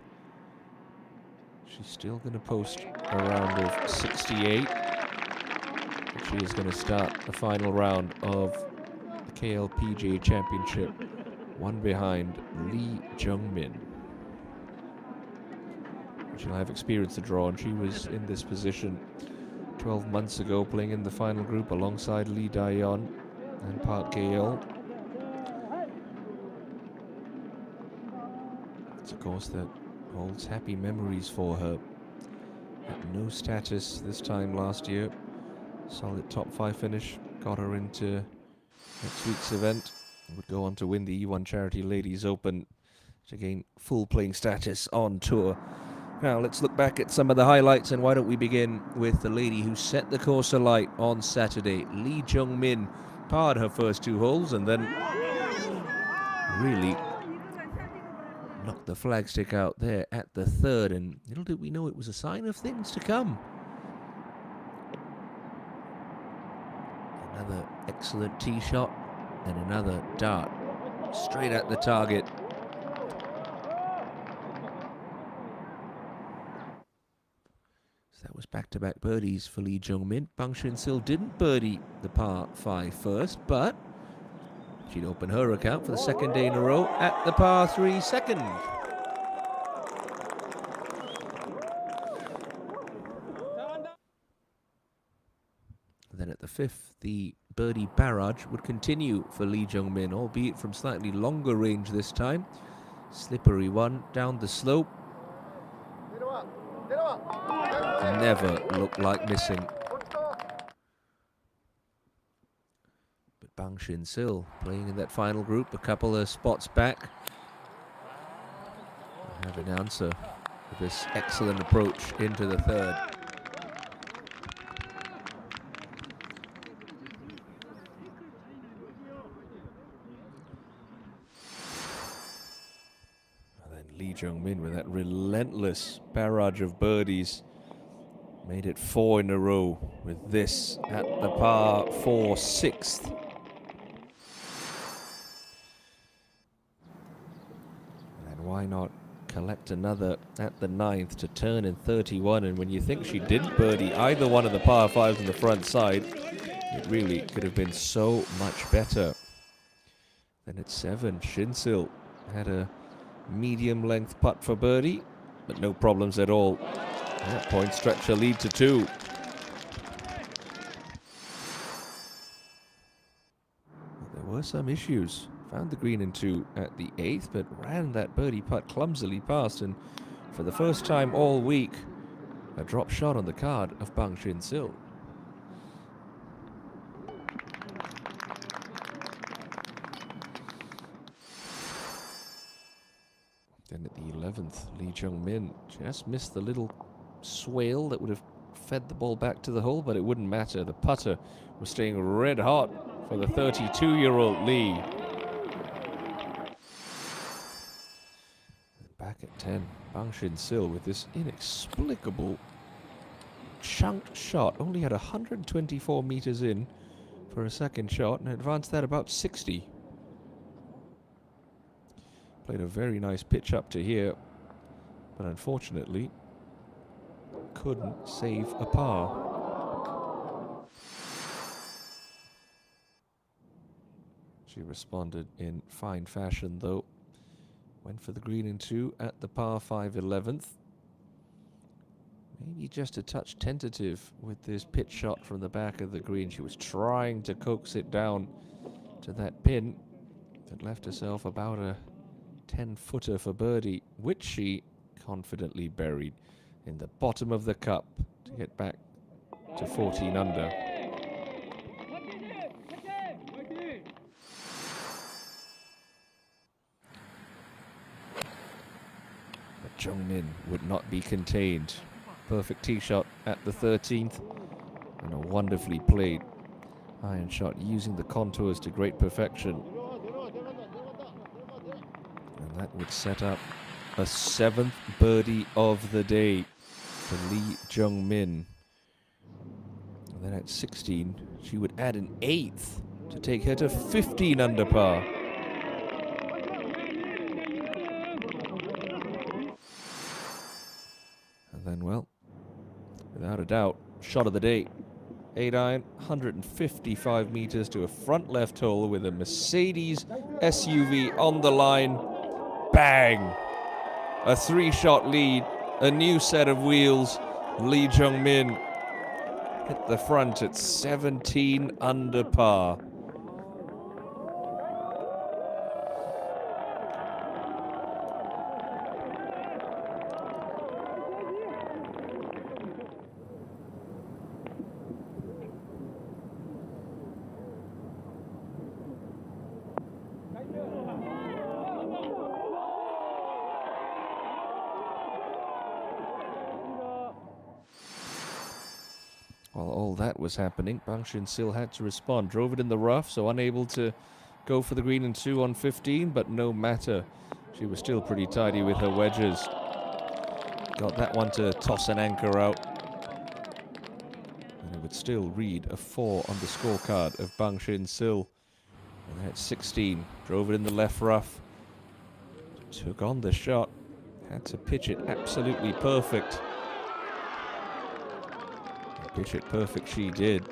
She's still going to post a round of 68. She is going to start the final round of the KLPGA Championship, one behind Lee Jung-min. She'll have experience to draw, and she was in this position 12 months ago, playing in the final group alongside Lee Da-yeon and Park Gae-il. It's a course that holds happy memories for her. At no status this time last year. Solid top 5 finish got her into next week's event would go on to win the E1 Charity Ladies Open to gain full playing status on tour. Now let's look back at some of the highlights, and why don't we begin with the lady who set the course alight on Saturday. Lee Jung-min parred her first 2 holes and then really knocked the flagstick out there at the 3rd, and little did we know it was a sign of things to come. Another excellent tee shot and another dart straight at the target. So that was back-to-back birdies for Lee Jung-min. Bang Shin-sil didn't birdie the par 5 first, but she'd open her account for the 2nd day in a row at the par 3 second. And then at the 5th, the birdie barrage would continue for Lee Jung-min, albeit from slightly longer range this time. Slippery one down the slope. Never looked like missing. But Bang Shin-sil playing in that final group, a couple of spots back. I have an answer for this excellent approach into the 3rd. Lee Jung-min with that relentless barrage of birdies made it 4 in a row with this at the par 4 6th. And why not collect another at the 9th to turn in 31? And when you think she didn't birdie either one of the par 5s on the front side, it really could have been so much better. Then at 7, Shin-sil had a medium length putt for birdie, but no problems at all. At that point, stretch her lead to 2. But there were some issues. Found the green in 2 at the 8th, but ran that birdie putt clumsily past, and for the first time all week, a drop shot on the card of Bang Shin-sil. Then at the 11th, Lee Jung-min just missed the little swale that would have fed the ball back to the hole, but it wouldn't matter. The putter was staying red hot for the 32-year-old Lee. Back at 10, Bang Shin-sil with this inexplicable chunked shot. Only had 124 meters in for a second shot and advanced that about 60. Played a very nice pitch up to here, but unfortunately couldn't save a par. She responded in fine fashion though. Went for the green in 2 at the par 5 11th. Maybe just a touch tentative with this pitch shot from the back of the green. She was trying to coax it down to that pin that left herself about a 10-footer for birdie, which she confidently buried in the bottom of the cup to get back to 14 under. But Jung-min would not be contained. Perfect tee shot at the 13th and a wonderfully played iron shot using the contours to great perfection. That would set up a 7th birdie of the day for Lee Jung-min. And then at 16, she would add an 8th to take her to 15 under par. And then, well, without a doubt, shot of the day. 8-iron, 155 meters to a front left hole with a Mercedes SUV on the line. Bang! A 3-shot lead, a new set of wheels. Lee Jung-min hit the front at 17 under par. While all that was happening, Bang Shin-sil had to respond. Drove it in the rough, so unable to go for the green and 2 on 15, but no matter. She was still pretty tidy with her wedges. Got that one to toss an anchor out. And it would still read a 4 on the scorecard of Bang Shin-sil. And at 16, drove it in the left rough. Took on the shot. Had to pitch it absolutely perfect. And pitch it perfect she did.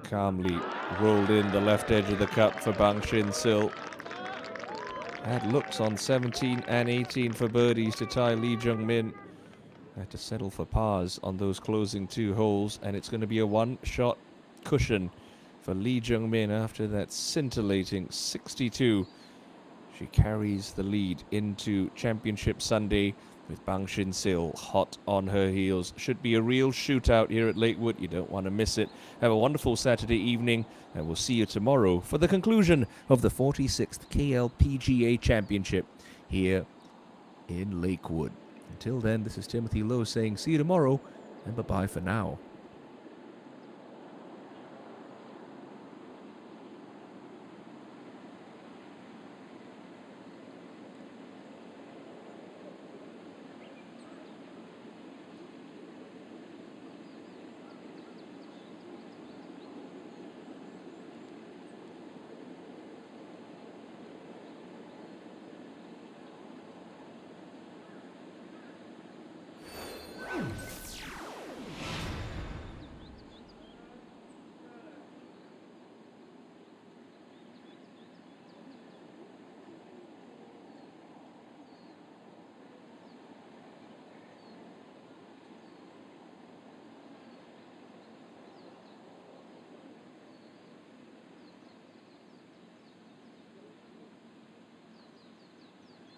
Calmly rolled in the left edge of the cup for Bang Shin-sil. Had looks on 17 and 18 for birdies to tie Lee Jung-min. Had to settle for pars on those closing 2 holes, and it's going to be a 1-shot cushion for Lee Jung-min after that scintillating 62. She carries the lead into Championship Sunday with Bang Shin-sil hot on her heels. Should be a real shootout here at Lakewood. You don't want to miss it. Have a wonderful Saturday evening, and we'll see you tomorrow for the conclusion of the 46th KLPGA Championship here in Lakewood. Until then, this is Timothy Lowe saying see you tomorrow, and bye-bye for now.